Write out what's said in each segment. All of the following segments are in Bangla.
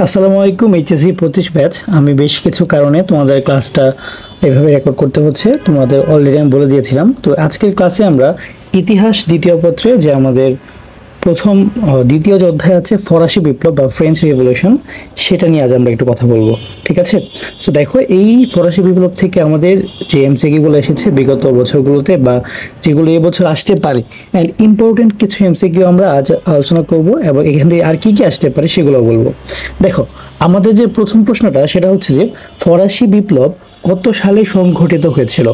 আসসালামু আলাইকুম। HSC 25 batch. আমি বেশ কিছু কারণে তোমাদের ক্লাসটা এভাবে রেকর্ড করতে হচ্ছে, তোমাদের অলরেডি আমি বলে দিয়েছিলাম। তো আজকের ক্লাসে আমরা ইতিহাস দ্বিতীয় পত্রে যে আমাদের দ্বিতীয় যে অধ্যায় আছে ফরাসি বিপ্লব বা ফ্রেঞ্চ রিভলিউশন, সেটা নিয়ে আজ আমরা একটু কথা বলবো, ঠিক আছে? সো দেখো, এই ফরাসি বিপ্লব থেকে আমাদের যে এমসিকিউগুলো এসেছে বিগত বছরগুলোতে বা যেগুলো এবছর আসতে পারে, অ্যান্ড ইম্পর্টেন্ট কিছু এমসিকিউ আমরা আজ আলোচনা করব এবং এখান থেকে আর কি কি আসতে পারে সেগুলো বলবো। দেখো, আমাদের যে প্রথম প্রশ্নটা সেটা হচ্ছে যে ফরাসি বিপ্লব কত সালে সংঘটিত হয়েছিল।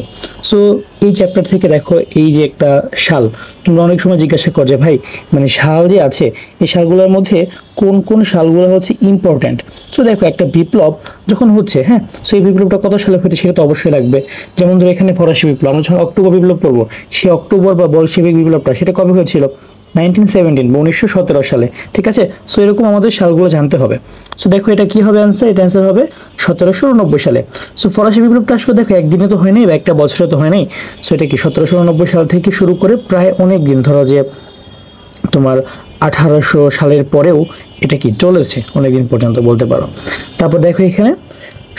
সো এই চ্যাপ্টার থেকে দেখো, এই যে একটা সাল, তোমরা অনেক সময় জিজ্ঞাসা করো যে ভাই মানে সাল যে আছে এই সালগুলোর মধ্যে কোন কোন সালগুলো হচ্ছে ইম্পর্ট্যান্ট। সো দেখো, একটা বিপ্লব যখন হচ্ছে, হ্যাঁ, সো এই বিপ্লবটা কত সালে হচ্ছে সেটা তো অবশ্যই লাগবে। যেমন ধরো এখানে ফরাসি বিপ্লব, আমরা যখন অক্টোবর বিপ্লব করবো, সেই অক্টোবর বা বলশেভিক বিপ্লবটা সেটা কবে হয়েছিল? 1917 বা 1917 সালে, ঠিক আছে? সো এরকম আমাদের সালগুলো জানতে হবে। সো দেখো, এটা কি হবে অ্যান্সার? এটা অ্যান্সার হবে 1789 সালে। সো ফরাসি বিপ্লবটা আসলে দেখো একদিনে তো হয় নাই বা একটা বছরে তো হয় নাই। সো এটা কি 1789 সাল থেকে শুরু করে প্রায় অনেক দিন, ধরো যে তোমার 1800 সালের পরেও এটা কি চলেছে অনেকদিন পর্যন্ত বলতে পারো। তারপর দেখো এখানে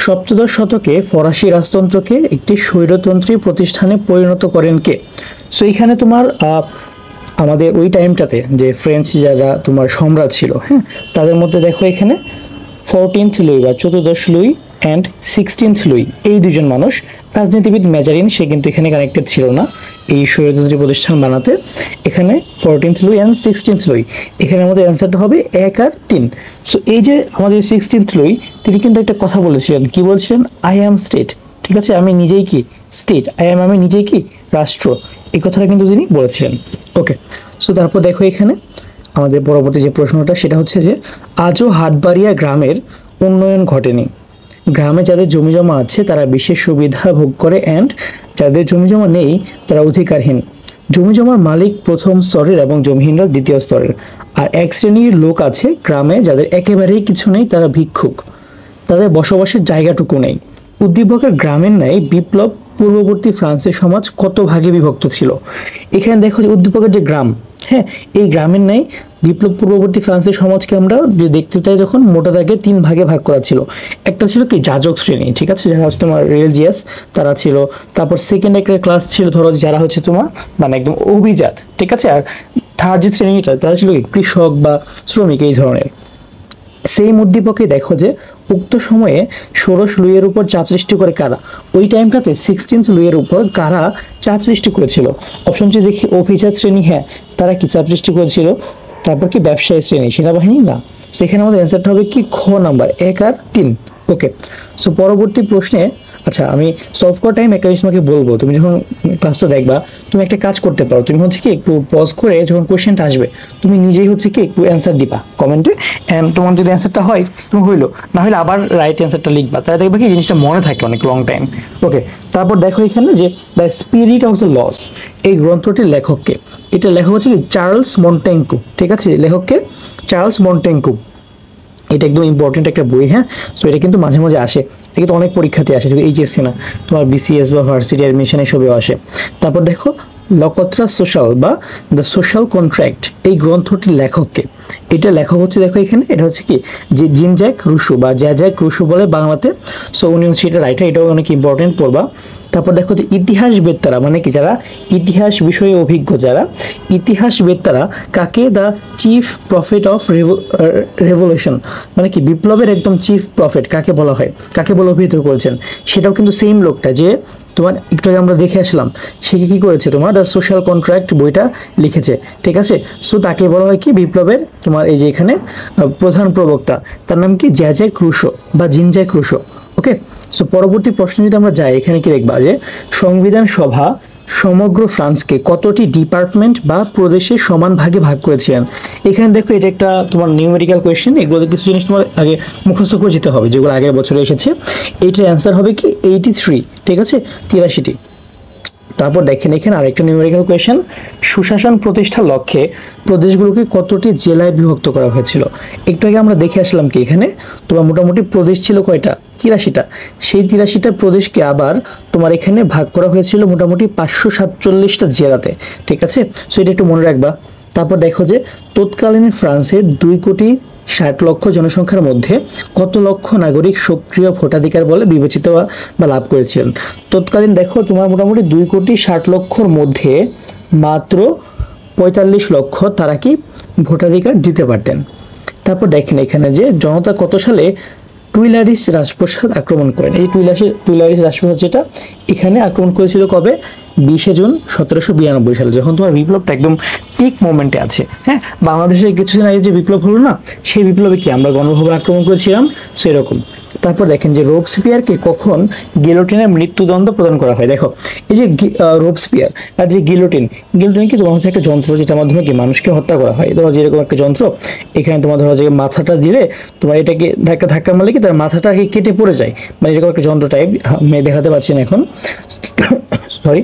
সপ্তদশ শতকে ফরাসি রাজতন্ত্রকে একটি স্বৈরতন্ত্রী প্রতিষ্ঠানে পরিণত করেন কে? সো এখানে তোমার আমাদের ওই টাইমটাতে যে ফ্রেঞ্চ যারা তোমার সম্রাট ছিল, হ্যাঁ, তাদের মধ্যে দেখো এখানে 14th লুই বা 14দশ লুই অ্যান্ড 16th লুই, এই দুজন মানুষ, রাজনীতিবিদ ম্যাজারিন সে কিন্তু এখানে কানেক্টেড ছিল না এই স্বৈরতন্ত্রী প্রতিষ্ঠান বানাতে। এখানে 14th Luis and 16th Luis, এখানে আমাদের অ্যান্সারটা হবে 1 আর 3। সো এই যে আমাদের 16th লুই, তিনি কিন্তু একটা কথা বলেছিলেন, কি বলছিলেন? আই অ্যাম স্টেট, ঠিক আছে, আমি নিজেই কি স্টেট, আমি নিজেই কি রাষ্ট্র, এই কথাটা কিন্তু তিনি বলেছিলেন। ওকে, সো তারপর দেখো এখানে আমাদের পরবর্তী যে প্রশ্নটা সেটা হচ্ছে যে আজও হাটবাড়িয়া গ্রামের উন্নয়ন ঘটেনি। গ্রামে যাদের জমি জমা আছে তারা বিশেষ সুবিধা ভোগ করে, অ্যান্ড যাদের জমি জমা নেই তারা অধিকারহীন। জমি জমার মালিক প্রথম স্তরের এবং জমিহীনরা দ্বিতীয় স্তরের। আর এক শ্রেণীর লোক আছে গ্রামে যাদের একেবারেই কিছু নেই, তারা ভিক্ষুক, তাদের বসবাসের জায়গাটুকু নেই। উদ্দীপকের গ্রামের ন্যায় বিপ্লব পূর্ববর্তী ফ্রান্সের সমাজ কত ভাগে বিভক্ত ছিল? এখানে দেখো যে উদ্দীপকের যে গ্রাম, হ্যাঁ, এই গ্রামের ন্যায় বিপ্লব পূর্ববর্তী ফ্রান্সের সমাজকে আমরা যদি দেখতে চাই যখন মোটা দাগে 3 ভাগে ভাগ করা ছিল। একটা ছিল কি যাজক শ্রেণী, ঠিক আছে, যারা হচ্ছে তোমার রিলিজিয়াস তারা ছিল। তারপর সেকেন্ড একটা ক্লাস ছিল ধরো যারা হচ্ছে তোমার মানে একদম অভিজাত, ঠিক আছে। আর থার্ড যে শ্রেণীটা তারা ছিল কি কৃষক বা শ্রমিক এই ধরনের। সেই উদ্দীপকে দেখো যে উক্ত সময়ে ষোড়শ লুইয়ের উপর চাপ সৃষ্টি করে কারা? ওই টাইমটাতে 16th লুইয়ের উপর কারা চাপ সৃষ্টি করেছিল? অপশন যে দেখি অভিজাত শ্রেণী, হ্যাঁ, তারা কি চাপ সৃষ্টি করেছিল? তারপর কি ব্যবসায়ী শ্রেণী, সেনাবাহিনী না। সেখানে আমাদের অ্যান্সারটা হবে কি খ নাম্বার 1 আর 3। ওকে, সো পরবর্তী প্রশ্নে, আচ্ছা আমি সলভ করার টাইম একটা জিনিস তোমাকে বলবো, তুমি যখন ক্লাসটা দেখবা তুমি একটা কাজ করতে পারো, তুমি হচ্ছে কি একটু পজ করে যখন কোয়েশ্চেনটা আসবে তুমি নিজেই হচ্ছে কি একটু অ্যান্সার দিবা কমেন্টে, অ্যান্ড তোমার যদি অ্যান্সারটা হয় তুমি হইলো, না হলে আবার রাইট অ্যান্সারটা লিখবা, তাহলে দেখবে কি জিনিসটা মনে থাকে অনেক লং টাইম। ওকে, তারপর দেখো এখানে যে the spirit of the laws, এই গ্রন্থটির লেখককে? এটা লেখক হচ্ছে কি চার্লস মন্টেঙ্কু, ঠিক আছে, লেখককে চার্লস মন্টেঙ্কু। এটা একদম ইম্পর্টেন্ট একটা বই, হ্যাঁ। সো এটা কিন্তু মাঝে মাঝে আসে, এটা কিন্তু অনেক পরীক্ষাতে আসে, শুধু এইচএসসি না, তোমার বিসিএস বা ভার্সিটি অ্যাডমিশন এসবেও আসে। তারপর দেখো লকত্রা সোশ্যাল বা দ্য সোশ্যাল কন্ট্রাক্ট, এই গ্রন্থটির লেখককে? এটা লেখক হচ্ছে দেখো এখানে, এটা হচ্ছে কি যে জিন জ্যাক রুসো বা জ্যাক রুসো বলে বাংলাতে। সো উনি হচ্ছে এটা রাইটার, এটাও অনেক ইম্পর্টেন্ট পড়বা। তারপর দেখো যে ইতিহাসবেত্তারা মানে কি, যারা ইতিহাস বিষয়ে অভিজ্ঞ, যারা ইতিহাসবেত্তারা কাকে the chief prophet of revolution মানে কি বিপ্লবের একদম চিফ প্রফেট কাকে বলা হয়, কাকে বলে অভিহিত করেছেন? সেটাও কিন্তু সেম লোকটা যে তোমার একটু আগে আমরা দেখে আসলাম, সে কি করেছে, তোমার দ্য সোশ্যাল কন্ট্রাক্ট বইটা লিখেছে, ঠিক আছে। সো তাকে বলা হয় কি বিপ্লবের তোমার এই যে এখানে প্রধান প্রবক্তা, তার নাম কি জ্যাক রুসো বা জিন জ্যাক রুসো। ওকে, সো পরবর্তী প্রশ্ন যদি আমরা যাই, এখানে কি দেখবা যে সংবিধান সভা সমগ্র ফ্রান্সকে কতটি ডিপার্টমেন্ট বা প্রদেশে সমান ভাগে ভাগ করেছিলেন? এখানে দেখো এটা একটা তোমার নিউমেরিক্যাল কোয়েশ্চেন, এগুলোতে কিছু জিনিস তোমার আগে মুখস্থ করে যেতে হবে যেগুলো আগের বছরে এসেছে। এইটার অ্যান্সার হবে কি 83, ঠিক আছে, 83টি। তারপর দেখেন এখানে আরেকটা নিউমেরিক্যাল কোয়েশ্চেন, সুশাসন প্রতিষ্ঠার লক্ষ্যে প্রদেশগুলোকে কতটি জেলায় বিভক্ত করা হয়েছিল? একটু আগে আমরা দেখে আসলাম কি এখানে তোমার মোটামুটি প্রদেশ ছিল কয়টা? 83টা। সেই 83টা প্রদেশকে আবার তোমার এখানে ভাগ করা হয়েছিল মোটামুটি 547টা জেলাতে, ঠিক আছে। সো এটা একটু মনে রাখবা। তারপর দেখো যে তৎকালীন ফ্রান্সের 2 কোটি 60 লক্ষ জনসংখ্যার মধ্যে কত লক্ষ নাগরিক সক্রিয় ভোটাধিকার বলে বিবেচিত বা লাভ করেছিলেন? তৎকালীন দেখো তোমার মোটামুটি 2,60,00,000-র মধ্যে মাত্র 45 লক্ষ তারা কি ভোটাধিকার দিতে পারতেন। তারপর দেখেন এখানে যে জনতা কত সালে টুইলারিস রাজপ্রাসাদ আক্রমণ করেন। এই টুইলারিস রাজপ্রাসাদ যেটা এখানে আক্রমণ করেছিল কবে? 20 জুন 1792 সালে, যখন তোমার বিপ্লবটা একদম পিক মোমেন্টে আছে। হ্যাঁ, বাংলাদেশে কিছুদিন আগে যে বিপ্লব হলো না, সেই বিপ্লবে কি আমরা গণভবন আক্রমণ করেছিলাম, সেরকম। তারপর দেখেন যে রোবস্পিয়ারকে কখন গিলোটিনের মৃত্যুদণ্ড প্রদান করা হয়। দেখো এই যে রোবস্পিয়ার আর যে গিলোটিন কি তোমার হচ্ছে একটা যন্ত্র, যেটার মাধ্যমে কি মানুষকে হত্যা করা হয়। ধরো যেরকম একটা যন্ত্র, এখানে তোমার ধরো যে মাথাটা দিলে তোমার এটাকে ধাক্কা মারলে কি তার মাথাটা আগে কেটে পড়ে যায়, মানে এরকম একটা যন্ত্র টাইপ। আমি দেখাতে পারছি না এখন, সরি।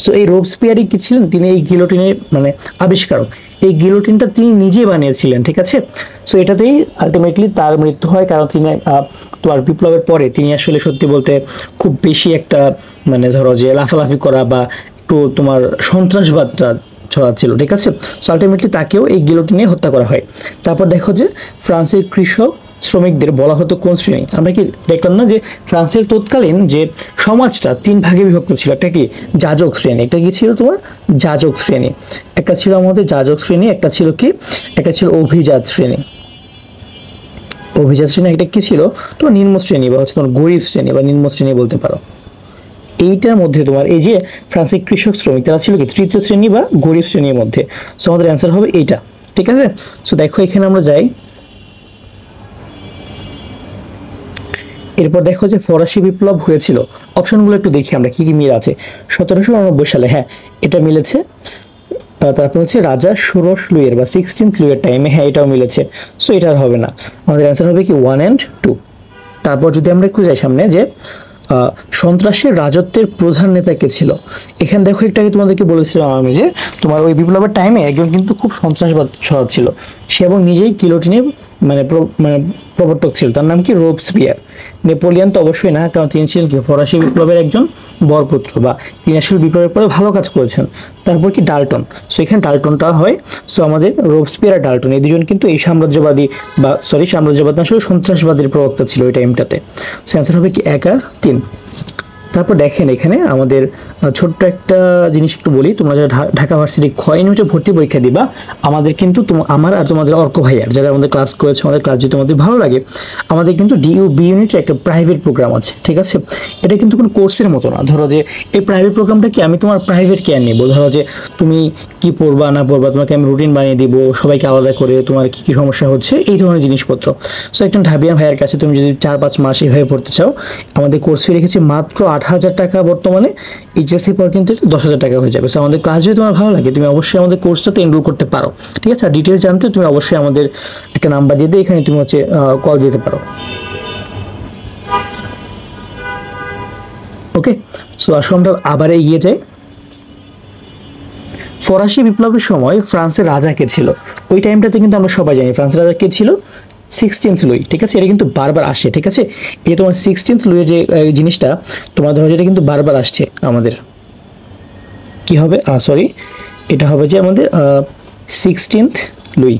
সো এই রোবস্পিয়ারই কি ছিলেন? তিনি এই গিলোটিনের মানে আবিষ্কারক। এই গিলোটিনটা তিনি নিজেই বানিয়েছিলেন, ঠিক আছে। সো এটাতেই আলটিমেটলি তার মৃত্যু হয়, কারণ তিনি তোমার বিপ্লবের পরে তিনি আসলে সত্যি বলতে খুব বেশি একটা মানে ধরো যে লাফালাফি করা বা একটু তোমার সন্ত্রাসবাদটা ছড়াচ্ছিল, ঠিক আছে। সো আলটিমেটলি তাকেও এই গিলোটিনে হত্যা করা হয়। তারপর দেখো যে ফ্রান্সের কৃষক শ্রমিকদের বলা হতো কোন শ্রেণী? আমরা কি দেখলাম না যে ফ্রান্সের তৎকালীন যে সমাজটা 3 ভাগে বিভক্ত ছিল। একটা কি যাজক শ্রেণী, একটা কি ছিল তোমার যাজক শ্রেণী, একটা ছিল আমাদের যাজক শ্রেণী, একটা ছিল কি, একটা ছিল অভিজাত শ্রেণী। অভিজাত শ্রেণী একটা কি ছিল তোমার নিম্ন শ্রেণী বা হচ্ছে তোমার গরিব শ্রেণী বা নিম্ন শ্রেণী বলতে পারো। এইটার মধ্যে তোমার এই যে ফ্রান্সের কৃষক শ্রমিক তারা ছিল কি তৃতীয় শ্রেণী বা গরিব শ্রেণীর মধ্যে। সো আমাদের অ্যান্সার হবে এইটা, ঠিক আছে। সো দেখো এখানে আমরা যাই, এরপর দেখো যে ফরাসি বিপ্লব হয়েছিল। অপশনগুলো একটু দেখি আমরা কি কি মিল আছে। 1789 সালে, হ্যাঁ এটা মিলেছে। তারপর হচ্ছে রাজা ষোড়শ লুইয়ের বা 16th লুইয়ের টাইমে, হ্যাঁ এটাও মিলেছে। সো এটা আর হবে না, আমাদের অ্যান্সার হবে কি 1 and 2। তারপর যদি আমরা একটু যাই সামনে যে সন্ত্রাসের রাজত্বের প্রধান নেতা কে ছিল। এখানে দেখো একটু আগে তোমাদেরকে বলেছিলাম আমি যে তোমার ওই বিপ্লবের টাইমে একজন কিন্তু খুব সন্ত্রাসবাদ ছড়াচ্ছিল, সে এবং নিজেই গিলোটিনের মানে প্রবর্তক ছিল। তার নাম কি রোবস্পিয়ার। নেপোলিয়ন তো অবশ্যই না, কারণ তিনি ছিলেন কি ফরাসি বিপ্লবের একজন বরপুত্র, বা তিনি আসলে বিপ্লবের পরে ভালো কাজ করেছেন। তারপর কি ডাল্টন। সো এখানে ডাল্টনটা হয়। সো আমাদের রোবস্পিয়ার আর ডাল্টন এই দুজন কিন্তু এই সাম্রাজ্যবাদী বা সাম্রাজ্যবাদ না, আসলে সন্ত্রাসবাদের প্রবক্তা ছিল ওই টাইমটাতে। সো অ্যান্সার হবে কি 1 আর 3। তারপর দেখেন এখানে আমাদের ছোট্ট একটা জিনিস একটু বলি, তোমরা যারা ঢাকা ভার্সিটি খ ইউনিটে ভর্তি পরীক্ষা দিবা, আমাদের কিন্তু আমার আর তোমাদের অর্ক ভাইয়ার যারা আমাদের ক্লাস করেছে, আমাদের ক্লাস যদি তোমাদের ভালো লাগে, আমাদের কিন্তু ডিইউ বি ইউনিটের একটা প্রাইভেট প্রোগ্রাম আছে, ঠিক আছে। এটা কিন্তু কোনো কোর্সের মতো না। ধরো যে এই প্রাইভেট প্রোগ্রামটা কি আমি তোমার প্রাইভেট কেয়ার নিব। ধরো যে তুমি কি পড়বা না পড়বা, তোমাকে আমি রুটিন বানিয়ে দিব, সবাইকে আলাদা করে তোমার কি কি সমস্যা হচ্ছে এই ধরনের জিনিসপত্র। সো একজন ঢাবিয়া ভাইয়ের কাছে তুমি যদি 4-5 মাস এইভাবে পড়তে চাও, আমাদের কোর্স ফি রেখেছি মাত্র 8,000 টাকা। বর্তমানে এইচএসসি পর কিন্তু 10,000 টাকা হয়ে যাবে। সো আমাদের ক্লাস যদি তোমার ভালো লাগে, তুমি অবশ্যই আমাদের কোর্সটাতে এনরোল করতে পারো, ঠিক আছে। আর ডিটেলস জানতে তুমি অবশ্যই আমাদের একটা নাম্বার দিয়ে দিয়ে এখানে তুমি হচ্ছে কল দিতে পারো। ওকে, সো আসো আমরা আবার এগিয়ে যাই। ফরাসি বিপ্লবের সময় ফ্রান্সের রাজা কে ছিল? ওই টাইমটাতে কিন্তু আমরা সবাই জানি ফ্রান্সের রাজা কে ছিল, 16th লুই, ঠিক আছে। এটা কিন্তু বারবার আসে, ঠিক আছে। এই তোমার 16th লুইয়ের যে জিনিসটা তোমার ধরো যেটা কিন্তু বারবার আসছে আমাদের কি হবে, সরি এটা হবে যে আমাদের 16th লুই।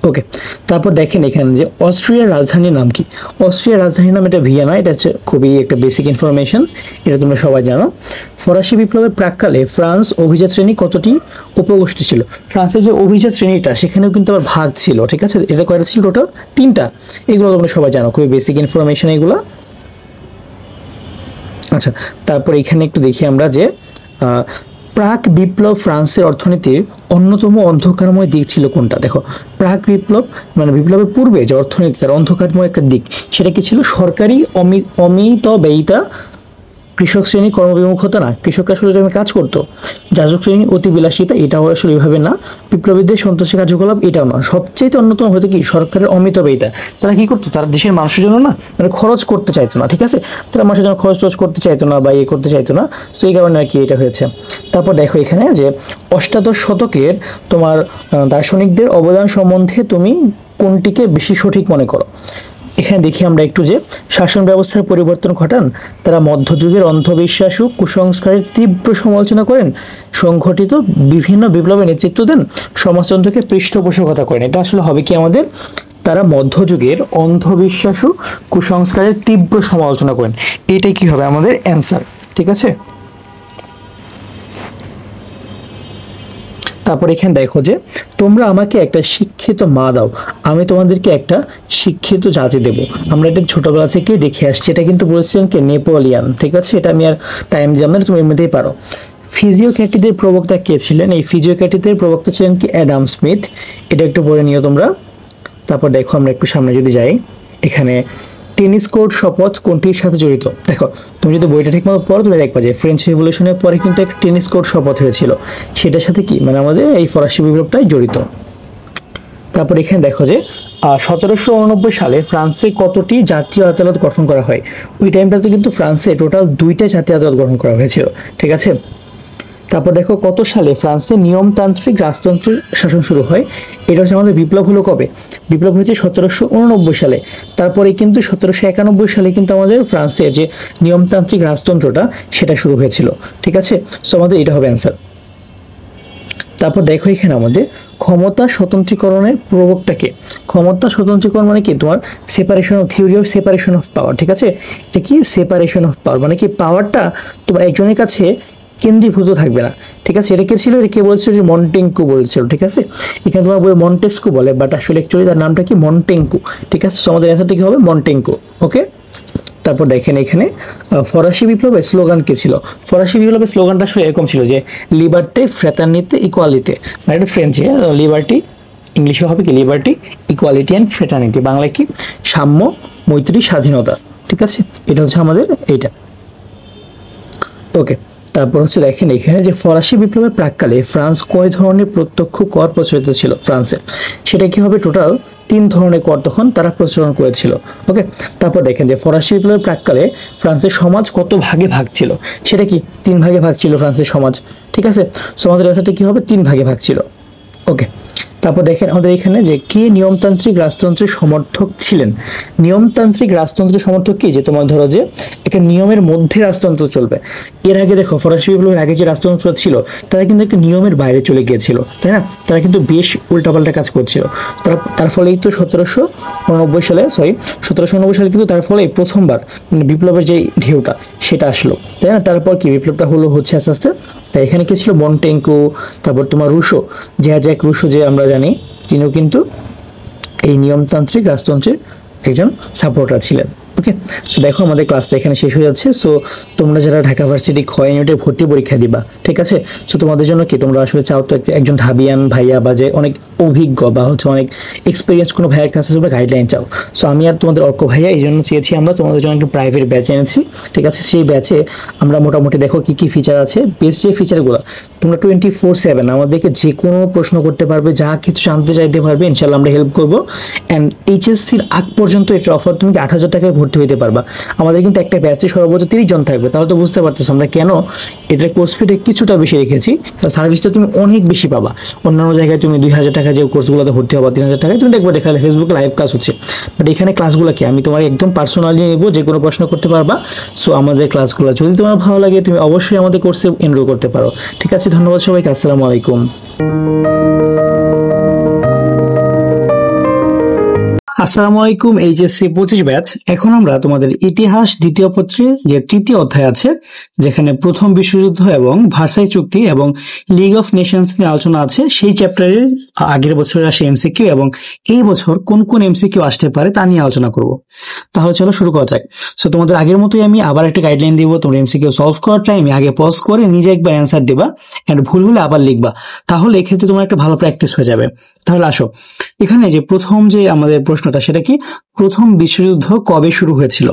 ওকে, তারপর দেখেন এখানে যে অস্ট্রিয়ার রাজধানীর নাম কি? অস্ট্রিয়ার রাজধানীর নাম এটা ভিয়েনা। এটা হচ্ছে খুবই একটা বেসিক ইনফরমেশন, এটা তোমরা সবাই জানো। ফরাসি বিপ্লবের প্রাককালে ফ্রান্স অভিজাত শ্রেণী কতটি উপগোষ্ঠী ছিল? ফ্রান্সের যে অভিজাত শ্রেণীটা সেখানেও কিন্তু আবার ভাগ ছিল, ঠিক আছে। এটা কয়টা ছিল টোটাল? 3টা। এগুলো তোমরা সবাই জানো, খুবই বেসিক ইনফরমেশন এগুলো। আচ্ছা, তারপর এখানে একটু দেখি আমরা যে প্রাক বিপ্লব ফ্রান্সের অর্থনীতির অন্যতম অন্ধকারময় দিক ছিল কোনটা? দেখো প্রাক বিপ্লব মানে বিপ্লবের পূর্বে যে অর্থনীতি তার অন্ধকারময় একটা দিক, সেটা কি ছিল? সরকারি অমিতব্যয়িতা, কৃষক শ্রেণী কর্মবিমুখতা না, কৃষকরা আসলে জমি কাজ করতো, যাজক শ্রেণী অতি বিলাসিতা, এটাও আসলে এভাবে না, বিপ্লবীদের সন্ত্রাসী কার্যকলাপ, এটাও না। সবচেয়ে অন্যতম হয়তো কি সরকারের অমিতব্যয়িতা। তারা কি করতো? তারা দেশের মানুষের জন্য না মানে খরচ করতে চাইতো না, ঠিক আছে। তারা মানুষের জন্য খরচ করতে চাইতো না বা করতে চাইতো না। তো এই কারণে আর কি এটা হয়েছে। তারপর দেখো এখানে যে অষ্টাদশ শতকের তোমার দার্শনিকদের অবদান সম্বন্ধে তুমি কোনটিকে বেশি সঠিক মনে করো? এখানে দেখি আমরা একটু যে শাসন ব্যবস্থার পরিবর্তন ঘটান, তারা মধ্যযুগের অন্ধবিশ্বাস ও কুসংস্কারের তীব্র সমালোচনা করেন, সংঘটিত বিভিন্ন বিপ্লবের নেতৃত্ব দেন, সমাজতন্ত্রকে পৃষ্ঠপোষকতা করেন। এটা আসলে হবে কি আমাদের তারা মধ্যযুগের অন্ধবিশ্বাস ও কুসংস্কারের তীব্র সমালোচনা করেন। এটাই কি হবে আমাদের অ্যান্সার, ঠিক আছে। তারপর এখানে দেখো যে তোমরা আমাকে একটা শিক্ষিত মা দাও, আমি তোমাদেরকে একটা শিক্ষিত জাতি দেব। আমরা এটা ছোটবেলা থেকেই দেখে আসছি, এটা কিন্তু বলেছিলেন কে, নেপোলিয়ান, ঠিক আছে। এটা আমি আর টাইম দিলাম না, তুমি এমনিতেই পারো। ফিজিওক্র্যাটিদের প্রবক্তা কে ছিলেন? এই ফিজিওক্র্যাটিদের প্রবক্তা ছিলেন কি, অ্যাডাম স্মিথ। এটা একটু পড়ে নিও তোমরা। তারপর দেখো আমরা একটু সামনে যদি যাই, এখানে টেনিস কোর্ট শপথ কোনটির সাথে জড়িত? দেখো তুমি যদি বইটা ঠিকমতো পড়ো তুমি দেখবা যে ফ্রেঞ্চ রিভলিউশনের পরে কিন্তু একটা টেনিস কোর্ট শপথ হয়েছিল, সেটার সাথে কি মানে আমাদের এই ফরাসি বিপ্লবটাই জড়িত। তারপর এখানে দেখো যে 1789 সালে ফ্রান্সে কতটি জাতীয় আদালত গঠন করা হয়? ওই টাইমটাতে কিন্তু ফ্রান্সে টোটাল 2টা জাতীয় আদালত গঠন করা হয়েছিল, ঠিক আছে। তারপর দেখো কত সালে ফ্রান্সে নিয়মতান্ত্রিক রাজতন্ত্রের শাসন শুরু হয়? এটা হচ্ছে আমাদের বিপ্লব হলো কবে? বিপ্লব হয়েছে 1789 সালে। তারপরে কিন্তু 1791 সালে কিন্তু আমাদের ফ্রান্সে যে নিয়মতান্ত্রিক রাজতন্ত্রটা সেটা শুরু হয়েছিল, ঠিক আছে। সো আমাদের এটা হবে অ্যান্সার। তারপর দেখো এখানে আমাদের ক্ষমতা স্বতন্ত্রীকরণের প্রবক্তাকে। ক্ষমতা স্বতন্ত্রীকরণ মানে কি, তোমার separation of, theory of separation of power, ঠিক আছে। এটা কি সেপারেশন অফ পাওয়ার মানে কি, পাওয়ারটা তোমার একজনের কাছে কেন্দ্রীভূত থাকবে না, ঠিক আছে। এটা কে ছিল? এটা কে বলছিল? যে মন্টেঙ্কু বলছিল, ঠিক আছে। এখানে তোমার বই মন্টেস্কু বলে, বাট আসলে অ্যাকচুয়ালি তার নামটা কি, মন্টেঙ্কু, ঠিক আছে। সো আমাদের অ্যান্সারটা কি হবে? মন্টেঙ্কু, ওকে। তারপর দেখেন এখানে ফরাসি বিপ্লবের স্লোগান কি ছিল? ফরাসি বিপ্লবের স্লোগানটা আসলে এরকম ছিল যে লিবার্টে ফ্র্যাটার্নিতে ইকুয়ালিতে, মানে এটা ফ্রেঞ্চে, লিবার্টি ইংলিশে হবে কি, লিবার্টি ইকুয়ালিটি অ্যান্ড ফ্র্যাটার্নিটি, বাংলায় কি, সাম্য মৈত্রী স্বাধীনতা, ঠিক আছে। এটা হচ্ছে আমাদের এইটা, ওকে। তারপর হচ্ছে দেখেন এখানে যে ফরাসি বিপ্লবের প্রাককালে ফ্রান্স কয় ধরনের প্রত্যক্ষ কর প্রচলিত ছিল ফ্রান্সে? সেটা কি হবে? টোটাল 3 ধরনের কর তখন তারা প্রচলন করেছিল, ওকে। তারপর দেখেন যে ফরাসি বিপ্লবের প্রাককালে ফ্রান্সের সমাজ কত ভাগে ভাগ ছিল? সেটা কি 3 ভাগে ভাগ ছিল ফ্রান্সের সমাজ, ঠিক আছে। সমাজের অ্যান্সারটা কি হবে? 3 ভাগে ভাগ ছিল, ওকে। তারপর দেখেন আমাদের এখানে যে কে নিয়মতান্ত্রিক রাজতন্ত্রের সমর্থক ছিলেন? নিয়মতান্ত্রিক রাজতন্ত্রের সমর্থক কি, যে তোমার ধরো যে একটা নিয়মের মধ্যে রাজতন্ত্র চলবে। এর আগে দেখো ফরাসি বিপ্লবের আগে যে রাজতন্ত্র ছিল তারা কিন্তু একটা নিয়মের বাইরে চলে গিয়েছিল, তাই না? তারা কিন্তু বেশ উল্টাপাল্টা কাজ করছিল। তার ফলেই তো 1789 সালে কিন্তু তার ফলে প্রথমবার মানে বিপ্লবের যে ঢেউটা সেটা আসলো, তাই না? তারপর কি বিপ্লবটা হলো হচ্ছে আস্তে আস্তে। তাই এখানে কি ছিল? মন্টেঙ্কু, তারপর তোমার রুশো, জ্যাক রুশো যে আমরা জানি, তিনিও কিন্তু এই নিয়মতান্ত্রিক রাজতন্ত্রের একজন সাপোর্টার ছিলেন, ওকে। সো দেখো আমাদের ক্লাসটা এখানে শেষ হয়ে যাচ্ছে। সো তোমরা যারা ঢাকা ভার্সিটি খ ইউনিটের ভর্তি পরীক্ষা দিবা, ঠিক আছে। সো তোমাদের জন্য কি, তোমরা আসলে চাও তো একজন ধাবিয়ান ভাইয়া বা যে অনেক অভিজ্ঞ বা হচ্ছে অনেক এক্সপিরিয়েন্স কোনো ভাইয়ের কাছে তোমরা গাইডলাইন চাও। সো আমি আর তোমাদের অর্ক ভাইয়া এই জন্য চেয়েছি আমরা তোমাদের জন্য একটা প্রাইভেট ব্যাচ এনেছি, ঠিক আছে। সেই ব্যাচে আমরা মোটামুটি দেখো কি কি ফিচার আছে, বেস্ট যে ফিচারগুলো তোমরা 24/7 আমাদেরকে যে কোনো প্রশ্ন করতে পারবে, যা কিছু জানতে চাইতে পারবে, ইনশাল্লাহ আমরা হেল্প করবো। অ্যান্ড এইচএসসির আগ পর্যন্ত এটা অফার, তুমি 8,000 টাকায় ভর্তি হতে পারবা। আমাদের কিন্তু একটা ব্যাচে সর্বোচ্চ 30 জন থাকবে, তাহলে তো বুঝতে পারতেছো আমরা কেন এটার কোর্স ফিটা কিছুটা বেশি রেখেছি। সার্ভিসটা তুমি অনেক বেশি পাবা। অন্যান্য জায়গায় তুমি 2,000 টাকা যে কোর্সগুলোতে ভর্তি হবা, 3,000 টাকায় তুমি দেখবে দেখালে ফেসবুকে লাইভ ক্লাস হচ্ছে, বাট এখানে ক্লাসগুলো কি আমি তোমার একদম পার্সোনালি নেবো, যে কোনো প্রশ্ন করতে পারবা। সো আমাদের ক্লাসগুলো যদি তোমার ভালো লাগে তুমি অবশ্যই আমাদের কোর্সে এনরোল করতে পারো, ঠিক আছে। ধন্যবাদ সবাইকে, আসসালামু আলাইকুম। আসসালামু আলাইকুম, এইচএসসি 25 ব্যাচ। এখন আমরা তোমাদের ইতিহাস দ্বিতীয় পত্রের যে 3য় অধ্যায় আছে, যেখানে প্রথম বিশ্বযুদ্ধ এবং ভার্সাই চুক্তি এবং লিগ অফ নেশনস নিয়ে আলোচনা আছে, সেই চ্যাপ্টারের আগের বছরের আসে এমসিকিউ এবং এই বছর কোন কোন এমসিকিউ আসতে পারে তা নিয়ে আলোচনা করব। তাহলে চলো শুরু করা যাক। সো তোমাদের আগের মতোই আমি আবার একটা গাইডলাইন দিব, তোমরা এমসিকিউ সলভ করার টাইমে আগে পজ করে নিজে একবার অ্যান্সার দিবা এন্ড ভুল হলে আবার লিখবা, তাহলে এক্ষেত্রে তোমার একটা ভালো প্র্যাকটিস হয়ে যাবে। তাহলে আসো এখানে যে প্রথম যে আমাদের প্রশ্নটা, সেটা কি, প্রথম বিশ্বযুদ্ধ কবে শুরু হয়েছিল?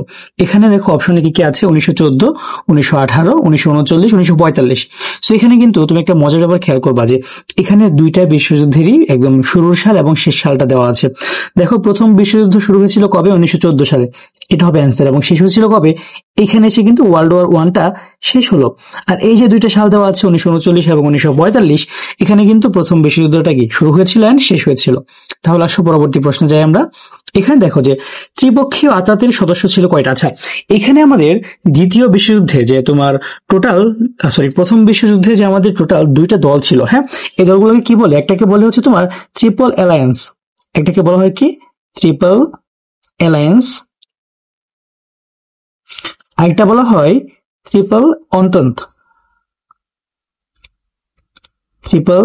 এখানে দেখো অপশনে কি কি আছে, 1914, 1918, 1939, 1945। সো এখানে কিন্তু তুমি একটা মজার ব্যাপার খেয়াল করবা যে এখানে 2টা বিশ্বযুদ্ধেরই একদম শুরুর সাল এবং শেষ সালটা দেওয়া আছে। দেখো প্রথম বিশ্বযুদ্ধ শুরু হয়েছিল কবে? 1914 সালে, এটা হবে অ্যান্সার। এবং শেষ হয়েছিল কবে? এখানে এসে কিন্তু ওয়ার্ল্ড ওয়ার 1টা শেষ হলো। আর এই যে 2টা সাল দেওয়া আছে 1939 এবং 1945, এখানে কিন্তু প্রথম বিশ্বযুদ্ধটা কি শুরু হয়েছিল এন্ড শেষ হয়েছিল। তাহলে আসো পরবর্তী প্রশ্নে যাই আমরা। এখানে দেখো যে ত্রিপক্ষীয় আতাতের সদস্য ছিল কয়টা? আচ্ছা, এখানে আমাদের দ্বিতীয় বিশ্বযুদ্ধে যে তোমার প্রথম বিশ্বযুদ্ধে যে আমাদের টোটাল 2টা দল ছিল, হ্যাঁ, এই দলগুলোকে কি বলে? একটাকে বলে হচ্ছে তোমার ট্রিপল অ্যালায়েন্স, একটাকে বলা হয় কি ট্রিপল অ্যালায়েন্স, আরেকটা বলা হয় ট্রিপল অন্তন্ত, ট্রিপল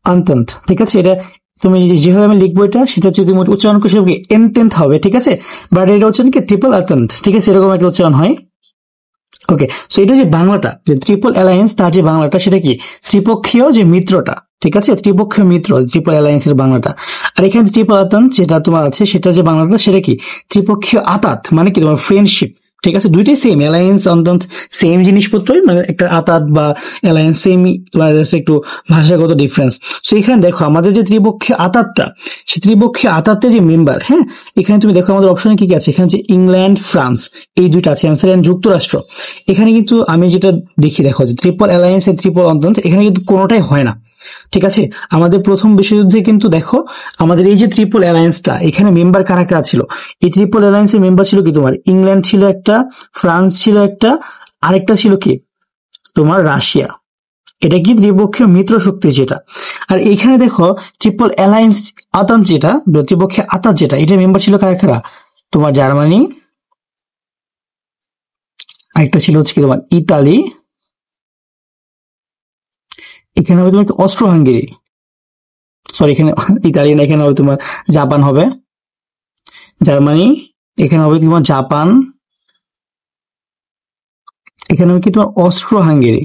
অন্তন্ত। ঠিক আছে, এটা তুমি যেভাবে আমি লিখবো এটা সেটা যদি তুমি উচ্চারণ করে সেটা এনতেন্থ হবে, ঠিক আছে, বাট এটা উচ্চারণ কি ট্রিপল অন্তন্ত, ঠিক আছে, এরকম একটা উচ্চারণ হয়। ওকে, সো এটা যে বাংলাটা, যে ট্রিপল অ্যালায়েন্স, তার যে বাংলাটা সেটা কি ত্রিপক্ষীয় যে মিত্রটা, ঠিক আছে, ত্রিপক্ষীয় মিত্র ট্রিপল অ্যালায়েন্স এর বাংলাটা। আর এখানে ট্রিপল আতাত যেটা তোমার আছে সেটা যে বাংলাটা সেটা কি ত্রিপক্ষীয় আতাত, মানে কি তোমার ফ্রেন্ডশিপ, ঠিক আছে, দুইটাই সেম, অ্যালায়েন্স অন্তন্ত সেম জিনিসপত্রই, মানে একটা আতাত বা অ্যালায়েন্স সেম, একটু ভাষাগত ডিফারেন্স। সো এখানে দেখো আমাদের যে ত্রিপক্ষীয় আতাতটা, সেই ত্রিপক্ষীয় আতাতের যে মেম্বার, হ্যাঁ, এখানে তুমি দেখো আমাদের অপশনে কি কি আছে, এখানে যে ইংল্যান্ড ফ্রান্স এই দুইটা আছে অ্যান্সার, এন্ড যুক্তরাষ্ট্র। এখানে কিন্তু আমি যেটা দেখি, দেখো যে ট্রিপল অ্যালায়েন্স এর ট্রিপল অন্তন্ত এখানে কিন্তু কোনোটাই হয় না, ঠিক আছে। আমাদের প্রথম বিশ্বযুদ্ধে কিন্তু দেখো আমাদের এই যে ট্রিপল অ্যালায়েন্সটা, এখানে মেম্বার কারা কারা ছিল, এই ট্রিপল অ্যালায়েন্সের মেম্বার ছিল কি তোমার ইংল্যান্ড ছিল একটা, ফ্রান্স ছিল একটা, আরেকটা ছিল কি তোমার রাশিয়া। এটা কি ত্রিপক্ষীয় মিত্র শক্তি যেটা। আর এখানে দেখো ট্রিপল অ্যালায়েন্স আতাত যেটা, ত্রিপক্ষীয় আতাত যেটা, এটা মেম্বার ছিল কারা কারা, তোমার জার্মানি, আরেকটা ছিল হচ্ছে কি তোমার ইতালি, এখানে হবে তোমার অস্ট্রো হাঙ্গেরি, সরি এখানে ইতালি না, এখানে হবে তোমার জাপান হবে, জার্মানি, এখানে হবে তোমার জাপান, এখানে হবে কি তোমার অস্ট্রো হাঙ্গেরি,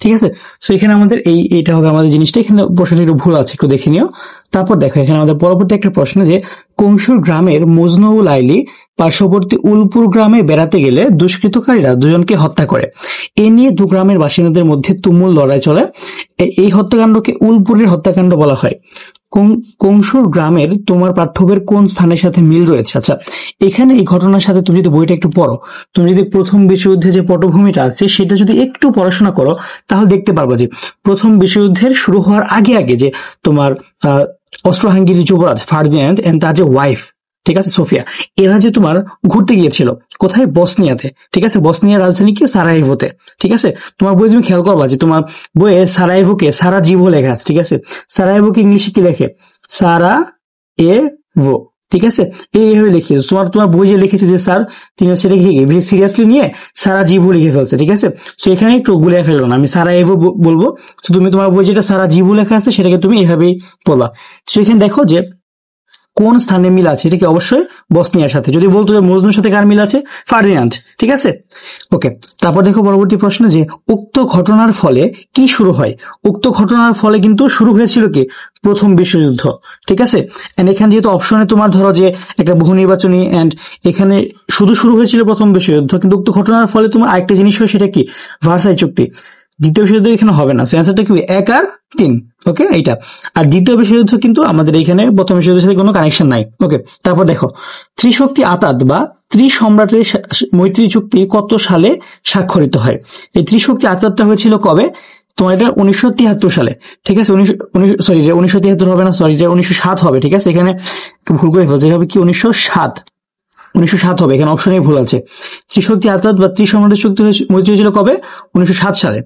ঠিক আছে। সো এখানে আমাদের এইটা হবে আমাদের জিনিসটা, এখানে প্রশ্নটা একটু ভুল আছে, একটু দেখে নিও। তারপর দেখো এখানে আমাদের পরবর্তী একটা প্রশ্ন, যে কংসুর গ্রামের মজনু ও লাইলি পার্শ্ববর্তী উলপুর গ্রামে বেড়াতে গেলে দুষ্কৃতকারীরা দুজনকে হত্যা করে, এ নিয়ে দু গ্রামের বাসিন্দাদের মধ্যে তুমুল লড়াই চলে। এই হত্যাকাণ্ডকে উলপুরের হত্যাকাণ্ড বলা হয়। কংসুর গ্রামের তোমার পাঠ্যবের কোন স্থানের সাথে মিল রয়েছে? আচ্ছা, এখানে এই ঘটনার সাথে তুমি যদি বইটা একটু পড়ো, তুমি যদি প্রথম বিশ্বযুদ্ধে যে পটভূমিটা আছে সেটা যদি একটু পড়াশোনা করো, তাহলে দেখতে পারবা যে প্রথম বিশ্বযুদ্ধের শুরু হওয়ার আগে আগে যে তোমার অস্ট্রো হাঙ্গেরি যুবরাজ ফার্দিন্যান্ড এন্ড তার যে ওয়াইফ, ঠিক আছে, সোফিয়া, এরা যে তোমার ঘুরতে গিয়েছিল কোথায়, বসনিয়াতে, ঠিক আছে, বসনিয়ার রাজধানী কি সারাইভোতে, ঠিক আছে। তোমার বই তুমি খেয়াল করবা যে তোমার বইয়ে সারাইভোকে সারা জীবো লেখা আছে, ঠিক আছে, সারাইভোকে ইংলিশে কি লেখে, সারা এ ভো, ঠিক আছে, এইভাবে লিখিয়েছে। তোমার তোমার বই যে লিখেছে যে স্যার, তিনি সেটা কি সিরিয়াসলি নিয়ে সারা জীবো লিখে ফেলছে, ঠিক আছে। তো এখানে একটু গুলিয়ে ফেললো না, আমি সারা এভো বলবো, তো তুমি তোমার বই যেটা সারা জীবো লেখা আছে সেটাকে তুমি এইভাবেই বলবা। তো এখানে দেখো যে কোন স্থানে মিল আছে, এটা কি অবশ্যই বসনিয়ার সাথে। যদি বলতো যে মজনুর সাথে কার মিল আছে, ফার্দিন্যান্ড, ঠিক আছে। ওকে, তারপর দেখো পরবর্তী প্রশ্ন, যে উক্ত ঘটনার ফলে কি শুরু হয়। উক্ত ঘটনার ফলে কিন্তু শুরু হয়েছিল কি প্রথম বিশ্বযুদ্ধ, ঠিক আছে। এন্ড এখানে যেহেতু অপশনে তোমার ধরো যে একটা বহু নির্বাচনী, এন্ড এখানে শুরু হয়েছিল প্রথম বিশ্বযুদ্ধ, কিন্তু উক্ত ঘটনার ফলে তোমার আরেকটা জিনিস হয়, সেটা কি ভার্সাই চুক্তি। দ্বিতীয় বিশ্বযুদ্ধ এখানে হবে না, অ্যান্সারটা কি 1 আর 3, ওকে এইটা। আর দ্বিতীয় বিশ্বযুদ্ধ কিন্তু আমাদের এখানে প্রথম বিশ্বযুদ্ধের সাথে কোনো কানেকশন নাই। ওকে, তারপর দেখো ত্রিশক্তি আতাত বা ত্রিসম্রাটের মৈত্রী চুক্তি কত সালে স্বাক্ষরিত হয়। এই ত্রিশক্তি আতাতটা হয়েছিল কবে, তোমার এটা 1973 সালে, ঠিক আছে। 1973 হবে না, সরি, এটা 1907 হবে, ঠিক আছে, এখানে একটু ভুল করে ফেলছে, হবে কি 1907 হবে, এখানে অপশনেই ভুল আছে। ত্রিশক্তি আতাত বা ত্রিসম্রাটের চুক্তি মৈত্রী হয়েছিল কবে, 1907 সালে।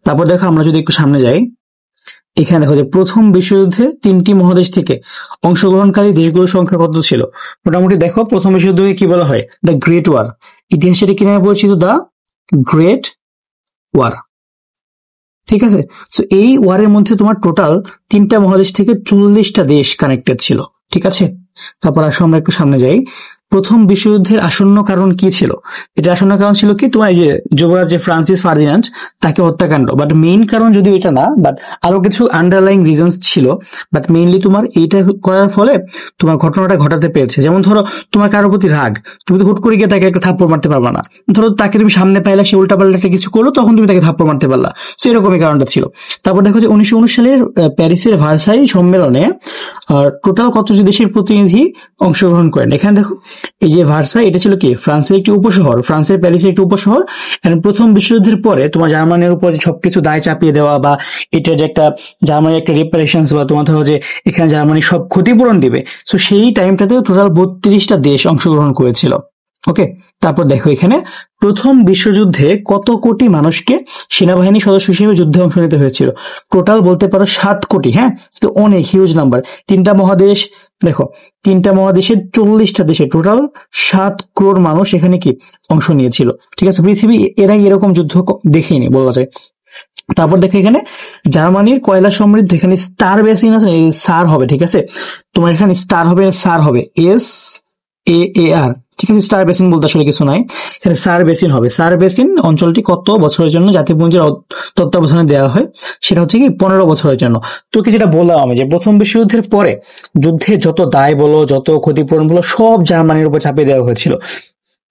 তারপর দেখো আমরা যদি একটু সামনে যাই, এখানে দেখো যে প্রথম বিশ্বযুদ্ধে 3টি মহাদেশ থেকে অংশগ্রহণকারী দেশগুলোর সংখ্যা কত ছিল। মোটামুটি দেখো প্রথম বিশ্বযুদ্ধকে কি বলা হয়, দ্য গ্রেট ওয়ার, ইতিহাসে এটা কি নামে পরিচিত, দ্য গ্রেট ওয়ার, ঠিক আছে। তো এই ওয়ারের মধ্যে তোমার টোটাল 3টা মহাদেশ থেকে 40টা দেশ কানেক্টেড ছিল, ঠিক আছে। তারপর আসো আমরা একটু সামনে যাই, প্রথম বিশ্বযুদ্ধের আসন্ন কারণ কি ছিল। এটা আসন্ন কারণ ছিল কি তোমার এই যে যুবরাজ যে ফ্রান্সিস ফার্দিন্যান্ড তাকে হত্যাকাণ্ড, বাট মেইন কারণ যদিও এটা না, বাট আরো কিছু আন্ডারলাইং রিজনস ছিল, বাট মেইনলি তোমার এইটা করার ফলে তোমার ঘটনাটা ঘটাতে পেরেছে। যেমন ধরো তোমার কারোর প্রতি রাগ, তুমি তো হুট করে গিয়ে তাকে একটা থাপ্পড় মারতে পারবা না, ধরো তাকে তুমি সামনে পাইলা, সে উল্টাপাল্টা কিছু করলো, তখন তুমি তাকে থাপ্পড় মারতে পারলা, তো এরকমই কারণটা ছিল। তারপর দেখো যে 1919 সালের প্যারিসের ভার্সাই সম্মেলনে টোটাল কতটি দেশের প্রতিনিধি অংশগ্রহণ করেন। এখানে দেখো এই যে ভার্সাই, এটা ছিল কি ফ্রান্সের একটি উপশহর, ফ্রান্সের প্যারিসের একটি উপশহর। এন্ড প্রথম বিশ্বযুদ্ধের পরে তোমার জার্মানির উপর সবকিছু দায় চাপিয়ে দেওয়া, বা এটা যে একটা জার্মানির একটা রিপারেশনস, বা তোমার ধরো যে এখানে জার্মানি সব ক্ষতিপূরণ দিবে, তো সেই টাইমটাতে টোটাল 32টা দেশ অংশগ্রহণ করেছিল। ওকে, তারপর দেখো এখানে প্রথম বিশ্বযুদ্ধে কত কোটি মানুষকে সেনাবাহিনী সদস্য হিসেবে যুদ্ধে অংশ নিতে হয়েছিল? টোটাল বলতে পারো 7 কোটি। হ্যাঁ, তো অনেক হিউজ নাম্বার। তিনটা মহাদেশ, দেখো তিনটা মহাদেশের 40টা দেশে টোটাল 7 crore মানুষ এখানে কি অংশ নিয়েছিল। ঠিক আছে, পৃথিবী এর আগে এরকম যুদ্ধ দেখেনি বলা যায়। তারপর দেখো এখানে জার্মানির কয়লা সমৃদ্ধ, এখানে স্টার বেসিন আছে, সার হবে। ঠিক আছে, তোমার এখানে স্টার হবে, সার হবে SAAR। ঠিক আছে, স্টার বেসিন বলতে আসলে কিছু নাই, এখানে সার বেসিন হবে। সার বেসিন অঞ্চলটি কত বছরের জন্য জাতিপুঞ্জের তত্ত্বাবধানে দেওয়া হয়? সেটা হচ্ছে কি 15 বছরের জন্য। তোকে যেটা বললাম আমি, যে প্রথম বিশ্বযুদ্ধের পরে যুদ্ধে যত দায় বলো, যত ক্ষতিপূরণ বলো, সব জার্মানির উপর চাপিয়ে দেওয়া হয়েছিল।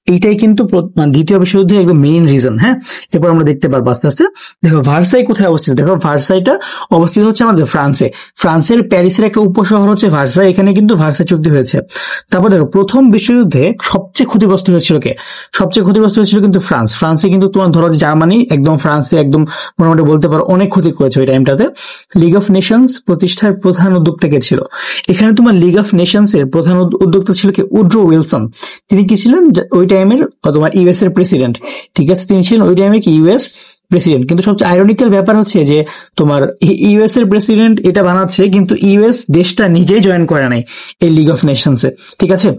এইটাই কিন্তু মানে দ্বিতীয় বিশ্বযুদ্ধের একদম মেইন রিজন। হ্যাঁ, এরপর আমরা দেখতে পারবো আস্তে আস্তে। দেখো ভার্সাই কোথায় অবস্থিত, দেখো ভার্সাইটা অবস্থিত হচ্ছে আমাদের ফ্রান্সে। ফ্রান্সের প্যারিসের একটা উপশহর হচ্ছে ভার্সাই, এখানে কিন্তু ভার্সাই চুক্তি হয়েছে। তারপর দেখো প্রথম বিশ্বযুদ্ধে সবচেয়ে ক্ষতিগ্রস্ত হয়েছিল কে? সবচেয়ে ক্ষতিগ্রস্ত হয়েছিল কিন্তু ফ্রান্স। ফ্রান্সে কিন্তু তোমার ধরো যে জার্মানি একদম ফ্রান্সে একদম মোটামুটি বলতে পারো অনেক ক্ষতি করেছে ওই টাইমটাতে। লিগ অফ নেশনস প্রতিষ্ঠার প্রধান উদ্যোক্তা কে ছিল? এখানে তোমার লিগ অফ নেশনস এর প্রধান উদ্যোক্তা ছিল কি? Woodrow Wilson. তিনি কি ছিলেন? ওই টাইমের তোমার ইউএস এর প্রেসিডেন্ট। ঠিক আছে, তিনি ছিলেন ওই টাইমে কি ইউএস প্রেসিডেন্ট। কিন্তু সবচেয়ে আইরনিক্যাল ব্যাপার হচ্ছে যে তোমার ইউএস এর প্রেসিডেন্ট এটা বানাচ্ছে, কিন্তু ইউএস দেশটা নিজেই জয়েন করে নাই এই লিগ অফ নেশনসে। ঠিক আছে,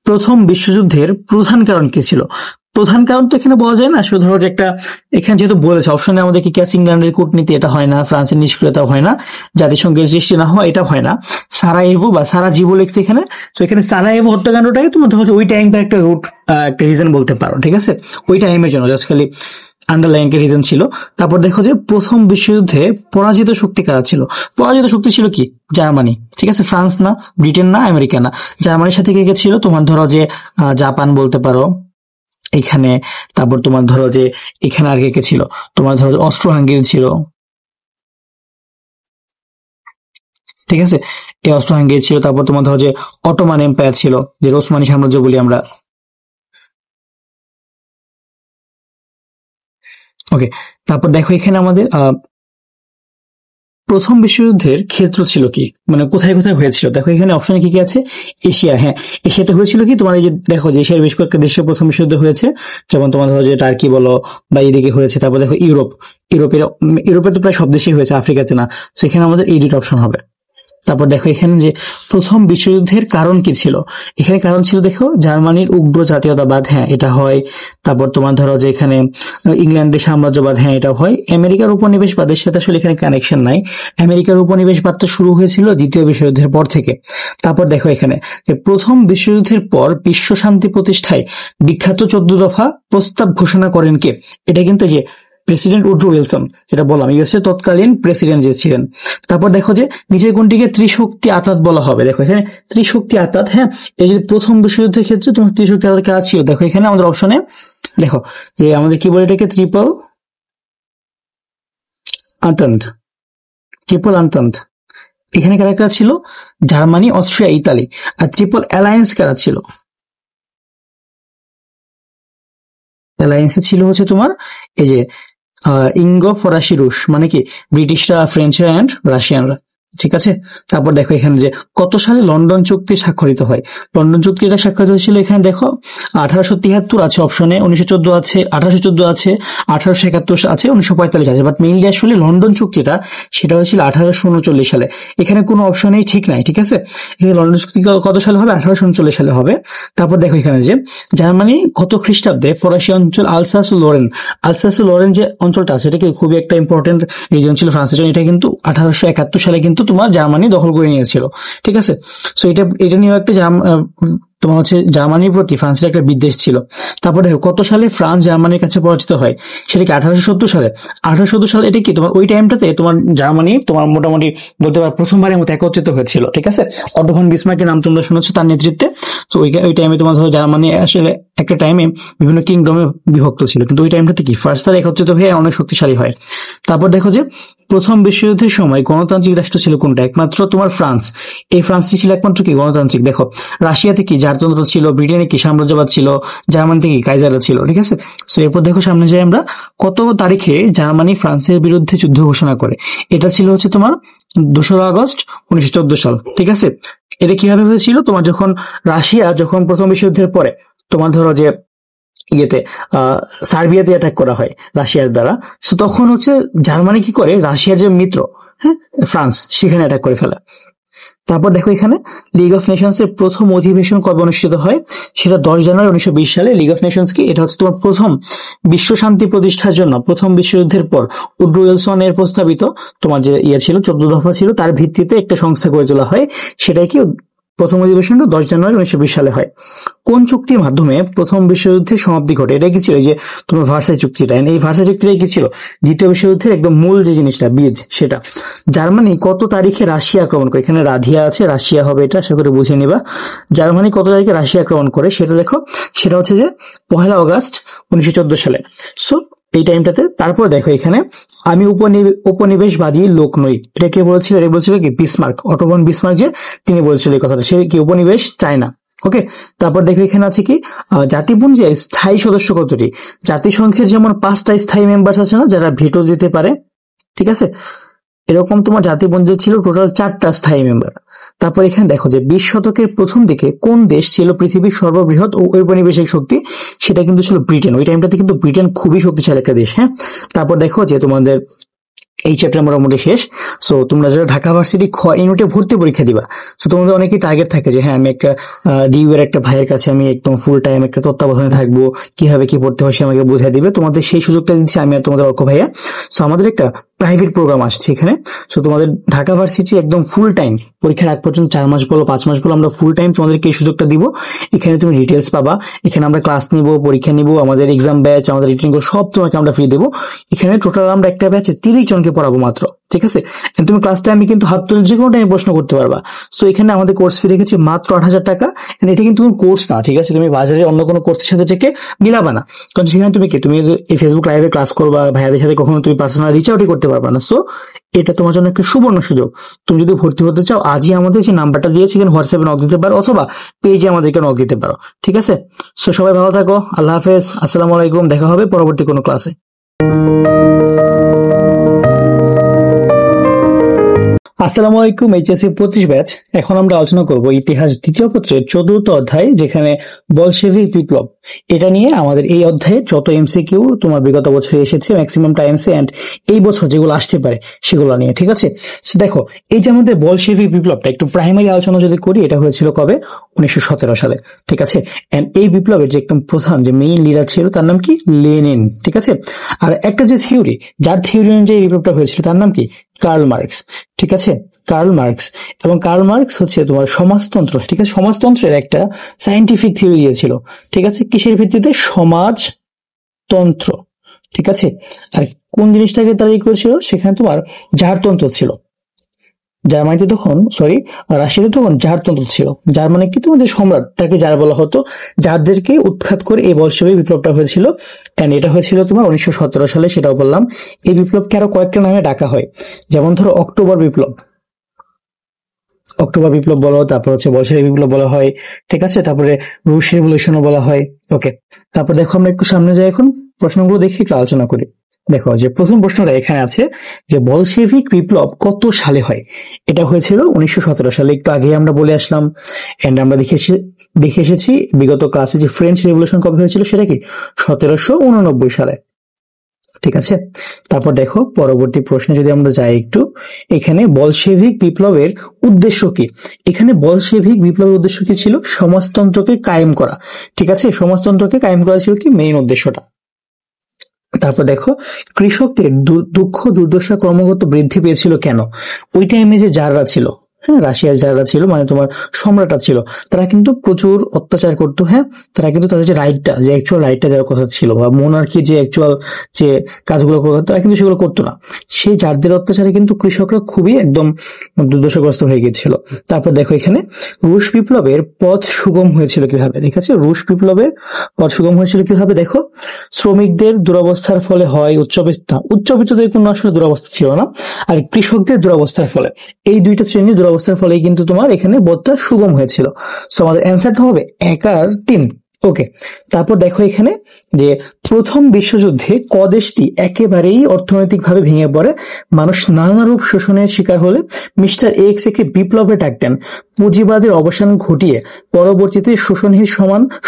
প্রথম বিশ্বযুদ্ধের প্রধান কারণ কি ছিল? প্রধান কারণ তো এখানে বলা যায় না, শুধু ধরো যে একটা, এখানে যেহেতু বলেছে অপশনে আমাদের কি ক্যাচ ইংল্যান্ডের কূটনীতি, এটা হয় না, ফ্রান্সের নিষ্ক্রিয়তা হয় না, জাতিসংঘের সৃষ্টি না হয়, এটা হয় না, সারায়েভো বা সারাজিভো লেখছে এখানে। তো এখানে সারায়েভো হত্যাকাণ্ডটাই তোমার ধরো ওই টাইমটা একটা রুট, একটা রিজন বলতে পারো। ঠিক আছে, ওই টাইমের জন্য জাস্ট খালি আন্ডারলাইন একটা রিজন ছিল। তারপর দেখো যে প্রথম বিশ্বযুদ্ধে পরাজিত শক্তি কারা ছিল? পরাজিত শক্তি ছিল কি? জার্মানি। ঠিক আছে, ফ্রান্স না, ব্রিটেন না, আমেরিকা না। জার্মানির সাথে কে কে ছিল? তোমার ধরো যে জাপান বলতে পারো এখানে। তারপর তোমার ধরো যে এখানে আর কে কে ছিল? তোমার ধরো অস্ট্রো হাঙ্গেরি ছিল। ঠিক আছে, এই অস্ট্রো হাঙ্গেরি ছিল। তারপর তোমার ধরো যে অটোমান এম্পায়ার ছিল, যে ওসমানী সাম্রাজ্য বলি আমরা। ওকে, তারপর দেখো এখানে আমাদের প্রথম বিশ্বযুদ্ধের ক্ষেত্র ছিল কি, মানে কোথায় কোথায় হয়েছিল? দেখো এখানে অপশনে কি কি আছে? এশিয়া। হ্যাঁ, এশিয়াতে হয়েছিল কি তোমার, এই যে দেখো যে এশিয়ার বেশ কয়েকটা দেশে প্রথম বিশ্বযুদ্ধ হয়েছে, যেমন তোমার ধরো যে টার্কি বলো বা এদিকে হয়েছে। তারপর দেখো ইউরোপে তো প্রায় সব দেশেই হয়েছে, আফ্রিকাতে না। সেখানে আমাদের এই দুটো অপশন হবে। তারপর দেখো এখানে যে প্রথম বিশ্বযুদ্ধের কারণ কি ছিল? এখানে কারণ ছিল দেখো জার্মানির উগ্র জাতীয়তাবাদ। হ্যাঁ, এটা হয়। তারপর তোমার ধরো যে এখানে ইংল্যান্ডের সাম্রাজ্যবাদ। হ্যাঁ, এটা হয়। আমেরিকার উপনিবেশবাদের সাথে আসলে এখানে কানেকশন নাই। আমেরিকার উপনিবেশবাদটা শুরু হয়েছিল দ্বিতীয় বিশ্বযুদ্ধের পর থেকে। তারপর দেখো এখানে যে প্রথম বিশ্বযুদ্ধের পর বিশ্ব শান্তি প্রতিষ্ঠায় বিখ্যাত 14 দফা প্রস্তাব ঘোষণা করেন কে? এটা কিন্তু যে প্রেসিডেন্ট উড্রো উইলসন, যেটা বললাম ইউএস এর তৎকালীন প্রেসিডেন্ট যে ছিলেন। তারপর দেখো যে নিচের কোনটিকে ত্রিশক্তি আতাত বলা হবে? দেখো এখানে ত্রিশক্তি আতাত। হ্যাঁ, এই যে প্রথম বিশ্বযুদ্ধের ক্ষেত্রে তোমার ত্রিশক্তি আতাত কারা ছিল? দেখো এখানে আমাদের অপশনে দেখো যে আমাদের কি বলে এটাকে, আন্তন্ত ট্রিপল আন্তন্ত। এখানে কারা কারা ছিল? Germany, Austria, Italy. আর ট্রিপল অ্যালায়েন্স কারা ছিল? অ্যালায়েন্সে ছিল হচ্ছে তোমার এই যে ইঙ্গো ফরাসি রুশ, মানে কি ব্রিটিশরা, ফ্রেঞ্চরা অ্যান্ড রাশিয়ানরা। ঠিক আছে, তারপর দেখো এখানে যে কত সালে লন্ডন চুক্তি স্বাক্ষরিত হয়? লন্ডন চুক্তিটা স্বাক্ষরিত হয়েছিল এখানে দেখো 1873 আছে অপশনে, 1914 আছে, 1814 আছে, 1871 আছে, 1945 আছে। বাট মেইনলি আসলে লন্ডন চুক্তিটা সেটা হয়েছিল 1839 সালে। এখানে কোনো অপশনেই ঠিক নাই। ঠিক আছে, এখানে লন্ডন চুক্তি কত সালে হবে? 1839 সালে হবে। তারপর দেখো এখানে যে জার্মানি কত খ্রিস্টাব্দে ফরাসি অঞ্চল আলসাস লোরেন যে অঞ্চলটা আছে, এটা কি খুবই একটা ইম্পর্টেন্ট রিজন ছিল ফ্রান্সের জন্য। এটা কিন্তু 1871 সালে কিন্তু তোমার জার্মানি দখল করে নিয়েছিল। ঠিক আছে, সো এটা নিয়েও একটা তোমার হচ্ছে জার্মানির প্রতি ফ্রান্সের একটা বিদ্বেষ ছিল। তারপর দেখো কত সালে ফ্রান্স জার্মানির কাছে পরাজিত হয়? সেটা কি 1870 সালে? 1870 সালে এটা কি তোমার ওই টাইমটাতে তোমার জার্মানি তোমার মোটামুটি বলতে পারো প্রথমবারের মতো একত্রিত হয়েছিল। ঠিক আছে, অটো ভন বিসমার্কের নাম তোমরা শুনেছো, তার নেতৃত্বে। তো ওই টাইমে তোমার ধরো জার্মানি আসলে একটা টাইমে বিভিন্ন কিংডমে বিভক্ত ছিল, কিন্তু ওই টাইমটাতে কি ফার্স্ট তারা একত্রিত হয়ে অনেক শক্তিশালী হয়। তারপর দেখো যে প্রথম বিশ্বযুদ্ধের সময় গণতান্ত্রিক রাষ্ট্র ছিল কোনটা? একমাত্র তোমার ফ্রান্স। এই ফ্রান্সটি ছিল একমাত্র কি গণতান্ত্রিক। দেখো রাশিয়াতে কি জারতন্ত্র ছিল, ব্রিটেনে কি সাম্রাজ্যবাদ ছিল, জার্মানিতে কি কাইজাররা ছিল। ঠিক আছে, সো এরপর দেখো সামনে যাই আমরা, কত তারিখে জার্মানি ফ্রান্সের বিরুদ্ধে যুদ্ধ ঘোষণা করে? এটা ছিল হচ্ছে তোমার 2 আগস্ট 1914 সাল। ঠিক আছে, এটা কিভাবে হয়েছিল? তোমার যখন রাশিয়া প্রথম বিশ্বযুদ্ধের পরে তোমার ধরো যে ইয়েতে সার্বিয়াতে অ্যাটাক করা হয় রাশিয়ার দ্বারা, সো তখন হচ্ছে জার্মানি কি করে, রাশিয়ার যে মিত্র, হ্যাঁ, ফ্রান্স, সেখানে অ্যাটাক করে ফেলে। তারপর দেখো এখানে লিগ অফ নেশনস এর প্রথম অধিবেশন কবে অনুষ্ঠিত হয়, সেটা 10 জানুয়ারি 1920 সালে। লিগ অফ নেশনস কি, এটা হচ্ছে তোমার প্রথম বিশ্ব শান্তি প্রতিষ্ঠার জন্য প্রথম বিশ্বযুদ্ধের পর উড্রো উইলসন এর প্রস্তাবিত তোমার যে ইয়ে ছিল 14 দফা ছিল, তার ভিত্তিতে একটা সংস্থা গড়ে তোলা হয়। সেটাই কি প্রথম অধিবেশনটা 10 জানুয়ারি 1920 সালে হয়। কোন চুক্তির মাধ্যমে প্রথম বিশ্বযুদ্ধের সমাপ্তি ঘটে, এটা কি ছিল, এই যে তোমার ভার্সাই চুক্তিটা, এই ভার্সাই চুক্তিটাই কি ছিল দ্বিতীয় বিশ্বযুদ্ধের একদম মূল যে জিনিসটা, বীজ সেটা। জার্মানি কত তারিখে রাশিয়া আক্রমণ করে, এখানে রাধিয়া আছে, রাশিয়া হবে এটা, আশা করে বুঝে নিবা। জার্মানি কত তারিখে রাশিয়া আক্রমণ করে সেটা দেখো, সেটা হচ্ছে যে 1 আগস্ট 1914 সালে। সো এই টাইমটাতে। তারপর দেখো এখানে, আমি উপনিবেশবাদী লোক নই, এটা কে বলছিল, এটা বলছিল কি বিসমার্ক, অটো ভন বিসমার্ক, যে তিনি বলছিল এই কথাটা, সে কি উপনিবেশ চায় না। ওকে, তারপর দেখো এখানে আছে কি জাতিপুঞ্জের স্থায়ী সদস্য কতটি, জাতিসংঘের যেমন 5টা স্থায়ী মেম্বার আছে না, যারা ভেটো দিতে পারে, ঠিক আছে, এরকম তোমার জাতিপুঞ্জের ছিল টোটাল 4টা স্থায়ী মেম্বার। তারপর এখানে দেখো যে 20 শতকের প্রথম দিকে কোন দেশ ছিল পৃথিবীর সর্ববৃহৎ ঔপনিবেশিক শক্তি, সেটা কিন্তু ছিল ব্রিটেন। ওই টাইমটাতে কিন্তু ব্রিটেন খুবই শক্তিশালী একটা দেশ, হ্যাঁ। তারপর দেখো যে তোমাদের এই চ্যাপ্টার মোটামুটি শেষ। সো তোমরা যারা ঢাকা ভার্সিটি খ ইউনিটে ভর্তি পরীক্ষা দিবা, সো তোমাদের অনেকেই টার্গেট থাকে যে হ্যাঁ আমি একটা ডিউ এর একটা ভাইয়ের কাছে আমি একদম ফুল টাইম একটা তত্ত্বাবধানে থাকবো, কিভাবে কি পড়তে হয় সে আমাকে বুঝাই দিবে। তোমাদের সেই সুযোগটা দিচ্ছি আমি আর তোমাদের অর্ক ভাইয়া। সো আমাদের একটা প্রাইভেট প্রোগ্রাম আসছে এখানে। সো তোমাদের ঢাকা ভার্সিটি একদম ফুল টাইম পরীক্ষার আগ পর্যন্ত 4 মাস বলো 5 মাস বলো, আমরা ফুল টাইম তোমাদেরকে এই সুযোগটা দিব। এখানে তুমি ডিটেলস পাবা, এখানে আমরা ক্লাস নিব, পরীক্ষা নিব, আমাদের এক্সাম ব্যাচ, আমাদের রিটেন সব তোমাকে আমরা ফ্রি দেবো। এখানে টোটাল আমরা একটা ব্যাচে 30 জনকে পড়াবো মাত্র, ঠিক আছে। তুমি ক্লাস টাইমে কিন্তু হাত তুলে যে কোনো টাইমে প্রশ্ন করতে পারবা। সো এখানে আমাদের কোর্স ফি রেখেছি মাত্র 8,000 টাকা। এটা কিন্তু কোর্স না, ঠিক আছে, তুমি বাজারে অন্য কোনো কোর্সের সাথে থেকে মিলাবা না, কারণ সেখানে তুমি কি তুমি এই ফেসবুক লাইভে ক্লাস করবা, ভাইয়াদের সাথে কখনো তুমি পার্সোনাল রিচ আউটই করতে পারবা না। সো এটা তোমার জন্য একটা সুবর্ণ সুযোগ। তুমি যদি ভর্তি হতে চাও, আজই আমাদের যে নাম্বারটা দিয়েছি এখানে হোয়াটসঅ্যাপে নক দিতে পারো, অথবা পেজে আমাদেরকে নক দিতে পারো, ঠিক আছে। সো সবাই ভালো থাকো, আল্লাহ হাফেজ, আসসালামু আলাইকুম, দেখা হবে পরবর্তী কোনো ক্লাসে। আসসালামু আলাইকুম, এইচএসসি 25 ব্যাচ। এখন আমরা আলোচনা করব ইতিহাস দ্বিতীয় পত্রের 4র্থ অধ্যায়, যেখানে বলশেভিক বিপ্লব। এটা নিয়ে আমাদের এই অধ্যায়ে যত এমসিকিউ তোমার বিগত বছরে এসেছে ম্যাক্সিমাম টাইমসে, এন্ড এই বছর যেগুলো আসতে পারে সেগুলো নিয়ে, ঠিক আছে। সো দেখো, এই যে আমাদের বলশেভিক বিপ্লবটা একটু প্রাইমারি আলোচনা যদি করি, এটা হয়েছিল কবে, 1917 সালে, ঠিক আছে। এন্ড এই বিপ্লবের যে একদম প্রধান যে মেইন লিডার ছিল তার নাম কি, লেনিন, ঠিক আছে। আর একটা যে থিওরি, যার থিওরি অনুযায়ী এই বিপ্লবটা হয়েছিল তার নাম কি, কার্ল মার্কস, ঠিক আছে, কার্ল মার্কস। এবং কার্ল মার্কস হচ্ছে তোমার সমাজতন্ত্র, ঠিক আছে, সমাজতন্ত্রের একটা সায়েন্টিফিক থিওরি দিয়েছিল, ঠিক আছে, কিসের ভিত্তিতে, সমাজতন্ত্র, ঠিক আছে। আর কোন জিনিসটাকে তারা করেছিল, সেখানে তোমার জারতন্ত্র ছিল। জার্মানিতে তখন রাশিয়াতে তখন জারতন্ত্র ছিল। যার মানে কি, তোমাদের সম্রাট, তাকে যার বলা হতো, যাদেরকে উৎখাত করে এই বলশেভিক বিপ্লবটা হয়েছিল। এন্ড এটা হয়েছিল তোমার 1917 সালে, সেটাও বললাম। এই বিপ্লবকে আরো কয়েকটা নামে ডাকা হয়, যেমন ধরো অক্টোবর বিপ্লব, বলো, তারপর হচ্ছে বলশেভিক বিপ্লব বলা হয়, ঠিক আছে, তারপরে রুশ রেভলিউশনও বলা হয়। ওকে, তারপর দেখো আমরা একটু সামনে যাই, এখন প্রশ্নগুলো দেখি, একটু আলোচনা করি। দেখো যে প্রথম প্রশ্নটা এখানে আছে যে বলশেভিক বিপ্লব কত সালে হয়। এটা হয়েছিল 1917 সালে, একটু আগে আমরা বলে আসলাম। এন্ড আমরা দেখে এসেছি বিগত ক্লাসে যে ফ্রেঞ্চ রেভলিউশন কবে হয়েছিল, সেটা কি 1789 সালে, ঠিক আছে। তারপর দেখো পরবর্তী প্রশ্নে যদি আমরা যাই একটু, এখানে বলশেভিক বিপ্লবের উদ্দেশ্য কি। এখানে বলশেভিক বিপ্লবের উদ্দেশ্য কি ছিল, সমাজতন্ত্রকে কায়েম করা, ঠিক আছে, সমাজতন্ত্রকে কায়েম করা ছিল কি মেইন উদ্দেশ্যটা। তারপর দেখো কৃষকদের দুঃখ দুর্দশা ক্রমাগত বৃদ্ধি পেয়েছিল কেন। ওই টাইমে যে যারা ছিল, হ্যাঁ, রাশিয়ার যারা ছিল, মানে তোমার সম্রাটরা ছিল, তারা কিন্তু প্রচুর অত্যাচার করতো, হ্যাঁ। তারা কিন্তু তাদের যে রাইটটা, যে অ্যাকচুয়াল রাইটটা দেওয়ার কথা ছিল, বা মোনার্কি যে অ্যাকচুয়াল যে কাজগুলো করতো, তারা কিন্তু সেগুলো করতো না। সেই যারদের অত্যাচারে কিন্তু কৃষকরা খুবই একদম দুর্দশাগ্রস্ত হয়ে গিয়েছিল। তারপর দেখো এখানে রুশ বিপ্লবের পথ সুগম হয়েছিল কিভাবে, ঠিক আছে, রুশ বিপ্লবের পথ সুগম হয়েছিল কিভাবে, দেখো শ্রমিকদের দুরবস্থার ফলে হয়, উচ্চবিত্তদের কোনো আসলে দুরবস্থা ছিল না, আর কৃষকদের দুরবস্থার ফলে, এই দুইটা শ্রেণীর দুরবস্থার ফলে কিন্তু তোমার এখানে পথটা সুগম হয়েছিল। সো আমাদের অ্যান্সারটা হবে 1 আর 3, ওকে, তারপর দেখো এখানে যে প্রথম বিশ্বযুদ্ধে ক দেশটি একেবারেই অর্থনৈতিকভাবে ভেঙে পড়ে, মানুষ নানারূপ শোষণের শিকার হলে মিস্টার এক্স একে বিপ্লবের ডাক দেন। পুঁজিবাদের অবসান ঘটিয়ে পরবর্তীতে শোষণহীন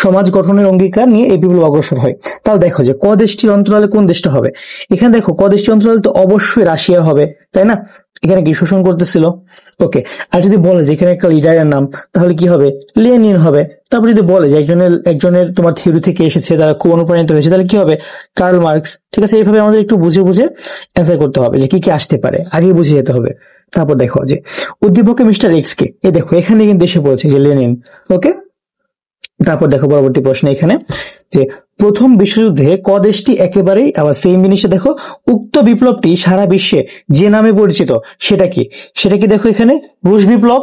সমাজ গঠনের অঙ্গীকার নিয়ে এই বিপ্লব অগ্রসর হয়। তাহলে দেখো যে ক দেশটির অন্তরালে কোন দেশটা হবে, এখানে দেখো ক দেশটির অন্তরালে তো অবশ্যই রাশিয়া হবে, তাই না? এখানে কি শোষণ করতেছিল? ওকে, আর যদি বলে যে এখানে একটা লিডারের নাম, তাহলে কি হবে? লেনিন হবে। তারপর যদি বলে যে একজনের তোমার থিওরি থেকে এসেছে, তারা খুব অনুপ্রাণিত হয়েছে, তাহলে কি হবে? Karl Marx. ঠিক আছে, এইভাবে আমাদের একটু বুঝে বুঝে অ্যান্সার করতে হবে যে কি কি আসতে পারে, আগে বুঝে যেতে হবে। তারপর দেখো যে উদ্দীপকে মিস্টার এক্স কে, এই দেখো এখানে কিন্তু এসে পড়েছে যে লেনিন। ওকে, তারপর দেখো পরবর্তী প্রশ্ন এখানে যে প্রথম বিশ্বযুদ্ধে ক দেশটি একেবারেই, আবার সেম জিনিসটা দেখো, উক্ত বিপ্লবটি সারা বিশ্বে যে নামে পরিচিত সেটা কি? সেটা কি দেখো এখানে রুশ বিপ্লব,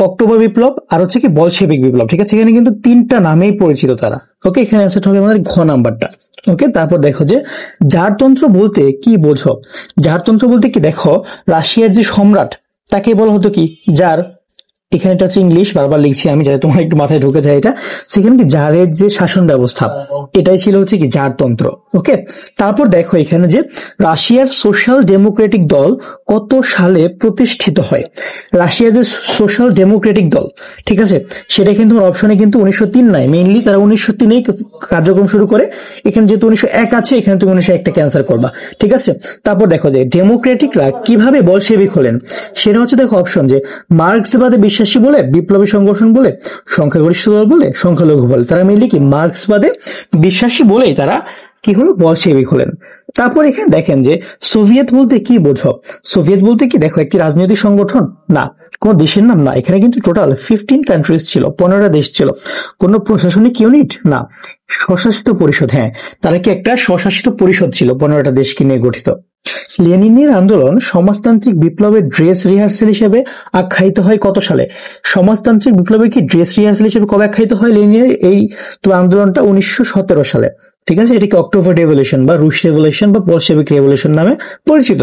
অক্টোবর বিপ্লব, আর হচ্ছে কি বলশেভিক বিপ্লব। ঠিক আছে, এখানে কিন্তু তিনটা নামেই পরিচিত তারা। ওকে, এখানে অ্যান্সারটা হবে আমাদের ঘ নাম্বারটা। ওকে, তারপর দেখো যে জারতন্ত্র বলতে কি বোঝো? জারতন্ত্র বলতে কি, দেখো রাশিয়ার যে সম্রাট তাকে বলা হতো কি জার। এখানে এটা হচ্ছে ইংলিশ, বারবার লিখছি আমি যাতে তোমার একটু মাথায় ঢুকে যায় এটা। সেখানে কি জারের যে শাসন ব্যবস্থা, এটাই ছিল হচ্ছে কি জারতন্ত্র। ওকে, তারপর দেখো এখানে যে রাশিয়ার সোশ্যাল ডেমোক্রেটিক দল কত সালে প্রতিষ্ঠিত হয়? রাশিয়ার যে সোশ্যাল ডেমোক্রেটিক দল, ঠিক আছে, সেটা কিন্তু তোমার অপশনে কিন্তু 1903 নাই, মেইনলি তারা 1903-এই কার্যক্রম শুরু করে। এখানে যেহেতু 1901 আছে, এখানে তুমি 1901টা ক্যান্সেল করবা। ঠিক আছে, তারপর দেখো যে ডেমোক্রেটিকরা কিভাবে বলশেভিক হলেন, সেটা হচ্ছে দেখো অপশন যে মার্ক্সবাদে বিশ্বাসী বলে, বিপ্লবী সংগঠন বলে, সংখ্যাগরিষ্ঠ দল বলে, সংখ্যালঘু বলে। তারা মিলে কি মার্ক্সবাদে বিশ্বাসী বলেই তারা কি হলো, বলশেভিক হলেন। তারপর এখানে দেখেন যে সোভিয়েত বলতে কি বোঝো? সোভিয়েত বলতে কি দেখো একটি রাজনৈতিক সংগঠন না, কোন দেশের নাম না। এখানে কিন্তু টোটাল 15 কান্ট্রিজ ছিল, 15টা দেশ ছিল। কোন প্রশাসনিক ইউনিট না, স্বশাসিত পরিষদ। হ্যাঁ, তারা কি একটা স্বশাসিত পরিষদ ছিল 15টা দেশকে নিয়ে গঠিত। লেনিনের আন্দোলন সমাজতান্ত্রিক বিপ্লবের ড্রেস রিহার্সেল হিসেবে আখ্যায়িত হয় কত সালে? সমাজতান্ত্রিক বিপ্লবের কি ড্রেস রিহার্সেল হিসেবে কবে আখ্যায়িত হয় লেনিনের এই তো আন্দোলনটা? 1917 সালে। ঠিক আছে, এটাকে অক্টোবর রেভলিউশন বা রুশ রেভলিউশন বা বলশেভিক রেভলিউশন নামে পরিচিত।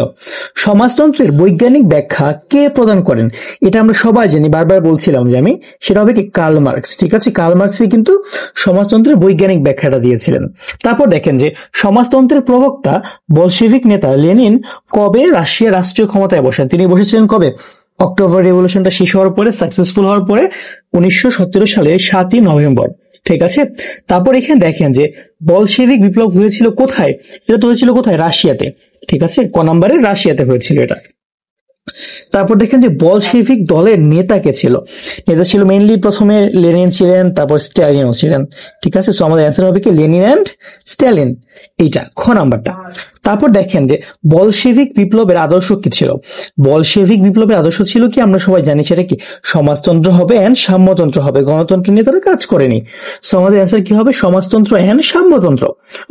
সমাজতন্ত্রের বৈজ্ঞানিক ব্যাখ্যা কে প্রদান করেন? এটা আমরা সবাই জানি, বারবার বলছিলাম যে আমি, সেটা হবে কি কার্ল মার্কস। ঠিক আছে, কার্ল মার্কসই কিন্তু সমাজতন্ত্রের বৈজ্ঞানিক ব্যাখ্যাটা দিয়েছিলেন। তারপর দেখেন যে সমাজতন্ত্রের প্রবক্তা বলশেভিক নেতা লেনিন কবে রাশিয়ার রাষ্ট্রীয় ক্ষমতায় বসেন? তিনি বসেছিলেন কবে? অক্টোবর রেভলিউশনটা শেষ হওয়ার পরে, সাকসেসফুল হওয়ার পরে 1917 সালের 7ই নভেম্বর। ঠিক আছে, তারপর এখানে দেখেন যে বলশেভিক বিপ্লব হয়েছিল কোথায়? এটা তো হয়েছিল কোথায়? রাশিয়াতে। ঠিক আছে, ক নম্বরে? রাশিয়াতে হয়েছিল এটা। তারপর দেখেন যে বলশেভিক দলের নেতা কে ছিল? নেতা ছিল মেইনলি প্রথমে লেনিন ছিলেন, তারপর স্ট্যালিনও ছিলেন। ঠিক আছে, সো আমাদের অ্যান্সার হবে কি লেনিন এন্ড স্ট্যালিন, এইটা খ নাম্বারটা। তারপর দেখেন যে বলশেভিক বিপ্লবের আদর্শ কি ছিল? বলশেভিক বিপ্লবের আদর্শ ছিল কি, আমরা সবাই জানি সেটা কি, সমাজতন্ত্র হবে এন্ড সাম্যতন্ত্র হবে। গণতন্ত্র নিয়ে তারা কাজ করেনি। সো আমাদের অ্যান্সার কি হবে? সমাজতন্ত্র এন্ড সাম্যতন্ত্র।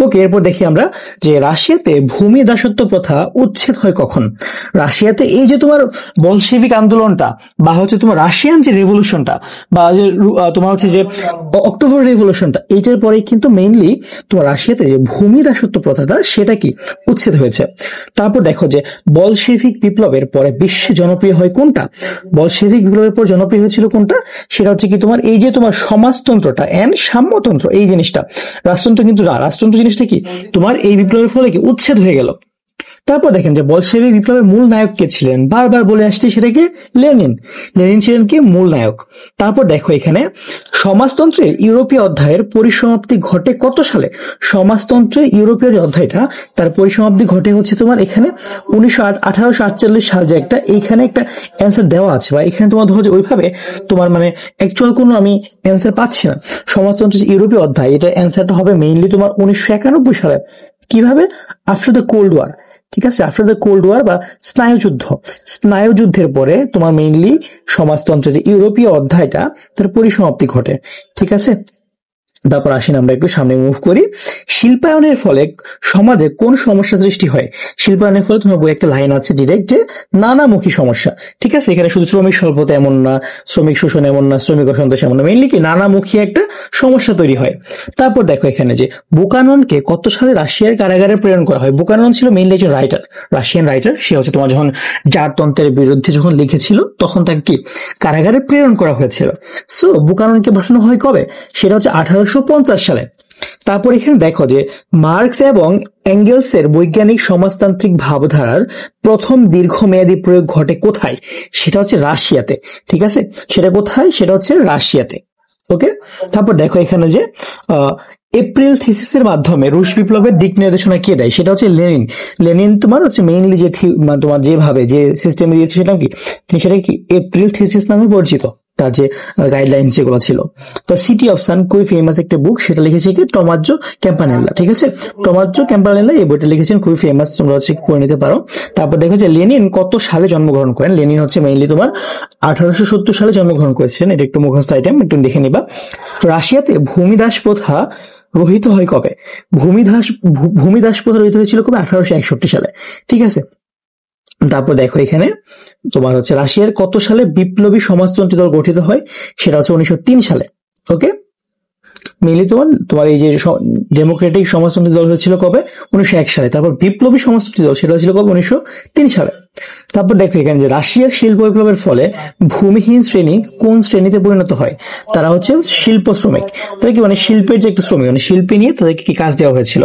ওকে, এরপর দেখি আমরা যে রাশিয়াতে ভূমি দাসত্ব প্রথা উচ্ছেদ হয় কখন? রাশিয়াতে এই যে তোমার বলশেভিক আন্দোলনটা, বা হচ্ছে তোমার রাশিয়ান যে রেভলিউশনটা, বা যে তোমার হচ্ছে যে অক্টোবর রেভলিউশনটা, এইটার পরে কিন্তু মেইনলি তোমার রাশিয়াতে যে ভূমি দাসত্ব প্রথাটা, সেটা কি উচ্ছেদ হয়েছে। তারপর দেখো যে বলশেভিক বিপ্লবের পরে বিশ্বে জনপ্রিয় হয় কোনটা? বলশেভিক বিপ্লবের পর জনপ্রিয় হয়েছিল কোনটা? সেটা হচ্ছে কি তোমার এই যে তোমার সমাজতন্ত্রটা এন্ড সাম্যতন্ত্র, এই জিনিসটা। রাজতন্ত্র কিন্তু না, রাজতন্ত্র জিনিসটা কি তোমার এই বিপ্লবের ফলে কি উচ্ছেদ হয়ে গেল। তারপর দেখেন যে বলশেভিক বিপ্লবের মূল নায়ক কে ছিলেন? বারবার বলে আসছে সেটাকে লেনিন। লেনিন ছিলেন কি মূল নায়ক। তারপর দেখো এখানে সমাজতন্ত্রের ইউরোপীয় অধ্যায়ের পরিসমাপ্তি ঘটে কত সালে? সমাজতন্ত্রের ইউরোপীয় যে অধ্যায়টা, তার পরিসমাপ্তি ঘটে হচ্ছে তোমার এখানে 1848 সাল। যে একটা এইখানে একটা অ্যান্সার দেওয়া আছে, বা এখানে তোমার ধরো যে ওইভাবে তোমার মানে অ্যাকচুয়াল কোনো আমি অ্যান্সার পাচ্ছি না। সমাজতন্ত্রের ইউরোপীয় অধ্যায়, এটা অ্যান্সারটা হবে মেইনলি তোমার 1991 সালে। কিভাবে? After the cold war. ঠিক আছে, আফটার দ্য কোল্ড ওয়ার বা স্নায়ুযুদ্ধ, স্নায়ুযুদ্ধের পরে তোমার মেইনলি সমাজতন্ত্রের যে ইউরোপীয় অধ্যায়টা, তার পরিসমাপ্তি ঘটে। ঠিক আছে, তারপর আসেন আমরা একটু সামনে মুভ করি। শিল্পায়নের ফলে সমাজে কোন সমস্যা সৃষ্টি হয়? শিল্পায়নের ফলে তোমার বই একটা লাইন আছে ডিরেক্ট যে নানামুখী সমস্যা। ঠিক আছে, এখানে শুধু শ্রমিক স্বল্পতা এমন না, শ্রমিক শোষণ এমন না, শ্রমিক অসন্তোষ এমন না, মেইনলি কি নানামুখী একটা সমস্যা তৈরি হয়। তারপর দেখো এখানে যে বুকাননকে কত সালে রাশিয়ার কারাগারে প্রেরণ করা হয়? বুকানন ছিল মেইনলি একজন রাইটার, রাশিয়ান রাইটার। সে হচ্ছে তোমার যখন জারতন্ত্রের বিরুদ্ধে যখন লিখেছিল তখন তাকে কি কারাগারে প্রেরণ করা হয়েছিল। সো বুকাননকে বসানো হয় কবে? সেটা হচ্ছে 1850 সালে। তারপর এখানে দেখো যে মার্কস এবং এঙ্গেলসের বৈজ্ঞানিক সমাজতান্ত্রিক ভাবধারার প্রথম দীর্ঘমেয়াদী প্রয়োগ ঘটে কোথায়? সেটা হচ্ছে রাশিয়াতে। ঠিক আছে, সেটা কোথায়? সেটা হচ্ছে রাশিয়াতে। ওকে, তারপর দেখো এখানে যে এপ্রিল থিসিসের মাধ্যমে রুশ বিপ্লবের দিক নির্দেশনা কে দেয়? সেটা হচ্ছে লেনিন। লেনিন তোমার হচ্ছে মেইনলি যে তোমার যেভাবে যে সিস্টেমে দিয়েছে সেটা কি, সেটা কি এপ্রিল থিসিস নামে পরিচিত। তার যে গাইডলাইন যেগুলো ছিল। তো সিটি অফ সান খুবই ফেমাস একটা বুক, সেটা লিখেছে কি টমাজ্জো ক্যাম্পানেল্লা। ঠিক আছে, টমাজ্জো ক্যাম্পানেল্লা এই বইটা লিখেছেন, খুবই ফেমাস, তোমরা হচ্ছে পড়ে নিতে পারো। তারপর দেখো যে লেনিন কত সালে জন্মগ্রহণ করেন? লেনিন হচ্ছে মেইনলি তোমার 1870 সালে জন্মগ্রহণ করেছিলেন। এটা একটু মুখস্থ আইটেম, একটু দেখে নিবা। রাশিয়াতে ভূমিদাস প্রথা রহিত হয় কবে? ভূমিদাস প্রথা রহিত হয়েছিল কবে? 1861 সালে। ঠিক আছে, তারপর দেখো এখানে তোমার হচ্ছে রাশিয়ার কত সালে বিপ্লবী সমাজতন্ত্রী দল গঠিত হয়? সেটা হচ্ছে 1903 সালে। ওকে, মেইনলি তোমার এই যে ডেমোক্রেটিক সমাজতন্ত্রী দল হয়েছিল কবে? 1901 সালে। তারপর বিপ্লবী সমাজতন্ত্রী দল সেটা হয়েছিল কবে? 1903 সালে। তারপর দেখো এখানে যে রাশিয়ার শিল্প বিপ্লবের ফলে ভূমিহীন শ্রেণী কোন শ্রেণীতে পরিণত হয়? তারা হচ্ছে শিল্প শ্রমিক। তারা কি মানে শিল্পের যে একটা শ্রমিক, মানে শিল্পী নিয়ে তাদেরকে কি কাজ দেওয়া হয়েছিল।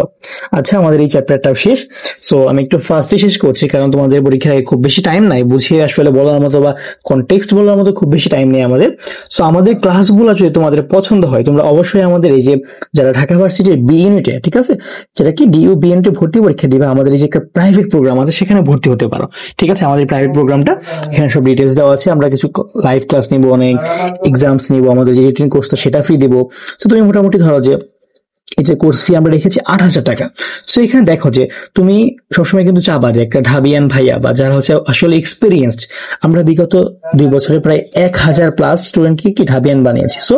আচ্ছা, আমাদের এই চ্যাপ্টারটাও শেষ। সো আমি একটু ফার্স্টে শেষ করছি, কারণ তোমাদের পরীক্ষায় খুব বেশি টাইম নাই, বুঝিয়ে আসলে বলার মতো বা কনটেক্সট বলার মতো খুব বেশি টাইম নেই আমাদের। সো আমাদের ক্লাসগুলো যদি তোমাদের পছন্দ হয়, তোমরা অবশ্যই আমাদের এই যে যারা ঢাকা ভার্সিটির বি ইউনিটে, ঠিক আছে, যেটা কি ডিইউ বি ইউনিটে ভর্তি পরীক্ষা দিবে, আমাদের এই যে একটা প্রাইভেট প্রোগ্রাম আছে সেখানে ভর্তি হতে পারো। ঠিক আছে, আমাদের প্রাইভেট প্রোগ্রামটা, এখানে সব ডিটেলস দেওয়া আছে। আমরা কিছু লাইভ ক্লাস নিব, অনেক এক্সামস নিব, আমাদের যে রিটেন কোর্সটা সেটা ফ্রি দিব। তো তুমি মোটামুটি ধরো যে এই যে কোর্স ফি আমরা রেখেছি 8,000 টাকা। সো এখানে দেখো যে তুমি সবসময় কিন্তু চাবা যে একটা ঢাবিয়ান ভাইয়া বা যারা হচ্ছে আসলে এক্সপিরিয়েন্সড, আমরা বিগত 2 বছরে প্রায় 1,000 প্লাস স্টুডেন্টকে কি ঢাবিয়ান বানিয়েছি। সো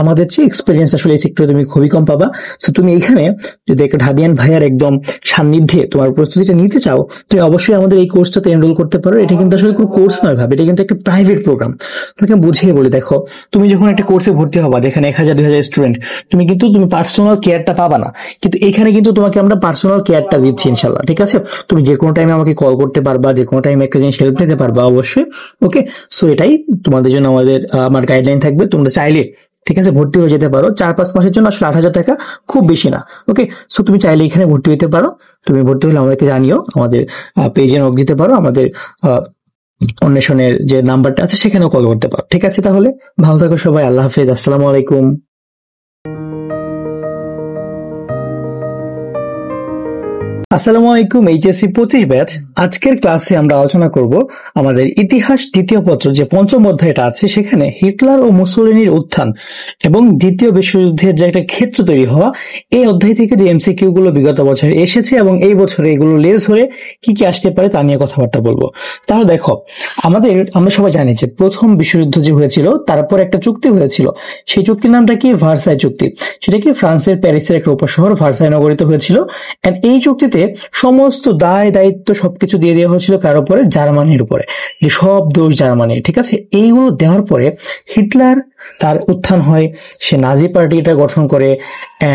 আমাদের যে এক্সপিরিয়েন্স আসলে এই সেক্টরে তুমি খুবই কম পাবা। সো তুমি এখানে যদি একটা ঢাবিয়ান ভাইয়ার একদম সান্নিধ্যে তোমার প্রস্তুতিটা নিতে চাও, তুমি অবশ্যই আমাদের এই কোর্সটাতে এনরোল করতে পারো। এটা কিন্তু আসলে কোনো কোর্স নয় ভাবে, এটা কিন্তু একটা প্রাইভেট প্রোগ্রাম। তোমাকে বুঝিয়ে বলি, দেখো তুমি যখন একটা কোর্সে ভর্তি হবা যেখানে 1,000-2,000 স্টুডেন্ট, তুমি পার্সোনাল কেয়ারটা পাবা না, কিন্তু এখানে কিন্তু তোমাকে আমরা পার্সোনাল কেয়ারটা দিচ্ছি ইনশাল্লাহ। ঠিক আছে, তুমি যে কোনো টাইমে আমাকে কল করতে পারবা, যে কোনো টাইমে একটা জিনিস হেল্প নিতে পারবা অবশ্যই। ওকে, সো এটাই তোমাদের জন্য আমার গাইডলাইন থাকবে। তোমরা চাইলে ঠিক আছে ভর্তি হয়ে যেতে পারো 4-5 মাসের জন্য, আসলে 8,000 টাকা খুব বেশি না। ওকে, সো তুমি চাইলে এখানে ভর্তি হতে পারো। তুমি ভর্তি হলে আমাদেরকে জানিও, আমাদের পেজে নক দিতে পারো, আমাদের অন্বেষণের যে নাম্বারটা আছে সেখানেও কল করতে পারো। ঠিক আছে, তাহলে ভালো থাকো সবাই, আল্লাহ হাফেজ, আসসালামু আলাইকুম। আসসালামু আলাইকুম, এইচএসসি 25 ব্যাচ। আজকের ক্লাসে আমরা আলোচনা করব আমাদের ইতিহাস দ্বিতীয় পত্র যে 5ম অধ্যায়টা আছে, সেখানে হিটলার ও মুসোলিনির উত্থান এবং দ্বিতীয় বিশ্বযুদ্ধের যে একটা ক্ষেত্র তৈরি হওয়া, এই অধ্যায় থেকে যে এমসিকিউ গুলো বিগত বছরে এসেছে এবং এই বছরে এগুলো লেজ হয়ে কি কি আসতে পারে তা নিয়ে কথাবার্তা বলবো। তাহলে দেখো, আমরা সবাই জানি যে প্রথম বিশ্বযুদ্ধ যে হয়েছিল তারপর একটা চুক্তি হয়েছিল। সেই চুক্তির নামটা কি? ভার্সাই চুক্তি। সেটা কি ফ্রান্সের প্যারিসের একটা উপশহর ভার্সাই নগরীতে হয়েছিল। এন্ড এই চুক্তিতে সমস্ত দায় দায়িত্ব সবকিছু দিয়ে দেওয়া হয়েছিল কার উপরে? জার্মানির উপরে, যে সব দোষ জার্মানি। ঠিক আছে, এইগুলো দেওয়ার পরে হিটলার তার উত্থান হয়, সে নাজি পার্টিটা গঠন করে।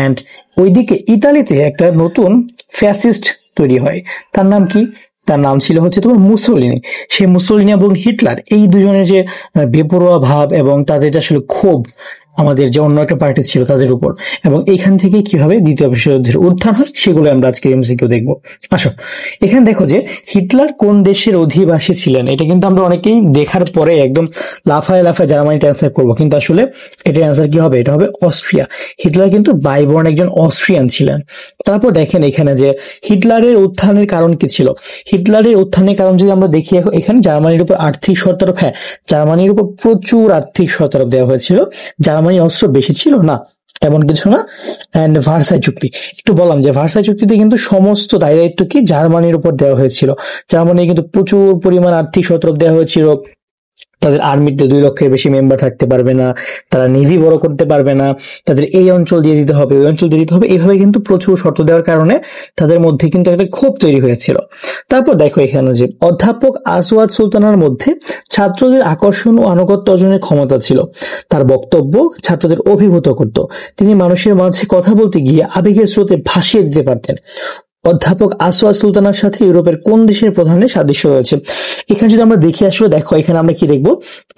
এন্ড ওইদিকে ইতালিতে একটা নতুন ফ্যাসিস্ট তৈরি হয়। তার নাম কি? তার নাম ছিল হচ্ছে তোমার মুসোলিনি। সেই মুসোলিনি এবং হিটলার এই দুজনের যে বেপরোয়া ভাব এবং তাদের যে আসলে ক্ষোভ আমাদের যে অন্য একটা পার্টি ছিল তাদের উপর, এবং এইখান থেকে কিভাবে দ্বিতীয় বিশ্বযুদ্ধের উত্থান হয় সেগুলো আমরা আজকে এমসিকিউ দেখবো। আসো, এখানে দেখো যে হিটলার কোন দেশের অধিবাসী ছিলেন। এটা কিন্তু আমরা অনেকেই দেখার পরে একদম লাফায় লাফায় জার্মানিতে অ্যান্সার করবো, কিন্তু আসলে এটার অ্যান্সার কি হবে? এটা হবে অস্ট্রিয়া। হিটলার কিন্তু বাইবর্ন একজন অস্ট্রিয়ান ছিলেন। তারপর দেখেন এখানে যে হিটলারের উত্থানের কারণ কি ছিল। হিটলারের উত্থানের কারণ যদি আমরা দেখি, এখানে জার্মানির উপর আর্থিক শর্তারোপ, হ্যাঁ জার্মানির উপর প্রচুর আর্থিক শর্তারোপ দেওয়া হয়েছিল। জার্মানির অস্ত্র বেশি ছিল না এমন কিছু না। এন্ড ভার্সাই চুক্তি, একটু বললাম যে ভার্সাই চুক্তিতে কিন্তু সমস্ত দায় দায়িত্ব কি জার্মানির উপর দেওয়া হয়েছিল। জার্মানি কিন্তু প্রচুর পরিমাণ আর্থিক শর্তারোপ দেওয়া হয়েছিল। তাদের আর্মিতে 2 লক্ষের বেশি মেম্বার থাকতে পারবে না, তারা নেভি বড় করতে পারবে না, তাদের এই অঞ্চল দিয়ে দিতে হবে, ওই অঞ্চল দিয়ে দিতে হবে, এইভাবে কিন্তু প্রচুর শর্ত দেওয়ার কারণে তাদের মধ্যে কিন্তু একটা ক্ষোভ তৈরি হয়েছিল। তারপর দেখো এখানে যে অধ্যাপক আসওয়াদ সুলতানার মধ্যে ছাত্রদের আকর্ষণ ও আনুগত্য অর্জনের ক্ষমতা ছিল। তার বক্তব্য ছাত্রদের অভিভূত করত। তিনি মানুষের মাঝে কথা বলতে গিয়ে আবেগের স্রোতে ভাসিয়ে দিতে পারতেন। অধ্যাপক আসওয়াদ সুলতানার সাথে ইউরোপের কোন দেশের প্রধানের সাদৃশ্য রয়েছে? এখানে যদি আমরা দেখি, আসলে দেখো এখানে আমরা কি দেখবো,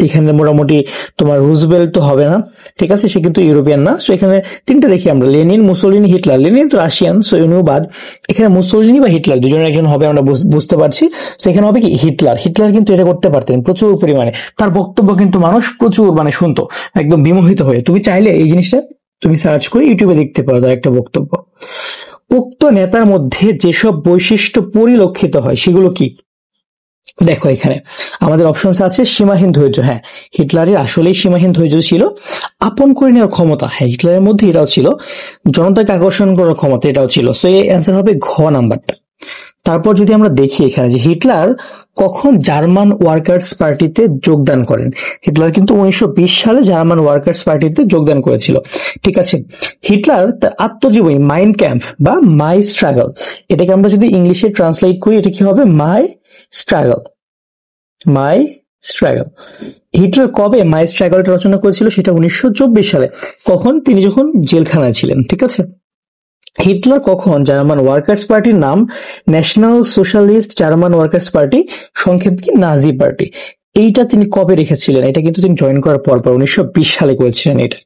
এখানে মোটামুটি তোমার রুজভেল্ট তো হবে না, ঠিক আছে, সে কিন্তু ইউরোপিয়ান না। সো এখানে তিনটা দেখি আমরা, লেনিন, মুসোলিনি, হিটলার। লেনিন তো রাশিয়ান, সো ইউনিও বাদ। এখানে মুসোলিনি বা হিটলার দুজনের একজন হবে, আমরা বুঝতে পারছি। সেখানে হবে কি হিটলার। হিটলার কিন্তু এটা করতে পারতেন প্রচুর পরিমাণে, তার বক্তব্য কিন্তু মানুষ প্রচুর মানে শুনতো একদম বিমোহিত হয়ে। তুমি চাইলে এই জিনিসটা তুমি সার্চ করে ইউটিউবে দেখতে পারো তার একটা বক্তব্য। উক্ত নেতার মধ্যে যেসব বৈশিষ্ট্য পরিলক্ষিত হয় সেগুলো কি? দেখো এখানে আমাদের অপশনস আছে সীমাহীন ধৈর্য, হ্যাঁ হিটলারের আসলেই সীমাহীন ধৈর্য ছিল। আপন করে নেওয়ার ক্ষমতা, হ্যাঁ হিটলারের মধ্যে এটাও ছিল। জনতাকে আকর্ষণ করার ক্ষমতা, এটাও ছিল। সো এই অ্যান্সার হবে ঘ নাম্বারটা। তারপর যদি আমরা দেখি এখানে যে হিটলার কখন জার্মান ওয়ার্কার্স পার্টিতে যোগদান করেন? হিটলার কিন্তু 1920 সালে জার্মান ওয়ার্কার্স পার্টিতে যোগদান করেছিল, ঠিক আছে। হিটলার তার আত্মজীবনী মাইন ক্যাম্প বা মাই স্ট্রাগল, এটাকে আমরা যদি ইংলিশে ট্রান্সলেট করি এটা কি হবে? মাই স্ট্রাগল। মাই স্ট্রাগল। হিটলার কবে মাই স্ট্রাগলটা রচনা করেছিল? সেটা 1924 সালে। কখন? তিনি যখন জেলখানায় ছিলেন, ঠিক আছে। হিটলার কখন জার্মান ওয়ার্কার্স পার্টির নাম national socialist German workers party, সংক্ষেপ কি নাজি পার্টি, এইটা তিনি কবে রেখেছিলেন? এটা কিন্তু তিনি জয়েন করার পর 1920 সালে করেছিলেন এটা।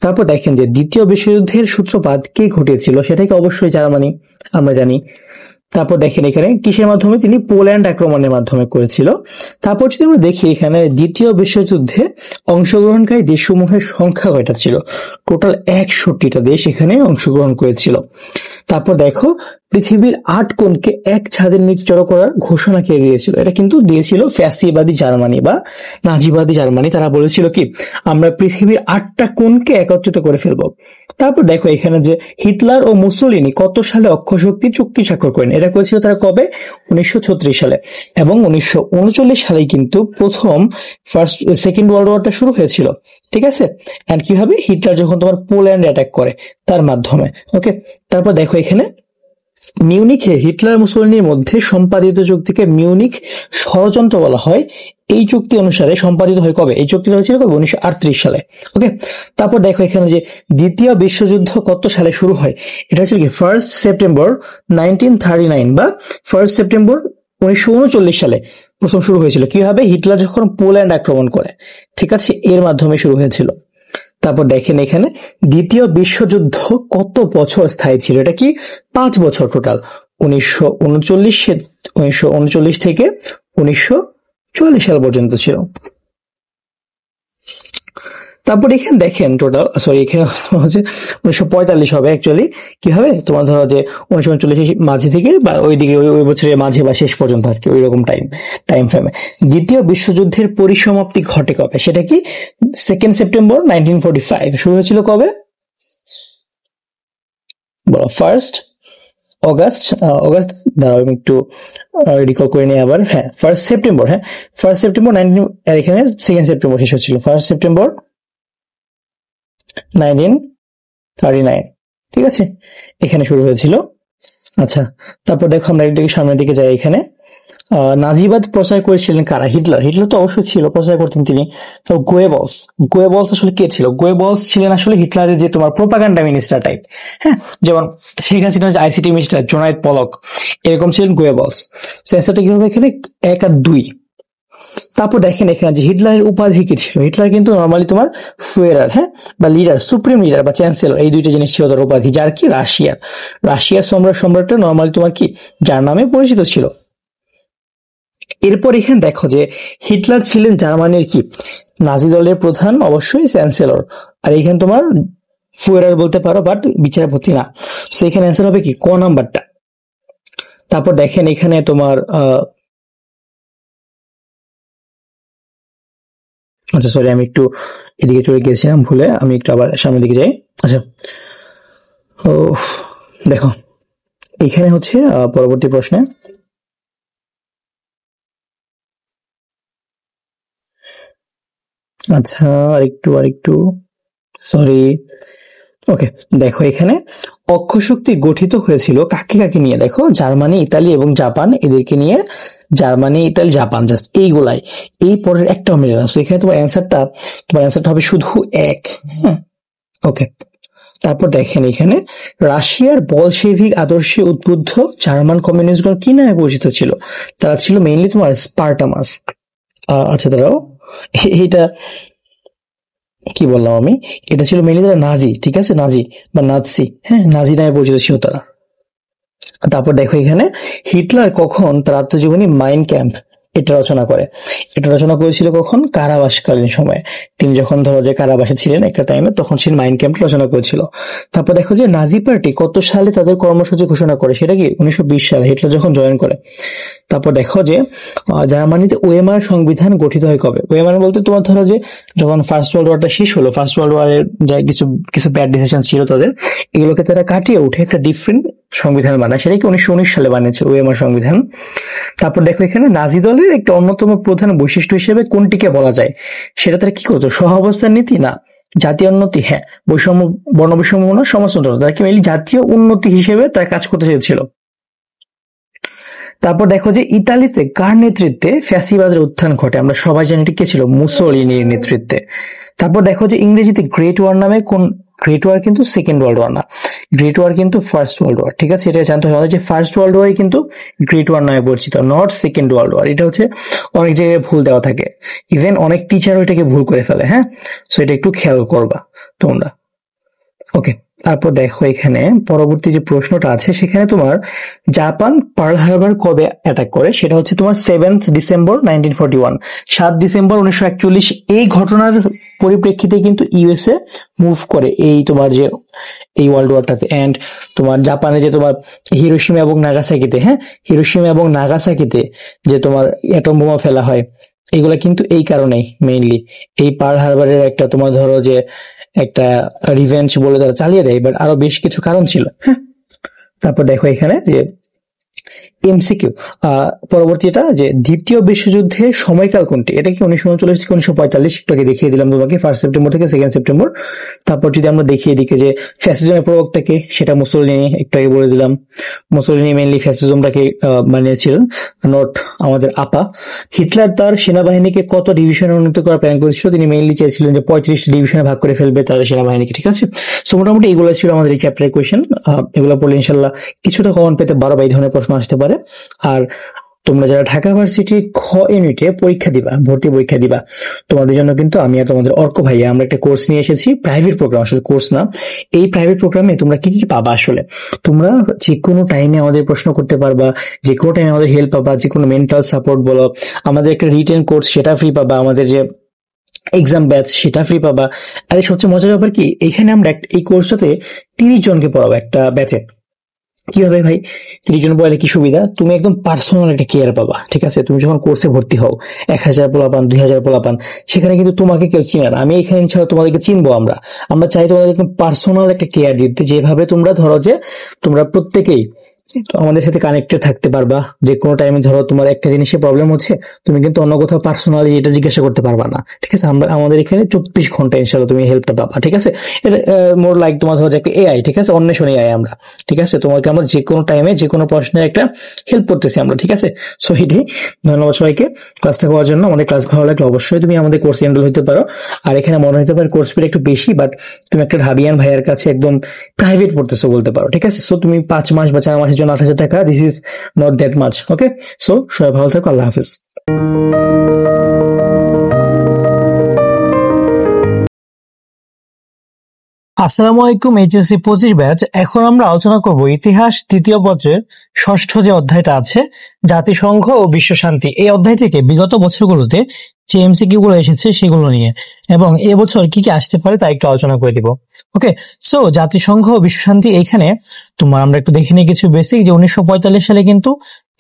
তারপর দেখেন যে দ্বিতীয় বিশ্বযুদ্ধের সূত্রপাত কে ঘটিয়েছিল? সেটাকে অবশ্যই জার্মানি, আমরা জানি। তারপর দেখেন এখানে কিসের মাধ্যমে? তিনি পোল্যান্ড আক্রমণের মাধ্যমে করেছিল। তারপর যদি আমরা দেখি এখানে দ্বিতীয় বিশ্বযুদ্ধে অংশগ্রহণকারী দেশসমূহের সংখ্যা কয়টা ছিল? টোটাল 61টা দেশ এখানে অংশগ্রহণ করেছিল। তারপর দেখো পৃথিবীর 8 কোণকে এক ছাদের নিচে জড়ো করার ঘোষণা কে দিয়েছিল? এটা কিন্তু দিয়েছিল ফ্যাসিবাদী জার্মানি বা নাজিবাদী জার্মানি। তারা বলেছিল কি আমরা পৃথিবীর 8টা কোণকে একত্রিত করে ফেলবো। তারপর দেখো এখানে যে হিটলার ও মুসোলিনি কত সালে অক্ষশক্তি চুক্তি স্বাক্ষর করেন? এটা করেছিল তারা কবে? 1936 সালে। এবং 1939 সালেই কিন্তু সেকেন্ড ওয়ার্ল্ড ওয়ারটা শুরু হয়েছিল, ঠিক আছে। এন্ড কিভাবে? হিটলার যখন তোমার পোল্যান্ড অ্যাটাক করে তার মাধ্যমে। ওকে, তারপর দেখো এখানে মিউনিখে হিটলার মুসোলিনির মধ্যে সম্পাদিত চুক্তিকে মিউনিখ ষড়যন্ত্র বলা হয়। এই চুক্তি অনুসারে সম্পাদিত হয় কবে? এই চুক্তিটা হয়েছিল কবে? 1938 সালে। ওকে, তারপর দেখো এখানে যে দ্বিতীয় বিশ্বযুদ্ধ কত সালে শুরু হয়? এটা হচ্ছে কি 1 সেপ্টেম্বর 1939 বা 1 সেপ্টেম্বর 1939 সালে প্রথম শুরু হয়েছিল। কিভাবে? হিটলার যখন পোল্যান্ড আক্রমণ করে, ঠিক আছে, এর মাধ্যমে শুরু হয়েছিল। তারপর দেখেন এখানে দ্বিতীয় বিশ্বযুদ্ধ কত বছর স্থায়ী ছিল? এটা কি 5 বছর টোটাল। 1939 থেকে 1944 সাল পর্যন্ত ছিল। তারপর এখানে দেখেন টোটাল, সরি এখানে হচ্ছে 1945 হবে অ্যাকচুয়ালি। কি হবে? তোমার ধরো যে 1939 মাঝে থেকে বা ওইদিকে ওই বছরের মাঝে বা শেষ পর্যন্ত আর কি, ওই রকম টাইম ফ্রেমে। দ্বিতীয় বিশ্বযুদ্ধের পরিসমাপ্তি ঘটে কবে? সেটা কি 2 সেপ্টেম্বর 1945। শুরু হয়েছিল কবে? বলো। 1 অগাস্ট। দাঁড়াও আমি একটু রিকল করে নিই আবার। হ্যাঁ 1 সেপ্টেম্বর। হ্যাঁ 1 সেপ্টেম্বর 19, এখানে 2 সেপ্টেম্বর শেষ হচ্ছিল। 1 সেপ্টেম্বর 1939, ঠিক আছে, এখানে শুরু হয়েছিল। আচ্ছা, তারপর দেখো আমরা একদিকে সামনের দিকে যাই। এখানে নাজিবাদ প্রচার করেছিলেন কারা? হিটলার। হিটলার তো অবশ্যই ছিল, প্রচার করতেন তিনি। তো গোয়েবলস আসলে কে ছিল? গোয়েবলস ছিলেন আসলে হিটলারের যে তোমার প্রোপাগান্ডা মিনিস্টার টাইপ। হ্যাঁ, যেমন শেখ হাসিনার যে আইসিটি মিনিস্টার জোনায়েদ পলক, এরকম ছিলেন গোয়েবলস। সেন্সারটা কি হবে এখানে? 1 আর 2। তারপর দেখেন এখানে যে হিটলারের উপাধি কি ছিল? হিটলার কিন্তু নর্মালি তোমার ফুয়েরার, হ্যাঁ, বা লিডার, সুপ্রিম লিডার বা চ্যান্সেলর, এই দুইটা জিনিস ছিল তার উপাধি। যার কি রাশিয়ার সম্রাটটা নর্মালি তোমার কি যার নামে পরিচিত ছিল। এরপর এখানে দেখো যে হিটলার ছিলেন জার্মানির কি নাজি দলের প্রধান, অবশ্যই চ্যান্সেলর। আর এখানে তোমার ফুয়েরার বলতে পারো, বাট বিচারপতি না। সো এখানে অ্যান্সার হবে কি ক নাম্বারটা। তারপর দেখেন এখানে তোমার আচ্ছা সরি, আমি একটু এদিকে চলে গিয়েছিলাম ভুলে, আমি একটু আবার সামনের দিকে যাই। আচ্ছা, ও দেখো এখানে হচ্ছে পরবর্তী প্রশ্নে আচ্ছা, আরেকটু সরি। ওকে, দেখো এখানে অক্ষশক্তি গঠিত হয়েছিল কাকে কাকে নিয়ে, দেখো জার্মানি, ইতালি এবং জাপান, এদেরকে নিয়ে। জার্মানি, ইতালি, জাপান, জাস্ট এইগুলাই। এই পরের একটাও মিলে না, তো এখানে তোমার অ্যান্সারটা হবে শুধু এক। হ্যাঁ, ওকে। তারপর দেখেন এখানে রাশিয়ার বলশেভিক আদর্শে উদ্বুদ্ধ জার্মান কমিউনিস্টগণ কি নামে পরিচিত ছিল? তারা ছিল মেইনলি তোমার স্পার্টামাস। আচ্ছা দাঁড়াও, এইটা কি বললাম আমি? এটা ছিল মেইনলি তারা নাজি, ঠিক আছে, নাজি বা নাৎসি, হ্যাঁ, নাজি নামে পরিচিত ছিল তারা। তারপর দেখো এখানে হিটলার কখন তার আত্মজীবনী মাইন ক্যাম্প এটা রচনা করে? এটা রচনা করেছিল কখন? কারাবাসকালীন সময়ে। তিনি যখন ধরো যে কারাবাসে ছিলেন একটা টাইমে, তখন সে মাইন ক্যাম্প রচনা করেছিল। তারপর দেখো যে নাজি পার্টি কত সালে তাদের কর্মসূচি ঘোষণা করে? সেটা কি 1920 সালে, হিটলার যখন জয়েন করে। তারপর দেখো যে জার্মানিতে ওয়েমার সংবিধান গঠিত হয় কবে? ওয়েমার বলতে তোমার ধরো যে যখন ফার্স্ট ওয়ার্ল্ড ওয়ারটা শেষ হলো, ফার্স্ট ওয়ার্ল্ড ওয়ারের যা কিছু কিছু ব্যাড ডিসিশন ছিল তাদের, এগুলোকে তারা কাটিয়ে উঠে একটা ডিফারেন্ট সংবিধান বানায়, সেটা কি 1919 সালে বানিয়েছে ওয়েমার সংবিধান। তারপর দেখো এখানে নাজি দলের একটা অন্যতম প্রধান বৈশিষ্ট্য হিসেবে কোনটিকে বলা যায়? সেটা তারা কি করতো? সহাবস্থান নীতি না জাতীয় উন্নতি? হ্যাঁ, বৈষম্য, বর্ণ বৈষম্য না সমাজতন্ত্র? তারা কি মেনলি জাতীয় উন্নতি হিসেবে তারা কাজ করতে চেয়েছিল। তারপর দেখো যে ইতালিতে কার নেতৃত্বে ফ্যাসিবাদের উত্থান ঘটে? আমরা সবাই জানি এটা কে ছিল? মুসোলিনির নেতৃত্বে। তারপর দেখো যে ইংরেজিতে গ্রেট ওয়ার নামে কোন, গ্রেট ওয়ার কিন্তু সেকেন্ড ওয়ার্ল্ড ওয়ার না, গ্রেট ওয়ার কিন্তু ফার্স্ট ওয়ার্ল্ড ওয়ার, ঠিক আছে, এটা জানতে হবে যে ফার্স্ট ওয়ার্ল্ড ওয়ারই কিন্তু গ্রেট ওয়ার নামে পরিচিত, নট সেকেন্ড ওয়ার্ল্ড ওয়ার। এটা হচ্ছে অনেক জায়গায় ভুল দেওয়া থাকে, ইভেন অনেক টিচারও এটাকে ভুল করে ফেলে। হ্যাঁ, সো এটা একটু খেয়াল করবা তোমরা। ওকে, তারপর দেখো এখানে পরবর্তী যে প্রশ্নটা আছে সেখানে তোমার জাপান পার্ল হারবার কবে অ্যাটাক করে? সেটা হচ্ছে তোমার 7th ডিসেম্বর 1941, 7 ডিসেম্বর 1941। এই ঘটনার পরিপ্রেক্ষিতে কিন্তু ইউএসএ মুভ করে এই তোমার যে এই ওয়ার্ল্ড ওয়ারটাতে। এন্ড তোমার জাপানে যে তোমার হিরোশিমা এবং নাগাসাকিতে, হ্যাঁ, হিরোশিমা এবং নাগাসাকিতে যে তোমার অ্যাটম বোমা ফেলা হয়, এগুলা কিন্তু এই কারণেই মেইনলি, এই পার্ল হারবারের একটা তোমার ধরো যে একটা রিভেঞ্জ বলে তারা চালিয়ে দেয়, বাট আরো বেশ কিছু কারণ ছিল। হ্যাঁ, তারপর দেখো এখানে যে এমসিকিউ পরবর্তীটা যে দ্বিতীয় বিশ্বযুদ্ধের সময়কাল কোনটি? এটা কি 1939 থেকে 1945? একটু আগে দেখিয়ে দিলাম তোমাকে, 1 সেপ্টেম্বর থেকে 2 সেপ্টেম্বর। তারপর যদি আমরা দেখিয়ে দিকে যে ফ্যাসিজমের প্রবক্তাকে, সেটা মুসোলিনি, একটু আগে বলে দিলাম। মুসোলিনি মেইনলি ফ্যাসিজমটাকে বানিয়েছিলেন, নট আমাদের আপা। হিটলার তার সেনাবাহিনীকে কত ডিভিশনে উন্নীত করার প্ল্যান করেছিল? তিনি মেইনলি চেয়েছিলেন যে 35 ডিভিশনে ভাগ করে ফেলবে তার সেনাবাহিনীকে, ঠিক আছে। সো মোটামুটি এগুলো ছিল আমাদের এই চ্যাপ্টারের কোয়েশ্চেন। এগুলো পড়লে ইনশাল্লাহ কিছুটা কমন পেতে পারো, বা এই ধরনের প্রশ্ন আসতে পারে। আর তোমরা যারা ঢাকা ভার্সিটির খ ইউনিটে পরীক্ষা দিবা, ভর্তি পরীক্ষা দিবা, তোমাদের জন্য কিন্তু আমি আর তোমাদের অর্ক ভাইয়া আমরা একটা কোর্স নিয়ে এসেছি, প্রাইভেট প্রোগ্রাম, আসলে কোর্স না। এই প্রাইভেট প্রোগ্রামে তোমরা কি কি পাবা? আসলে তোমরা যে কোনো টাইমে আমাদের প্রশ্ন করতে পারবা, যে কোনো টাইমে আমাদের হেল্প পাবা, যে কোনো মেন্টাল সাপোর্ট বলো, আমাদের একটা রিটেন কোর্স সেটা ফ্রি পাবা, আমাদের যে এক্সাম ব্যাচ সেটা ফ্রি পাবা। আর এই সবচেয়ে মজার ব্যাপার কি, এখানে আমরা এই কোর্সটাতে 30 জনকে পড়াবো একটা ব্যাচে। কিভাবে ভাই? 30 জন পড়ালে কি সুবিধা? তুমি একদম পার্সোনাল একটা কেয়ার পাবা, ঠিক আছে। তুমি যখন কোর্সে ভর্তি হও, 1000 পোলাপান, 2000 পোলাপান, সেখানে কিন্তু তোমাকে কেউ চিনে না, আমি এখানে ইনশাল্লাহ তোমাদেরকে চিনবো। আমরা চাই তোমাদের একদম পার্সোনাল একটা কেয়ার দিতে, যেভাবে তোমরা ধরো যে তোমরা প্রত্যেকেই আমাদের সাথে কানেক্টেড থাকতে পারবা। যে কোনো টাইমে ধরো তোমার একটা জিনিসে প্রবলেম হচ্ছে, তুমি কিন্তু অন্য কোথাও পার্সোনালি এটা জিজ্ঞাসা করতে পারবা না, ঠিক আছে। আমাদের এখানে 24 ঘন্টা ইনশাল্লাহ তুমি হেল্পটা পাবা, ঠিক আছে। এটা মোর লাইক তোমার ধরো যে একটা এআই, ঠিক আছে, অন্বেষণ এআই আমরা, ঠিক আছে। তোমাকে আমরা যে কোনো টাইমে যে কোনো প্রশ্নের একটা হেল্প করতেছি আমরা, ঠিক আছে। সো এটাই, ধন্যবাদ সবাইকে ক্লাসটা করার জন্য। আমাদের ক্লাস ভালো লাগলে অবশ্যই তুমি আমাদের কোর্সে এনরোল হতে পারো। আর এখানে মনে হতে পারে কোর্স ফি একটু বেশি, বাট তুমি একটা ঢাবিয়ান ভাইয়ের কাছে একদম প্রাইভেট পড়তেছো বলতে পারো, ঠিক আছে। সো তুমি 5 মাস বা 4 মাসের জন্য 8,000 টাকা, this is not that much. Okay, so সবাই ভালো থাকো, আল্লাহ হাফিজ। আসসালামু আলাইকুম, এইচএসসি 25 ব্যাচ। এখন আমরা আলোচনা করব ইতিহাস দ্বিতীয় পত্রের ষষ্ঠ যে অধ্যায়টা আছে, জাতিসংঘ ও বিশ্ব শান্তি। এই অধ্যায় থেকে বিগত বছরগুলোতে যে এমসিকিউ গুলো এসেছে সেগুলো নিয়ে, এবং এবছর কি কি আসতে পারে তা একটু আলোচনা করে দিব। ওকে, সো জাতিসংঘ ও বিশ্ব শান্তি, এখানে তোমার আমরা একটু দেখে নিই কিছু বেসিক। যে 1945 সালে কিন্তু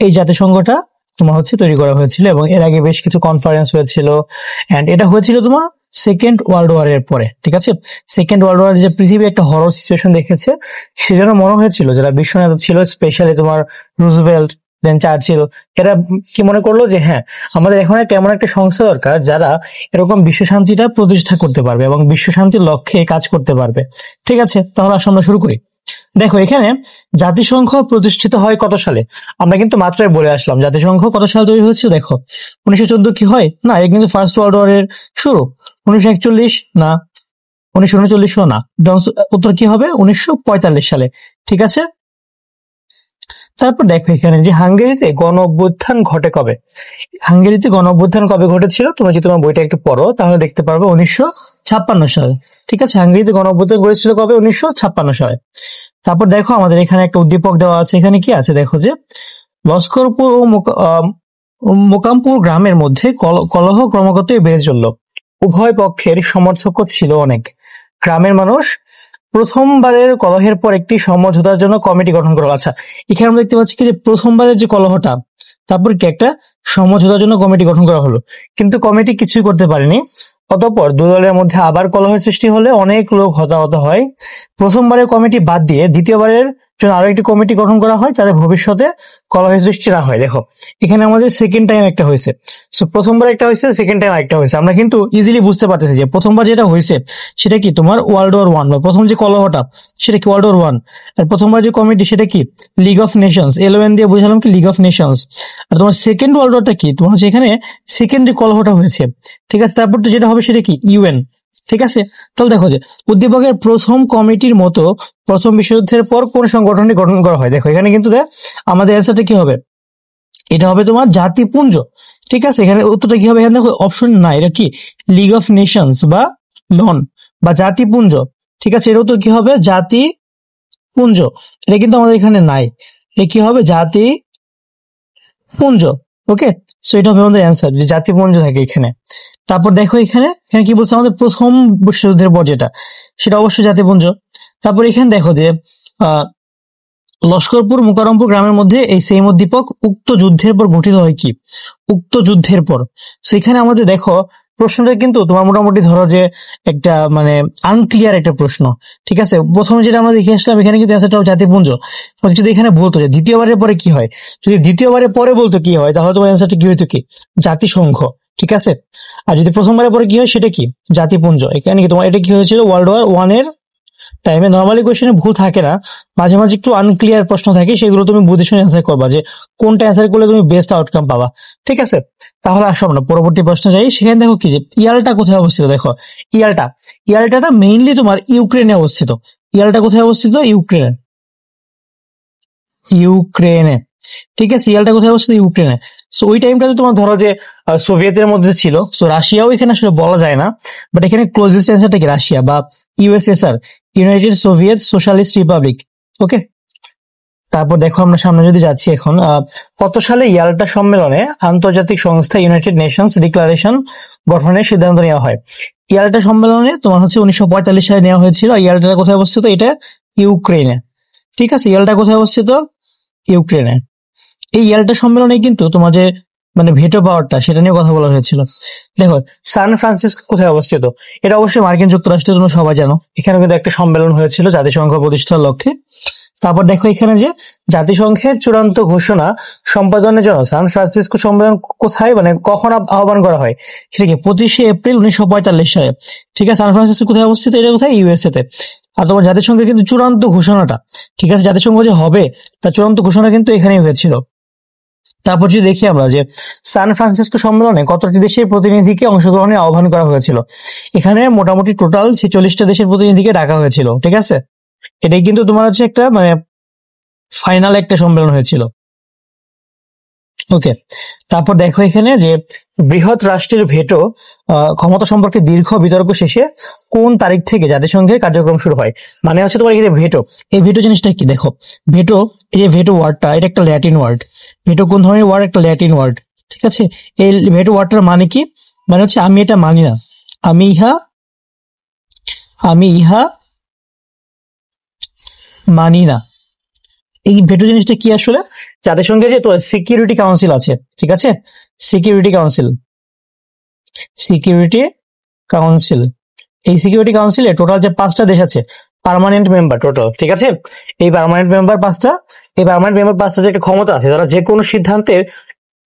এই জাতিসংঘটা তোমার হচ্ছে তৈরি করা হয়েছিল, এবং এর আগে বেশ কিছু কনফারেন্স হয়েছিল, এন্ড এটা হয়েছিল তোমার সেকেন্ড ওয়ার্ল্ড ওয়ার এর পরে, ঠিক আছে। সেকেন্ড ওয়ার্ল্ড ওয়ার যে পৃথিবী একটা হরর সিচুয়েশন দেখেছে, সেজন্য মনে হয়েছিল যারা বিশ্ব নেতা ছিল, স্পেশালি তোমার রুজভেল্ট, দেন চার্চিল, এরা কি মনে করলো যে হ্যাঁ আমাদের এখন একটা এমন একটা সংস্থা দরকার যারা এরকম বিশ্ব শান্তিটা প্রতিষ্ঠা করতে পারবে এবং বিশ্ব শান্তির লক্ষ্যে কাজ করতে পারবে। ঠিক আছে, তাহলে আসলে আমরা শুরু করি। দেখো এখানে জাতিসংঘ প্রতিষ্ঠিত হয় কত সালে? আমরা কিন্তু মাত্রই বলে আসলাম জাতিসংঘ কত সালে তৈরি হয়েছিল। দেখো 1914 কি হয় না, এটা কিন্তু ফার্স্ট ওয়ার্ল্ড ওয়ারের শুরু। 1941 না, 1939 না, উত্তর কি হবে 1945 সালে। ঠিক আছে, তারপর দেখো এখানে যে হাঙ্গেরিতে গণ অভ্যুত্থান ঘটে কবে? হাঙ্গেরিতে গণ অভ্যুত্থান কবে ঘটেছিল? তুমি যদি তোমার বইটা একটু পড়ো তাহলে দেখতে পারবে 1956 সালে। ঠিক আছে, হাঙ্গেরিতে গণ অভ্যুত্থান ঘটেছিল কবে? 1956 সালে। তারপর দেখো আমাদের এখানে একটা উদ্দীপক দেওয়া আছে, এখানে কি আছে দেখো যে লস্করপুর ও মোকামপুর গ্রামের মধ্যে কলহ ক্রমাগতই বেড়ে চলল, উভয় পক্ষের সমর্থক ছিল অনেক। গ্রামের মানুষ প্রথমবারের কলহের পর একটি সমঝোতার জন্য কমিটি গঠন করা। আচ্ছা, এখানে আমরা দেখতে পাচ্ছি কি যে প্রথমবারের যে কলহটা, তারপর কি একটা সমঝোতার জন্য কমিটি গঠন করা হলো, কিন্তু কমিটি কিছুই করতে পারেনি। অতঃপর দু দলের মধ্যে আবার কলহের সৃষ্টি হলে অনেক লোক হতাহত হয়। প্রথমবারের কমিটি বাদ দিয়ে দ্বিতীয়বারের জন্য আরো একটি কমিটি গঠন করা হয় যাতে ভবিষ্যতে কলহের সৃষ্টি না হয়। দেখো এখানে আমাদের সেকেন্ড টাইম একটা হয়েছে, সো প্রথমবার একটা হয়েছে, সেকেন্ড টাইম একটা হয়েছে। আমরা কিন্তু ইজিলি বুঝতে পারতেছি যে প্রথমবার যেটা হয়েছে সেটা কি তোমার ওয়ার্ল্ড ওয়ার ওয়ান, বা প্রথম যে কলহটা সেটা কি ওয়ার্ল্ড ওয়ার ওয়ান। আর প্রথমবার যে কমিটি সেটা কি লিগ অফ নেশনস, এলওএন দিয়ে বুঝালাম কি লিগ অফ নেশনস। আর তোমার সেকেন্ড ওয়ার্ল্ড ওয়ারটা কি তোমার হচ্ছে এখানে সেকেন্ড যে কলহটা হয়েছে। ঠিক আছে, তারপর তো যেটা হবে সেটা কি ইউএন। ঠিক আছে, তাহলে দেখো যে উদ্দীপকের প্রথম কমিটির মতো প্রথম বিশ্বযুদ্ধের পর কোন সংগঠনটি গঠন করা হয়? দেখো এখানে কিন্তু আমাদের অ্যান্সারটা কি হবে, এটা হবে তোমার জাতিপুঞ্জ। ঠিক আছে, এখানে উত্তরটা কি হবে? এখানে দেখো অপশন না, এটা কি লিগ অফ নেশনস বা লন বা জাতিপুঞ্জ। ঠিক আছে, এর উত্তর কি হবে জাতিপুঞ্জ। এটা কিন্তু আমাদের এখানে নাই, এটা কি হবে জাতিপুঞ্জ। ওকে, সো এটা হবে আমাদের অ্যান্সার যে জাতিপুঞ্জ থাকে এখানে। তারপর দেখো এখানে এখানে কি বলছে আমাদের প্রথম বিশ্বযুদ্ধের পর যেটা, সেটা অবশ্যই জাতিপুঞ্জ। তারপর এখানে দেখো যে আহ লস্করপুর মোকাররমপুর গ্রামের মধ্যে এই সেম উদ্দীপক উক্ত যুদ্ধের পর গঠিত হয় কি? উক্ত যুদ্ধের পর। সেখানে আমাদের দেখো প্রশ্নটা কিন্তু তোমার মোটামুটি ধরো যে একটা মানে আনক্লিয়ার একটা প্রশ্ন। ঠিক আছে, প্রথমে যেটা আমরা দেখে আসলাম এখানে কিন্তু অ্যান্সারটা জাতিপুঞ্জ। যদি এখানে বলতো যে দ্বিতীয়বারের পরে কি হয়, যদি দ্বিতীয়বারের পরে বলতো কি হয় তাহলে তোমার অ্যান্সারটা কি হইতো কি জাতিসংঘ। ঠিক আছে, আর যদি প্রথমবারের পরে কি হয় সেটা কি জাতিপুঞ্জ। এখানে কি তোমার এটা কি হয়েছিল ওয়ার্ল্ড ওয়ার ওয়ান এর টাইমে। নর্মালি কোয়েশ্চেনে ভুল থাকে না, মাঝে মাঝে একটু আনক্লিয়ার প্রশ্ন থাকে, সেগুলো তুমি বুঝে শুনে অ্যান্সার করবা যে কোনটা অ্যান্সার করলে তুমি বেস্ট আউটকাম পাবা। ঠিক আছে, তাহলে আসো আমরা পরবর্তী প্রশ্ন যাই। সেখানে দেখো কি যে ইয়ালটা কোথায় অবস্থিত। দেখো ইয়ালটাটা মেইনলি তোমার ইউক্রেনে অবস্থিত। ইয়ালটা কোথায় অবস্থিত? ইউক্রেনে। ঠিক আছে, ইয়ালটা কোথায় অবস্থিত? ইউক্রেনে। সো ওই টাইমটাতে তোমার ধরো যে সোভিয়েতের মধ্যে ছিল, সো রাশিয়াও এখানে আসলে বলা যায় না, বাট এখানে ক্লোজেস্ট অ্যান্সারটা কি রাশিয়া বা USSR, United Soviet Socialist Republic. Okay, তারপর দেখো আমরা সামনে যদি যাচ্ছি এখন, কত সালে ইয়াল্টা সম্মেলনে আন্তর্জাতিক সংস্থা ইউনাইটেড নেশনস ডিক্লারেশন গঠনের সিদ্ধান্ত নেওয়া হয়? ইয়াল্টা সম্মেলনে তোমার হচ্ছে 1945 সালে নেওয়া হয়েছিল। ইয়াল্টাটা কোথায় অবস্থিত? এটা ইউক্রেনে। ঠিক আছে, ইয়াল্টা কোথায় অবস্থিত? ইউক্রেনে। এই ইয়াল্টা সম্মেলনে কিন্তু তোমার যে মানে ভেটো পাওয়ারটা সেটা নিয়ে কথা বলা হয়েছিল। দেখো সান ফ্রান্সিসকো কোথায় অবস্থিত? এটা অবশ্যই মার্কিন যুক্তরাষ্ট্রের, তোমরা সবাই জানো। এখানে কিন্তু একটা সম্মেলন হয়েছিল জাতিসংঘ প্রতিষ্ঠার লক্ষ্যে। তারপর দেখো এখানে যে জাতিসংঘের চূড়ান্ত ঘোষণা সম্পাদনের জন্য সান ফ্রান্সিসকো সম্মেলন কোথায় মানে কখন আহ্বান করা হয়? সেটা কি 25শে এপ্রিল 1945 সালে। ঠিক আছে, সান ফ্রান্সিসকো কোথায় অবস্থিত? এটা কোথায়? ইউএসএ তে। আর তোমার জাতিসংঘের কিন্তু চূড়ান্ত ঘোষণাটা, ঠিক আছে, জাতিসংঘ যে হবে তার চূড়ান্ত ঘোষণা কিন্তু এখানেই হয়েছিল। তারপর যদি দেখি আমরা যে সান ফ্রান্সিসকো সম্মেলনে কতটি দেশের প্রতিনিধিকে অংশগ্রহণের আহ্বান করা হয়েছিল? এখানে মোটামুটি টোটাল 46টা দেশের প্রতিনিধিকে ডাকা হয়েছিল। ঠিক আছে, এটাই কিন্তু তোমার হচ্ছে একটা মানে ফাইনাল একটা সম্মেলন হয়েছিল। ওকে, তারপর দেখো এখানে যে বৃহৎ রাষ্ট্রের ভেটো ক্ষমতা সম্পর্কে দীর্ঘ বিতর্ক শেষে কোন তারিখ থেকে জাতিসংঘের কার্যক্রম শুরু হয়? মানে হচ্ছে তোমার এই যে ভেটো, এই ভেটো জিনিসটা কি? দেখো ভেটো, এই যে ভেটো ওয়ার্ডটা এটা একটা ল্যাটিন ওয়ার্ড। ভেটো কোন ধরনের ওয়ার্ড? একটা ল্যাটিন ওয়ার্ড। ঠিক আছে, এই ভেটো ওয়ার্ডটার মানে কি? মানে হচ্ছে আমি এটা মানি না, আমি ইহা মানি না। এই ভেটো জিনিসটা কি আসলে? জাতিসংঘের যে সিকিউরিটি কাউন্সিল আছে, ঠিক আছে, সিকিউরিটি কাউন্সিল এই সিকিউরিটি কাউন্সিলে টোটাল যে 5টা দেশ আছে, পার্মানেন্ট মেম্বার টোটাল, ঠিক আছে। এই পার্মানেন্ট মেম্বার পাঁচটা, এই পার্মানেন্ট মেম্বার পাঁচটা যে একটা ক্ষমতা আছে, তারা যে কোনো সিদ্ধান্তের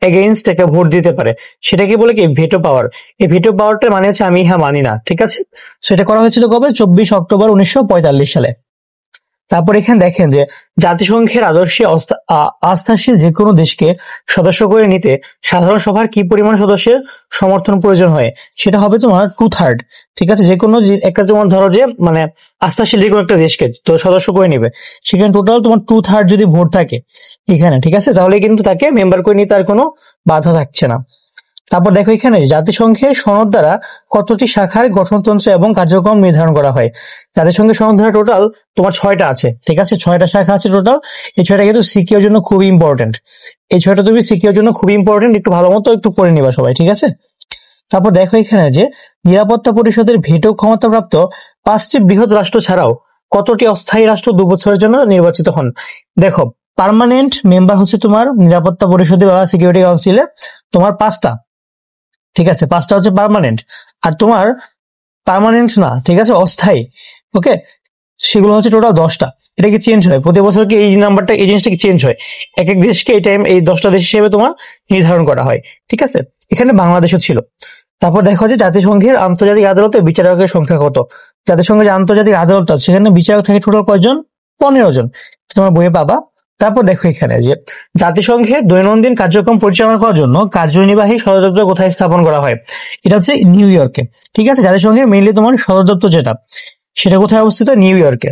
এগেইনস্ট একটা ভোট দিতে পারে, সেটাকে বলে কি ভেটো পাওয়ার। এই ভেটো পাওয়ারটা মানে হচ্ছে আমি হ্যাঁ মানি না, ঠিক আছে। সেটা করা হয়েছিল কবে? 24 অক্টোবর 1945 সালে। তারপর এখানে দেখেন যে জাতিসংঘের আদর্শে আস্থাশীল যে কোনো দেশকে সদস্য করে নিতে সাধারণ সভার কি পরিমাণ সদস্যের সমর্থন প্রয়োজন হয়? সেটা হবে তোমার 2/3, ঠিক আছে। যে কোনো একটা তোমার ধরো যে মানে আস্থাশীল যে কোনো একটা দেশকে তো সদস্য করে নিবে, সেখানে টোটাল তোমার 2/3 যদি ভোট থাকে এখানে, ঠিক আছে, তাহলে কিন্তু তাকে মেম্বার করে নিতে আর কোনো বাধা থাকছে না। তারপর দেখো এখানে জাতিসংঘের সনদ দ্বারা কতটি শাখার গঠনতন্ত্র এবং কার্যক্রম নির্ধারণ করা হয়? জাতিসংঘের সনদ দ্বারা টোটাল তোমার 6টা আছে, ঠিক আছে, 6টা শাখা আছে টোটাল। এই 6টা কিন্তু সিকিউর জন্য খুবই ইম্পর্টেন্ট, এই 6টা তুমি সিকিউর জন্য খুবই ইম্পর্টেন্ট, একটু ভালো মতো একটু পড়ে নিবা সবাই, ঠিক আছে। তারপর দেখো এখানে যে নিরাপত্তা পরিষদের ভেটো ক্ষমতাপ্রাপ্ত 5টি বৃহৎ রাষ্ট্র ছাড়াও কতটি অস্থায়ী রাষ্ট্র 2 বছরের জন্য নির্বাচিত হন? দেখো পার্মানেন্ট মেম্বার হচ্ছে তোমার নিরাপত্তা পরিষদে বা সিকিউরিটি কাউন্সিলে তোমার 5টা, ঠিক আছে, 5টা হচ্ছে পার্মানেন্ট। আর তোমার পার্মানেন্ট না, ঠিক আছে, অস্থায়ী, ওকে, সেগুলো হচ্ছে টোটাল 10টা। এটা কি চেঞ্জ হয় প্রতি বছর? কি এই নাম্বারটা, এই জিনিসটা কি চেঞ্জ হয়? এক এক দেশকে এই টাইম এই 10টা দেশ হিসেবে তোমার নির্ধারণ করা হয়, ঠিক আছে। এখানে বাংলাদেশও ছিল। তারপর দেখো যে জাতিসংঘের আন্তর্জাতিক আদালতে বিচারকের সংখ্যা কত? জাতিসংঘের যে আন্তর্জাতিক আদালত আছে সেখানে বিচারক থাকে টোটাল কয়জন? 15 জন, তোমার বইয়ে পাবা। তারপর দেখো এখানে যে জাতিসংঘের দৈনন্দিন কার্যক্রম পরিচালনা করার জন্য কার্যনির্বাহী সদর দপ্তর কোথায় স্থাপন করা হয়? এটা হচ্ছে নিউ ইয়র্কে, ঠিক আছে। জাতিসংঘের মেইনলি তোমার সদর দপ্তর যেটা, সেটা কোথায় অবস্থিত? নিউ ইয়র্কে।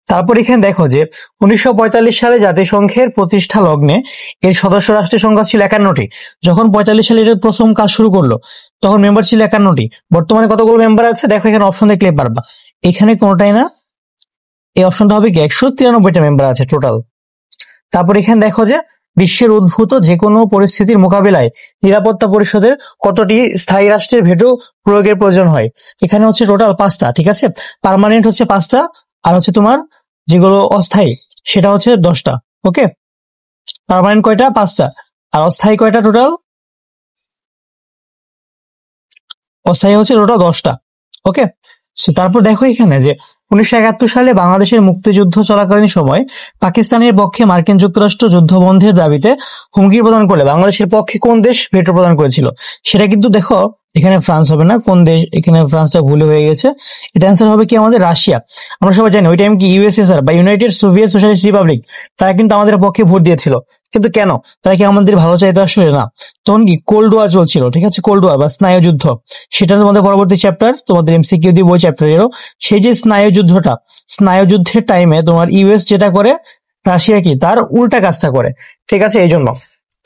তারপর এখানে দেখো যে 1945 সালে জাতিসংঘের প্রতিষ্ঠা লগ্নে এর সদস্য রাষ্ট্রের সংখ্যা ছিল 51টি। যখন 45 সালে এটা প্রথম কাজ শুরু করলো তখন মেম্বার ছিল 51টি। বর্তমানে কতগুলো মেম্বার আছে দেখো, এখানে অপশন দেখলে পারবা, এখানে কোনোটাই না, এই অপশনটা হবে কি 193টা মেম্বার আছে টোটাল। তারপর এখানে দেখো যে বিশ্বের উদ্ভূত যে কোনো পরিস্থিতির মোকাবিলায় নিরাপত্তা পরিষদের কতটি স্থায়ী রাষ্ট্রের ভেটো প্রয়োগের প্রয়োজন হয়? এখানে হচ্ছে টোটাল 5টা, ঠিক আছে। পার্মানেন্ট হচ্ছে 5টা, আর হচ্ছে তোমার যেগুলো অস্থায়ী সেটা হচ্ছে 10টা, ওকে। পার্মানেন্ট কয়টা? 5টা। আর অস্থায়ী কয়টা টোটাল? অস্থায়ী হচ্ছে টোটাল 10টা, ওকে। তারপর দেখো এখানে যে 1971 সালে বাংলাদেশের মুক্তিযুদ্ধ চলাকালীন সময় পাকিস্তানের পক্ষে মার্কিন যুক্তরাষ্ট্র যুদ্ধ বন্ধের দাবিতে হুমকি প্রদান করলে বাংলাদেশের পক্ষে কোন দেশ ভেটো প্রদান করেছিল? সেটা কিন্তু দেখো এখানে ফ্রান্স হবে না, কোন দেশ, এখানে ফ্রান্সটা ভুল হয়ে গেছে, এটা অ্যান্সার হবে কি আমাদের রাশিয়া। আমরা সবাই জানি ওই টাইম কি ইউএসএসআর বা ইউনাইটেড সোভিয়েত সোশ্যালিস্ট রিপাবলিক, তারা কিন্তু আমাদের পক্ষে ভোট দিয়েছিল। কিন্তু কেন? তারা কি আমাদের ভালো চাইতে? আসলে না, তখন কি কোল্ড ওয়ার চলছিল, ঠিক আছে, কোল্ড ওয়ার বা স্নায়ু যুদ্ধ। সেটা তোমাদের পরবর্তী চ্যাপ্টার, তোমাদের এমসিকিউ দিয়ে বই চ্যাপ্টারেরও, সেই যে স্নায়ু যুদ্ধটা, স্নায়ু যুদ্ধের টাইমে তোমার ইউএস যেটা করে, রাশিয়া কি তার উল্টা কাজটা করে, ঠিক আছে, এই জন্য।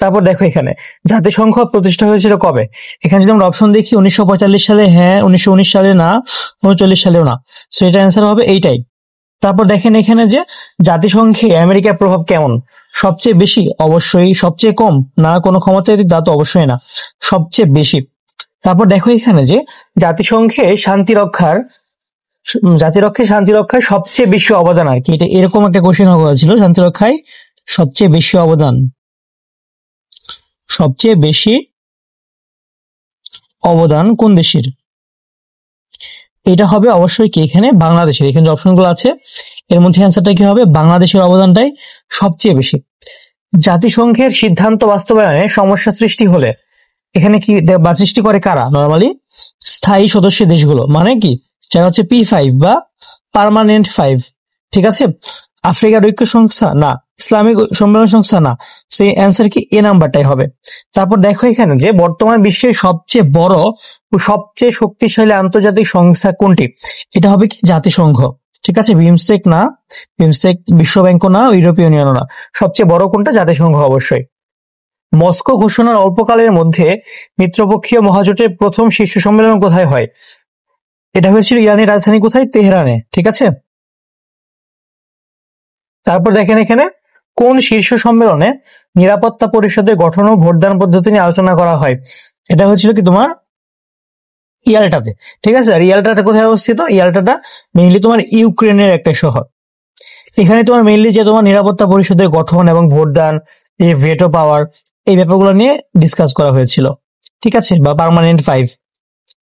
তারপর দেখো এখানে জাতিসংঘ প্রতিষ্ঠা হয়েছিল কবে? এখানে যদি আমরা অপশন দেখি 1945 সালে হ্যাঁ, 1919 সালে না, 39 সালেও না, সো এটা অ্যান্সার হবে এইটাই। তারপর দেখেন এখানে যে জাতিসংঘে আমেরিকার প্রভাব কেমন? সবচেয়ে বেশি? অবশ্যই। সবচেয়ে কম? না। কোনো ক্ষমতা তা তো অবশ্যই না, সবচেয়ে বেশি। তারপর দেখো এখানে যে জাতিসংঘে শান্তি রক্ষায় সবচেয়ে বেশি অবদান আর কি, এটা এরকম একটা কোশ্চেন হয়েছিল, শান্তি রক্ষায় সবচেয়ে বেশি অবদান, সবচেয়ে বেশি অবদান কোন দেশের? এটা হবে অবশ্যই কি এখানে বাংলাদেশের। এখানে যে অপশনগুলো আছে এর মধ্যে অ্যান্সারটা কি হবে? বাংলাদেশের অবদানটাই সবচেয়ে বেশি। জাতিসংঘের সিদ্ধান্ত বাস্তবায়নে সমস্যা সৃষ্টি হলে এখানে কি বা সৃষ্টি করে কারা? নরমালি স্থায়ী সদস্য দেশগুলো, মানে কি যারা হচ্ছে P5 বা পার্মানেন্ট 5, ঠিক আছে। আফ্রিকার ঐক্য সংস্থা না, ইসলামিক সম্মেলন সংস্থা না, সেই অ্যান্সার কি এ নাম্বারটাই হবে। তারপর দেখো এখানে যে বর্তমান বিশ্বের সবচেয়ে বড় ও সবচেয়ে শক্তিশালী আন্তর্জাতিক সংস্থা কোনটি? এটা হবে কি জাতিসংঘ, ঠিক আছে। বিমস্টেক না, বিমস্টেক বিশ্ব ব্যাংক না, ইউরোপীয় ইউনিয়ন না, সবচেয়ে বড় কোনটা? জাতিসংঘ অবশ্যই। মস্কো ঘোষণার অল্পকালের মধ্যে মিত্রপক্ষীয় মহাজোটের প্রথম শীর্ষ সম্মেলন কোথায় হয়? এটা হয়েছিল ইরানের রাজধানী কোথায়? তেহরানে, ঠিক আছে। তারপর দেখেন এখানে কোন শীর্ষ সম্মেলনে নিরাপত্তা পরিষদের গঠন ও ভোটদান পদ্ধতি নিয়ে আলোচনা করা হয়? এটা হয়েছিল কি তোমার ইয়াল্টাতে, ঠিক আছে। আর ইয়াল্টাটা কোথায় অবস্থিত? ইয়াল্টাটা মেইনলি তোমার ইউক্রেনের একটা শহর। এখানে তোমার মেইনলি যে তোমার নিরাপত্তা পরিষদের গঠন এবং ভোটদান, এই ভেটো পাওয়ার, এই ব্যাপারগুলো নিয়ে ডিসকাস করা হয়েছিল, ঠিক আছে, বা পার্মানেন্ট 5।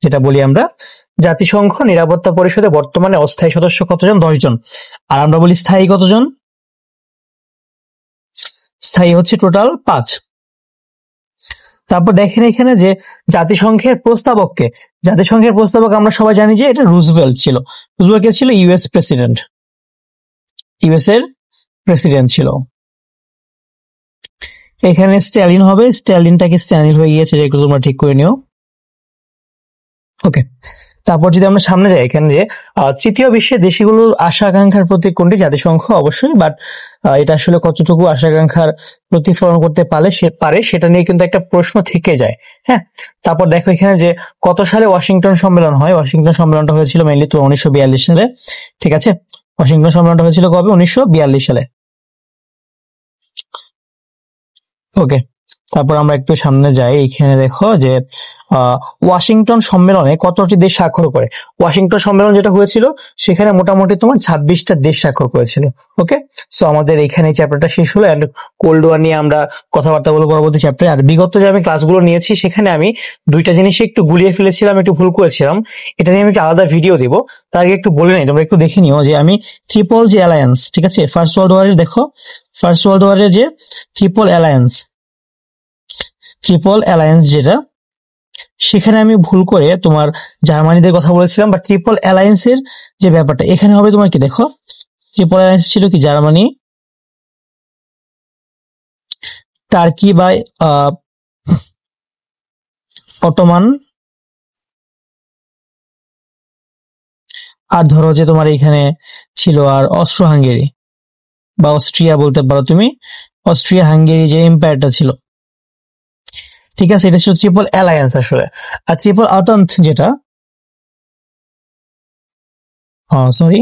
যেটা বলি আমরা, জাতিসংঘ নিরাপত্তা পরিষদে বর্তমানে অস্থায়ী সদস্য কতজন? 10 জন। আর আমরা বলি স্থায়ী কতজন? স্থায়ী হচ্ছে টোটাল 5। তারপর দেখেন এখানে যে জাতিসংঘের প্রস্তাবক আমরা সবাই জানি যে এটা রুজভেল্ট ছিল। রুজভেল্ট কে ছিল? ইউএস এর প্রেসিডেন্ট ছিল। এখানে স্ট্যালিন হবে, স্ট্যালিনটাকে স্ট্যালিন হয়ে গিয়েছে, একটু তোমরা ঠিক করে নিও। ওকে, তারপর যদি আমরা সামনে যাই, এখানে যে তৃতীয় বিশ্বের দেশগুলোর আশা আকাঙ্ক্ষার প্রতীক কোনটি? জাতিসংঘ অবশ্যই, বাট এটা আসলে কতটুকু আশা আকাঙ্ক্ষার প্রতিফলন করতে পারে সেটা নিয়ে কিন্তু একটা প্রশ্ন থেকে যায়। হ্যাঁ, তারপর দেখো এখানে যে কত সালে ওয়াশিংটন সম্মেলন হয়? ওয়াশিংটন সম্মেলনটা হয়েছিল মেইনলি তো 1942 সালে। ঠিক আছে, ওয়াশিংটন সম্মেলনটা হয়েছিল কবে? 1942 সালে। ওকে, তারপর আমরা একটু সামনে যাই। এখানে দেখো যে ওয়াশিংটন সম্মেলনে কতটি দেশ স্বাক্ষর করে? ওয়াশিংটন সম্মেলন যেটা হয়েছিল সেখানে মোটামুটি তোমার 26টা দেশ স্বাক্ষর করেছিল। ওকে, সো আমাদের এখানে চ্যাপ্টারটা শেষ হলো, এন্ড কোল্ড ওয়ার নিয়ে আমরা কথাবার্তা বলবো পরবর্তী চ্যাপ্টারে। আর বিগত যে আমি ক্লাসগুলো নিয়েছি সেখানে আমি দুইটা জিনিস একটু গুলিয়ে ফেলেছিলাম, একটু ভুল করেছিলাম, এটা নিয়ে আমি একটা আলাদা ভিডিও দিব। তার আগে একটু বলে নেই, তোমরা একটু দেখে নিও যে আমি ট্রিপল যে অ্যালায়েন্স, ঠিক আছে, ফার্স্ট ওয়ার্ল্ড ওয়ারের, দেখো ফার্স্ট ওয়ার্ল্ড ওয়ারের যে ট্রিপল অ্যালায়েন্স যেটা, সেখানে আমি ভুল করে তোমার জার্মানিদের কথা বলেছিলাম, বা ট্রিপল অ্যালায়েন্সের যে ব্যাপারটা এখানে হবে তোমার কি, দেখো ট্রিপল অ্যালায়েন্স ছিল কি? জার্মানি, টার্কি বা অটোমান, আর ধরো যে তোমার এখানে ছিল আর অস্ট্রো হাঙ্গেরি বা অস্ট্রিয়া বলতে পারো তুমি, অস্ট্রিয়া হাঙ্গেরি যে এম্পায়ারটা ছিল। ঠিক আছে, এটা ছিল ট্রিপল অ্যালায়েন্স আসলে। আর ট্রিপল আতন্থ যেটা, সরি,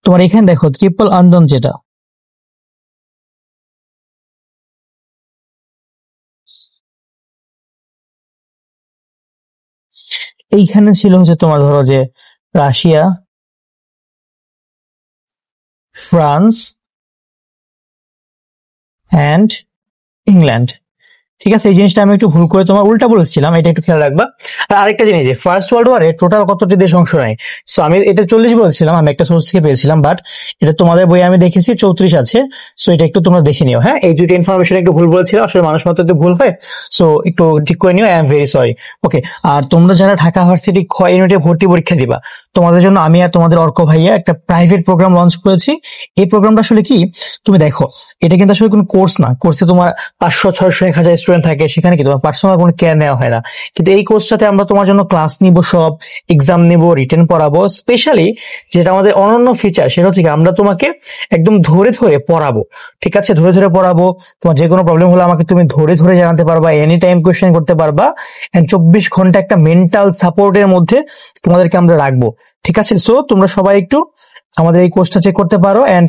তোমার এখানে দেখো ট্রিপল আন্তন যেটা, এইখানে ছিল হচ্ছে তোমার ধরো যে রাশিয়া, ফ্রান্স অ্যান্ড ইংল্যান্ড। ঠিক আছে, এই জিনিসটা আমি একটু ভুল করে তোমার উল্টা বলেছিলাম, এটা একটু খেয়াল রাখবা। আর আরেকটা জিনিস, যে ফার্স্ট ওয়ার্ল্ড ওয়ারে টোটাল কতটি দেশ অংশ নেয়? সো আমি এটা 40 বলেছিলাম, আমি একটা সোর্স থেকে পেয়েছিলাম, বাট এটা তোমাদের বইয়ে আমি দেখেছি 34 আছে। সো এটা একটু তোমরা দেখে নিও। হ্যাঁ, এই দুটো ইনফরমেশন একটু ভুল বলেছিলাম, আসলে মানুষ মাত্র তো ভুল হয়, সো একটু ঠিক করে নিও। I am very sorry. Okay, আর তোমরা যারা ঢাকা ভার্সিটি খ ইউনিটে ভর্তি পরীক্ষা দিবা, তোমাদের জন্য আমি আর তোমাদের অর্ক ভাইয়া একটা প্রাইভেট প্রোগ্রাম লঞ্চ করেছি। এই প্রোগ্রামটা আসলে কি, তুমি দেখো, এটা কিন্তু আসলে কোনো কোর্স না। কোর্সে তোমার 500, 600, 1000 স্টুডেন্ট থাকে, সেখানে কি তোমার পার্সোনাল কোনো কেয়ার নেওয়া হয় না। কিন্তু এই কোর্সটাতে আমরা তোমার জন্য ক্লাস নিব, সব এক্সাম নিব, রিটেন পড়াবো। স্পেশালি যেটা আমাদের অনন্য ফিচার, সেটা হচ্ছে আমরা তোমাকে একদম ধরে ধরে পড়াবো। ঠিক আছে, ধরে ধরে পড়াবো। তোমার যে কোনো প্রবলেম হলে আমাকে তুমি ধরে ধরে জানাতে পারবা, এনি টাইম কোয়েশ্চেন করতে পারবা, এন্ড 24 ঘন্টা একটা মেন্টাল সাপোর্টের মধ্যে তোমাদেরকে আমরা রাখবো। ঠিক আছে, সো তোমরা সবাই একটু আমাদের এই কোর্সটা চেক করতে পারো। এন্ড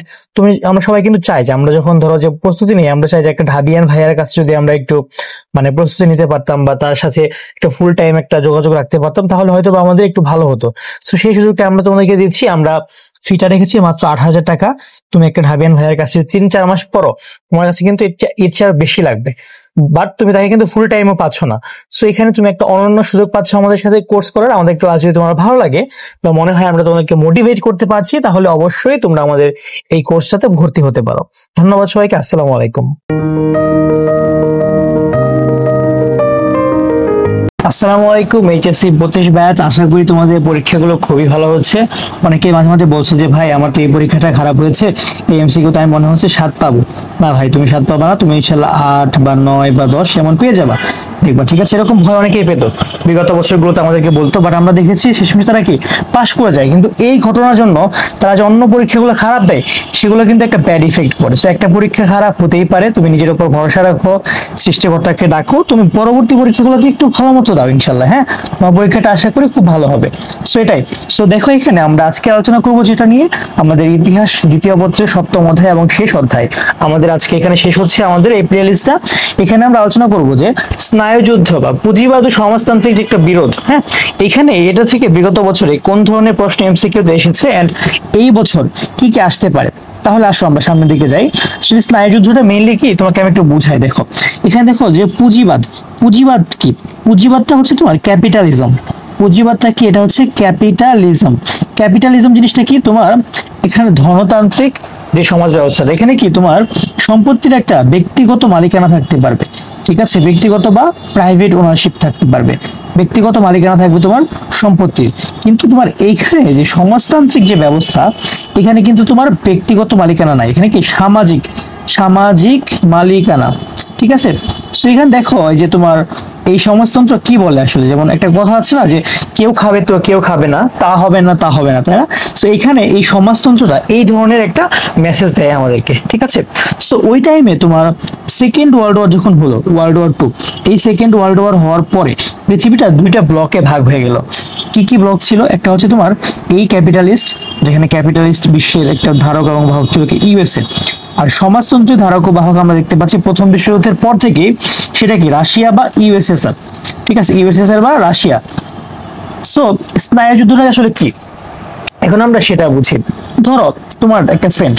আমরা সবাই কিন্তু চাই যে আমরা যখন ধরো যে প্রস্তুতি নিই, আমরা চাই যে একটা ঢাবিয়ান ভাইয়ার কাছে যদি আমরা একটু মানে প্রস্তুতি নিতে পারতাম, বা তার সাথে একটা ফুল টাইম একটা যোগাযোগ রাখতে পারতাম, তাহলে হয়তো আমাদের একটু ভালো হতো। সো সেই সুযোগটা আমরা তোমাদেরকে দিচ্ছি। আমরা ফিটা রেখেছি মাত্র 8,000 টাকা। তুমি একটা ঢাবিয়ান ভাইয়ের কাছে 3-4 মাস পড়ো, তোমার কাছে কিন্তু এর চেয়ে আর বেশি লাগবে, বাট তুমি তাকে কিন্তু ফুল টাইমও পাচ্ছ না। সো এখানে তুমি একটা অনন্য সুযোগ পাচ্ছ আমাদের সাথে কোর্স করার। আমাদের ক্লাস যদি তোমার ভালো লাগে বা মনে হয় আমরা তোমাদেরকে মোটিভেট করতে পারছি, তাহলে অবশ্যই তোমরা আমাদের এই কোর্সটাতে ভর্তি হতে পারো। ধন্যবাদ সবাইকে, আসসালামু আলাইকুম। আসসালামু আলাইকুম, এইচএসসি 25 ব্যাচ। আশা করি তোমাদের পরীক্ষাগুলো খুবই ভালো হচ্ছে। অনেকে মাঝে মাঝে বলছো যে ভাই আমার তো এই পরীক্ষাটা খারাপ হয়েছে, এই এমসিকিউতে আমি মনে হচ্ছে 7 পাবো। না ভাই, তুমি 7 পাবা না, তুমি ইনশাল্লাহ 8 বা 9 বা 10 এমন পেয়ে যাবা, দেখবা। ঠিক আছে, এরকম ভয় অনেকেই পেতো, বিগত বছরগুলোতে আমাদেরকে বলতো, বাট আমরা দেখেছি শেষমেশ তারা কি পাস করে যায়। কিন্তু এই ঘটনার জন্য তারা যে অন্য পরীক্ষাগুলো খারাপ দেয়, সেগুলো কিন্তু একটা ব্যাড ইফেক্ট পড়ে। তো একটা পরীক্ষা খারাপ হতেই পারে, তুমি নিজের উপর ভরসা রাখো, সৃষ্টিকর্তাকে ডাকো, তুমি পরবর্তী পরীক্ষাগুলোকে একটু ভালো মতো দাও, ইনশাল্লাহ। হ্যাঁ, তোমার পরীক্ষাটা আশা করি খুব ভালো হবে। সো এটাই। সো দেখো, এখানে আমরা আজকে আলোচনা করবো যেটা নিয়ে, আমাদের ইতিহাস দ্বিতীয় পত্রের 7ম অধ্যায় এবং শেষ অধ্যায়। আমাদের আজকে এখানে শেষ হচ্ছে আমাদের এই প্লেলিস্টটা। এখানে আমরা আলোচনা করব যে স্নায়ুযুদ্ধ বা পুঁজিবাদ ও সমাজতান্ত্রিক যে একটা বিরোধ। হ্যাঁ, এখানে এটা থেকে বিগত বছরে কোন ধরনের প্রশ্ন এমসিকিউতে এসেছে, এন্ড এই বছর কি কি আসতে পারে। তাহলে আসো আমরা সামনের দিকে যাই। আসলে স্নায়ুযুদ্ধটা মেইনলি কি, তোমাকে আমি একটু বুঝাই। দেখো এখানে দেখো যে পুঁজিবাদ পুঁজিবাদ কি? পুঁজিবাদটা হচ্ছে তোমার ক্যাপিটালিজম। পুঁজিবাদটা কি? এটা হচ্ছে ক্যাপিটালিজম। ক্যাপিটালিজম জিনিসটা কি? তোমার এখানে ধনতান্ত্রিক যে সমাজ ব্যবস্থা, এখানে কি তোমার সম্পত্তির একটা ব্যক্তিগত মালিকানা থাকতে পারবে, ঠিক আছে, ব্যক্তিগত বা প্রাইভেট ওনারশিপ থাকতে পারবে, ব্যক্তিগত মালিকানা থাকবে তোমার সম্পত্তির। কিন্তু তোমার এইখানে যে সমাজতান্ত্রিক যে ব্যবস্থা, এখানে কিন্তু তোমার ব্যক্তিগত মালিকানা নাই, এখানে কি সামাজিক সামাজিক মালিকানা, ঠিক আছে। সো এখানে দেখো এই যে তোমার এই সমাজতন্ত্র কি বলে আসলে, যেমন একটা কথা আছে না যে কেউ খাবে তো কেউ খাবে না, তা হবে না তা হবে না, তাই না? সো এখানে এই সমাজতন্ত্রটা এই ধরনের একটা মেসেজ দেয় আমাদেরকে, ঠিক আছে। সো ওই টাইমে তোমার সেকেন্ড ওয়ার্ল্ড ওয়ার যখন হলো, ওয়ার্ল্ড ওয়ার টু, এই সেকেন্ড ওয়ার্ল্ড ওয়ার হওয়ার পরে পৃথিবীটা দুইটা ব্লকে ভাগ হয়ে গেল। কি কি ব্লক ছিল? একটা হচ্ছে তোমার এই ক্যাপিটালিস্ট, যেখানে ক্যাপিটালিস্ট বিশ্বের একটা ধারক এবং বাহক ছিল কি ইউএসএ, আর সমাজতন্ত্রের ধারক ও বাহক আমরা দেখতে পাচ্ছি প্রথম বিশ্বযুদ্ধের পর থেকে সেটা কি রাশিয়া বা ইউএসএসআর, ঠিক আছে, ইউএসএসআর বা রাশিয়া। সো স্নায়ুযুদ্ধটা আসলে কি, এখন আমরা সেটা বুঝি। ধরো তোমার একটা ফ্রেন্ড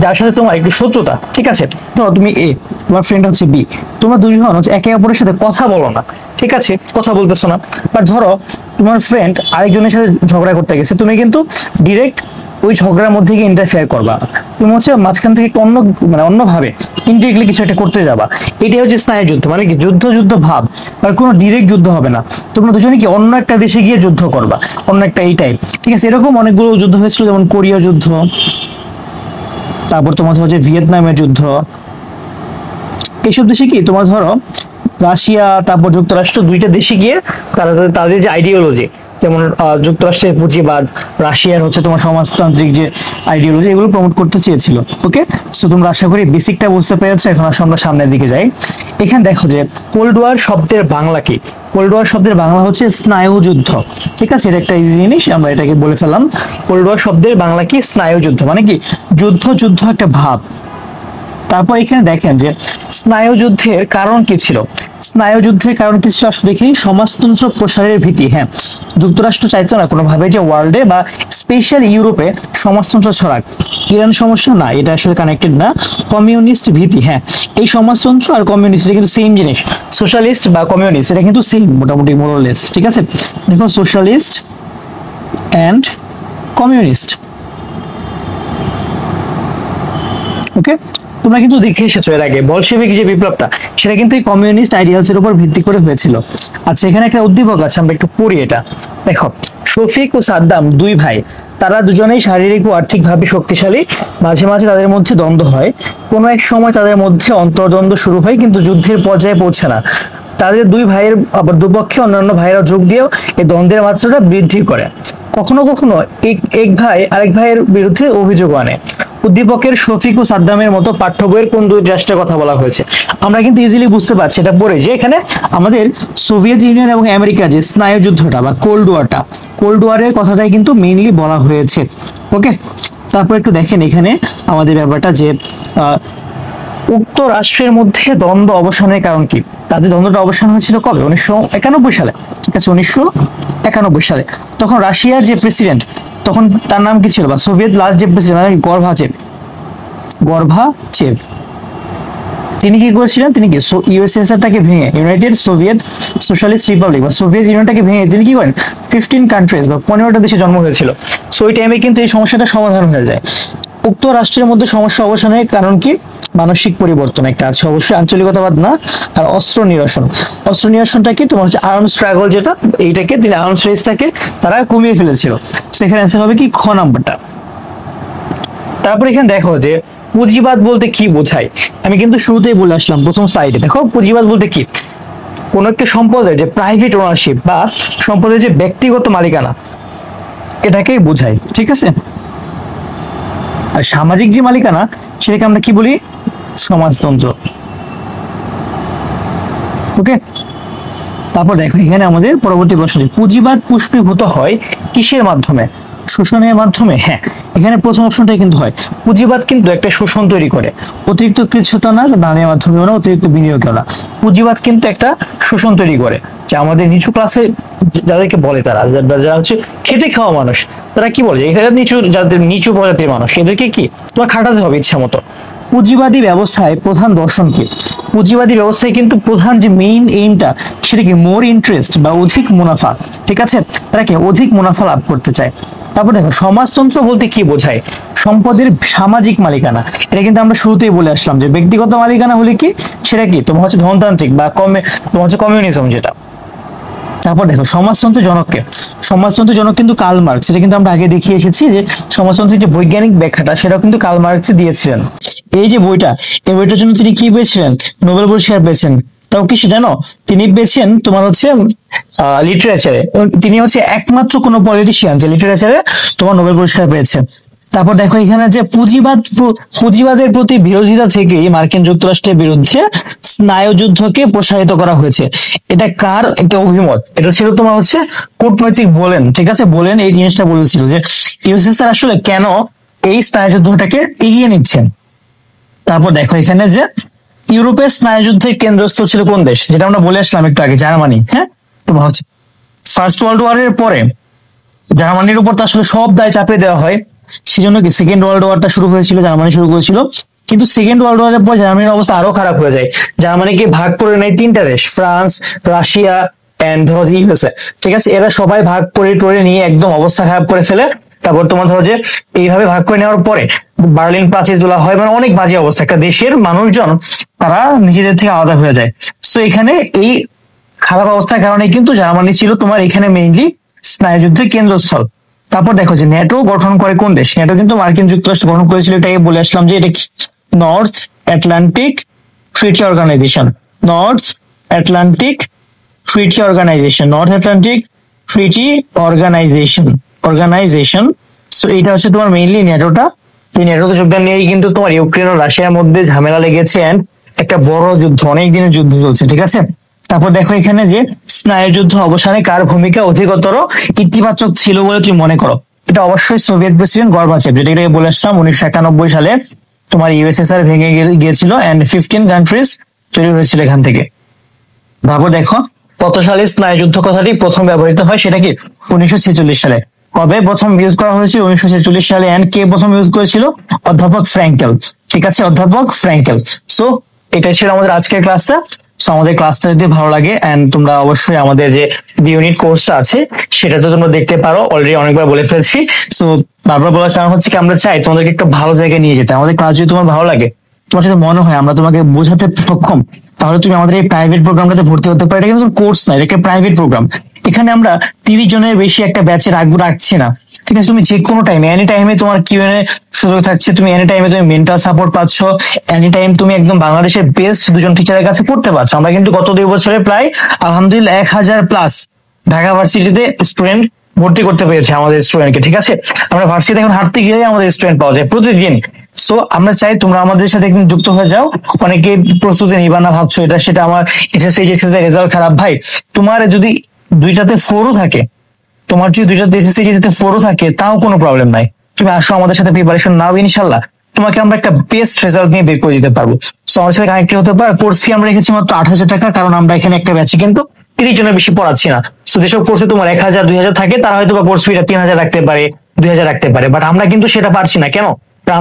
যার সাথে তোমার একটু শত্রুতা, ঠিক আছে, ধরো তুমি এ, তোমার ফ্রেন্ড হচ্ছে বি, তোমরা দুজন হচ্ছে একে অপরের সাথে কথা বলো না, ঠিক আছে, কথা বলতেছো না, বাট ধরো তোমার ফ্রেন্ড আরেকজনের সাথে ঝগড়া করতে গেছে, তুমি কিন্তু ডিরেক্ট ওই ঝগড়ার মধ্যে গিয়ে ইন্টারফেয়ার করবা, তুমি হচ্ছে মাঝখান থেকে অন্য মানে অন্যভাবে ইনডিরেক্টলি কিছু একটা করতে যাবা। এটাই হচ্ছে স্নায়ুযুদ্ধ, মানে কি যুদ্ধ যুদ্ধ ভাব, আর কোনো ডিরেক্ট যুদ্ধ হবে না, তোমরা দুজনে কি অন্য একটা দেশে গিয়ে যুদ্ধ করবা, অন্য একটা এই টাইপ, ঠিক আছে। এরকম অনেকগুলো যুদ্ধ হয়েছিল, যেমন কোরিয়া যুদ্ধ, তারপর তোমার হচ্ছে ভিয়েতনামের যুদ্ধ। এইসব দেশে কি তোমার ধরো রাশিয়া তারপর যুক্তরাষ্ট্র দুইটা দেশে গিয়ে তারা তাদের যে আইডিওলজি, যেমন যুক্তরাষ্ট্রের পুঁজিবাদ, রাশিয়ার হচ্ছে তোমার সমাজতান্ত্রিক যে আইডিওলজি, এগুলো প্রমোট করতে চেয়েছিল। ওকে, সো তোমরা আশা করি বেসিকটা বুঝতে পেরেছো। এখন আসলে আমরা সামনের দিকে যাই। এখানে দেখো যে কোল্ড ওয়ার শব্দের বাংলা কি? কোল্ড ওয়ার শব্দের বাংলা হচ্ছে স্নায়ুযুদ্ধ, ঠিক আছে, এটা একটা ইজি জিনিস, আমরা এটাকে বলে ফেললাম। কোল্ড ওয়ার শব্দের বাংলা কি? স্নায়ুযুদ্ধ, মানে কি যুদ্ধ যুদ্ধ একটা ভাব। তারপর এখানে দেখেন যে স্নায়ুযুদ্ধের কারণ কি ছিল। স্নায়ুযুদ্ধের কারণ কি ছিল আসলে দেখি, সমাজতন্ত্র প্রসারের ভীতি। হ্যাঁ, যুক্তরাষ্ট্র চাইতো না কোনোভাবে যে ওয়ার্ল্ডে বা স্পেশাল ইউরোপে সমাজতন্ত্র ছড়াক। ইরান সমস্যা না, এটা আসলে কানেক্টেড না। কমিউনিস্ট ভীতি, হ্যাঁ, এই সমাজতন্ত্র আর কমিউনিস্ট এটা কিন্তু সেম জিনিস। সোশ্যালিস্ট বা কমিউনিস্ট এটা কিন্তু সেম মোটামুটি মোরলেস, ঠিক আছে। দেখো সোশ্যালিস্ট অ্যান্ড কমিউনিস্ট, ওকে, তোমরা কিন্তু দেখে এসেছো এর আগে বলশেভিক যে বিপ্লবটা, সেটা কিন্তু এই কমিউনিস্ট আইডিয়ালস এর উপর ভিত্তি করে হয়েছিল। আচ্ছা, এখানে একটা উদ্দীপক আছে, আমরা একটু পড়ি এটা। দেখো, শফিক ও সাদ্দাম দুই ভাই, তারা দুজনেই শারীরিক ও আর্থিকভাবে শক্তিশালী, মাঝে মাঝে তাদের মধ্যে দ্বন্দ্ব হয়, কোনো এক সময় তাদের মধ্যে অন্তর্দ্বন্দ্ব শুরু হয় কিন্তু যুদ্ধের পর্যায়ে পৌঁছে না। তাদের দুই ভাইয়ের আবার দুপক্ষে অন্যান্য ভাইয়েরা যোগ দিয়েও এই দ্বন্দ্বের মাত্রাটা বৃদ্ধি করে। কখনো কখনো এক ভাই আরেক ভাইয়ের বিরুদ্ধে অভিযোগ আনে। উদ্দীপকের শফিক ও সাদ্দামের মতো পাঠ্য বইয়ের কোন দুই রাষ্ট্রের কথা বলা হয়েছে? আমরা কিন্তু ইজিলি বুঝতে পারছি এটা পড়ে যে এখানে আমাদের সোভিয়েত ইউনিয়ন এবং আমেরিকার যে স্নায়ুযুদ্ধটা বা কোল্ড ওয়ারটা, কোল্ড ওয়ারের কথাটাই কিন্তু মেইনলি বলা হয়েছে। ওকে, তারপর একটু দেখেন এখানে আমাদের ব্যাপারটা যে উক্ত রাষ্ট্রের মধ্যে দ্বন্দ্ব অবসানের কারণ কি? তাদের দ্বন্দ্বটা অবসান হয়েছিল কবে? 1991 সালে, ঠিক আছে, 1991 সালে। তখন রাশিয়ার যে প্রেসিডেন্ট, তখন তার নাম কি ছিল, বা সোভিয়েত লাস্ট যে প্রেসিডেন্ট গর্বাচেভ, তিনি কি করেছিলেন? তিনি কি ইউএসএসআরটাকে ভেঙে ইউনাইটেড সোভিয়েত সোশ্যালিস্ট রিপাবলিক বা সোভিয়েত ইউনিয়নটাকে ভেঙে তিনি কি করেন 15 কান্ট্রিজ বা 15টা দেশে জন্ম হয়েছিল। সো ওই টাইমে কিন্তু এই সমস্যাটা সমাধান হয়ে যায়। উক্ত রাষ্ট্রের মধ্যে সমস্যা অবসানের কারণ কি? মানসিক পরিবর্তন একটা আছে, অবশ্যই আঞ্চলিকতাবাদ না। আর অস্ত্র নিরসন, অস্ত্র নিরসনটা কি তোমার হচ্ছে আর্মস স্ট্রাগল, যেটা এইটাকে তিনি আর্মস রেসটাকে তারা কমিয়ে ফেলেছিল। সেখানে অ্যান্সার হবে কি খ নাম্বারটা। তারপর এখানে দেখো যে পুঁজিবাদ বলতে কি বোঝায়, আমি কিন্তু শুরুতেই বলে আসলাম প্রথম সাইডে। দেখো পুঁজিবাদ বলতে কি, কোন একটা সম্পদের যে প্রাইভেট ওনারশিপ বা সম্পদের যে ব্যক্তিগত মালিকানা, এটাকেই বোঝায়, ঠিক আছে। আর সামাজিক যে মালিকানা, সেটাকে আমরা কি বলি? সমাজতন্ত্র। ওকে, তারপর দেখো এখানে আমাদের পরবর্তী প্রশ্ন, পুঁজিবাদ পুষ্পীভূত হয় কিসের মাধ্যমে? শোষণের মাধ্যমে। হ্যাঁ, এখানে প্রথম অপশনটাই কিন্তু হয়। পুঁজিবাদ কিন্তু একটা শোষণ তৈরি করে, অতিরিক্ত কৃচ্ছ্রতা না, দানের মাধ্যমেও না, অতিরিক্ত বিনিয়োগেও না। পুঁজিবাদ কিন্তু একটা শোষণ তৈরি করে, যে আমাদের নিচু ক্লাসে যাদেরকে বলে, তারা যারা হচ্ছে খেটে খাওয়া মানুষ, তারা কি বলে, এখানে নিচু যাদের নিচু প্রজাতির মানুষ, এদেরকে কি তোমার খাটাতে হবে ইচ্ছা মতো। পুঁজিবাদী ব্যবস্থায় প্রধান দর্শন কি? পুঁজিবাদী ব্যবস্থায় কিন্তু প্রধান যে মেইন এইমটা সেটা কি মোর ইন্টারেস্ট বা অধিক মুনাফা। ঠিক আছে, তারা কি অধিক মুনাফা লাভ করতে চায়। তারপর দেখো সমাজতন্ত্র বলতে কি বোঝায়? সম্পদের সামাজিক মালিকানা। এটা কিন্তু আমরা শুরুতেই বলে আসলাম যে ব্যক্তিগত মালিকানা হলে কি সেটা কি তোমার হচ্ছে ধনতান্ত্রিক বা তোমার হচ্ছে কমিউনিজম যেটা। তারপর দেখো সমাজতন্ত্রের জনককে। সমাজতন্ত্রের জনক কিন্তু কার্ল মার্কস। এটা কিন্তু আমরা আগে দেখিয়ে এসেছি যে সমাজতন্ত্রের যে বৈজ্ঞানিক ব্যাখ্যাটা সেটাও কিন্তু কার্ল মার্কস দিয়েছিলেন। এই যে বইটা, এই বইটার জন্য তিনি কি পেয়েছিলেন? নোবেল পুরস্কার পেয়েছেন। তাও কি জানো? তিনি পেয়েছেন তোমার হচ্ছে লিটারেচারে। তিনি হচ্ছে একমাত্র কোনো পলিটিশিয়ান যে লিটারেচারে তোমার নোবেল পুরস্কার পেয়েছে। তারপর দেখো এখানে যে পুঁজিবাদের প্রতি বিরোধিতা থেকেই মার্কিন যুক্তরাষ্ট্রের বিরুদ্ধে স্নায়ুযুদ্ধকে প্রসারিত করা হয়েছে। এটা কার একটা অভিমত? এটা ছিল তোমার হচ্ছে কূটনৈতিক বলেন। ঠিক আছে, বলেন এই জিনিসটা বলেছিল যে ইউএসএসআর আসলে কেন এই স্নায়ুযুদ্ধটাকে এগিয়ে নিচ্ছেন। তারপর দেখো এখানে যে ইউরোপের স্নায়ুযুদ্ধের কেন্দ্রস্থল ছিল কোন দেশ? যেটা আমরা বলে আসলাম একটু আগে, জার্মানি। হ্যাঁ, তোমার হচ্ছে ফার্স্ট ওয়ার্ল্ড ওয়ারের পরে জার্মানির উপর তো আসলে সব দায় চাপিয়ে দেওয়া হয়। সেজন্য কি সেকেন্ড ওয়ার্ল্ড ওয়ারটা শুরু হয়েছিল, জার্মানি শুরু করেছিল। কিন্তু সেকেন্ড ওয়ার্ল্ড ওয়ারের পর জার্মানির অবস্থা আরো খারাপ হয়ে যায়। জার্মানিকে ভাগ করে নেয় তিনটা দেশ, ফ্রান্স, রাশিয়া এন্ড ধরো যে ইউএসএ। ঠিক আছে, এরা সবাই ভাগ করে টরে নিয়ে একদম অবস্থা খারাপ করে ফেলে। তারপর তোমার ধরো যে এইভাবে ভাগ করে নেওয়ার পরে বার্লিন প্রাচীর তোলা হয়, মানে অনেক বাজে অবস্থা। একটা দেশের মানুষজন তারা নিজেদের থেকে আলাদা হয়ে যায়। তো এখানে এই খারাপ অবস্থার কারণে কিন্তু জার্মানি ছিল তোমার এখানে মেইনলি স্নায়ুযুদ্ধের কেন্দ্রস্থল। তারপর দেখো যে ন্যাটো গঠন করে কোন দেশ? ন্যাটো কিন্তু মার্কিন যুক্তরাষ্ট্র গঠন করেছিল। এটাকে বলে আসলাম যে এটা north Atlantic treaty organization. North Atlantic treaty organization, north Atlantic treaty organization. So এটা হচ্ছে তোমার মেইনলি ন্যাটোটা। এই ন্যাটোতে যোগদান নিয়েই কিন্তু তোমার ইউক্রেন ও রাশিয়ার মধ্যে ঝামেলা লেগেছে এন্ড একটা বড় যুদ্ধ, অনেক দিনের যুদ্ধ চলছে। ঠিক আছে, তারপর দেখো এখানে যে স্নায়ুযুদ্ধ অবসানে কার ভূমিকা অধিকতর ইতিবাচক ছিল বলে তুমি মনে করো? এটা অবশ্যই সোভিয়েত প্রেসিডেন্ট গর্বাচেভ, যেটাকে বলে আসলাম 1991 সালে তোমার ইউএসএসআর ভেঙে গিয়েছিল এন্ড 15 কান্ট্রিজ তৈরি হয়েছিল এখান থেকে। ভাবো দেখো কত সালে স্নায়ুযুদ্ধ কথাটি প্রথম ব্যবহৃত হয়? সেটা কি 1946 সালে। কবে প্রথম ইউজ করা হয়েছিল? 1946 সালে। এন্ড কে প্রথম ইউজ করেছিল? অধ্যাপক ফ্র্যাঙ্কেল। ঠিক আছে, অধ্যাপক ফ্র্যাঙ্কেল। সো এটা ছিল আমাদের আজকের ক্লাসটা। সো আমাদের ক্লাসটা যদি ভালো লাগে এন্ড তোমরা অবশ্যই আমাদের যে ইউনিট কোর্সটা আছে সেটা তো তোমরা দেখতে পারো, অলরেডি অনেকবার বলে ফেলছি। সো বারবার বলার কারণ হচ্ছে কি আমরা চাই তোমাদেরকে একটা ভালো জায়গায় নিয়ে যেতে। আমাদের ক্লাস যদি তোমার ভালো লাগে, তোমার সাথে মনে হয় আমরা তোমাকে বোঝাতে সক্ষম, তাহলে তুমি আমাদের এই প্রাইভেট প্রোগ্রামটাতে ভর্তি হতে পারো। এটা কিন্তু কোর্স না, এটা একটা প্রাইভেট প্রোগ্রাম। এখানে আমরা 30 জনের বেশি একটা ব্যাচে রাখছি না। ঠিক আছে, তুমি যে কোনো টাইমে এনি টাইমে তোমার কিউএনএ সুযোগ থাকছে, তুমি এনি টাইমে তুমি মেন্টাল সাপোর্ট পাচ্ছ, এনি টাইম তুমি একদম বাংলাদেশের বেস্ট দুজন টিচারের কাছে পড়তে পারছো। আমরা কিন্তু গত 2 বছরে প্রায় আলহামদুলিল্লাহ 1000 প্লাস ঢাকা ভার্সিটিতে স্টুডেন্ট ভর্তি করতে পেরেছে আমাদের স্টুডেন্টকে। ঠিক আছে, আমরা ভার্সিটিতে এখন হাঁটতে গেলে আমাদের স্টুডেন্ট পাওয়া যায় প্রতিদিন। সো আমরা চাই তোমরা আমাদের সাথে একদিন যুক্ত হয়ে যাও। অনেকে প্রস্তুতি নিবা না ভাবছো এটা সেটা, আমার এসএসসি জিএসসি রেজাল্ট খারাপ। ভাই তোমার যদি দুইটাতে 4ও থাকে, তোমার যদি দুইটাতে এসএসসি জিএসসি 4ও থাকে, তাও কোনো প্রবলেম নাই। তুমি আসো আমাদের সাথে প্রিপারেশন নাও, ইনশাল্লাহ তোমাকে আমরা একটা বেস্ট রেজাল্ট নিয়ে বের করে দিতে পারবো। সো আমাদের সাথে কানেক্ট হতে পারো। কোর্স ফি আমরা রেখেছি মাত্র 8,000 টাকা, কারণ আমরা এখানে একটা ব্যাচে কিন্তু 30 জনের বেশি পড়াচ্ছি না। সো যেসব কোর্সে তোমার 1,000 2,000 থাকে তারা হয়তো বা কোর্স ফিটা 3,000 রাখতে পারে, 2,000 রাখতে পারে। বাট আমরা কিন্তু সেটা পারছি না। কেন?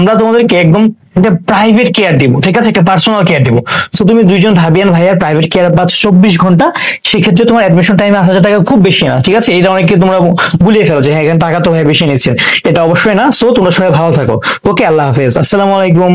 আমরা তোমাদেরকে একদম একটা প্রাইভেট কেয়ার দিব। ঠিক আছে, একটা পার্সোনাল কেয়ার দিব। সো তুমি 2 জন ভাবিয়ান ভাইয়ার প্রাইভেট কেয়ার পাচ্ছ 24 ঘন্টা। সেক্ষেত্রে তোমার অ্যাডমিশন টাইম 8,000 টাকা খুব বেশি না। ঠিক আছে, এটা অনেকে তোমরা ভুলিয়ে ফেলো যে হ্যাঁ এখানে টাকা তো ভাই বেশি নিচ্ছেন। এটা অবশ্যই না। সো তোমরা সবাই ভালো থাকো। ওকে, আল্লাহ হাফেজ, আসসালামু আলাইকুম।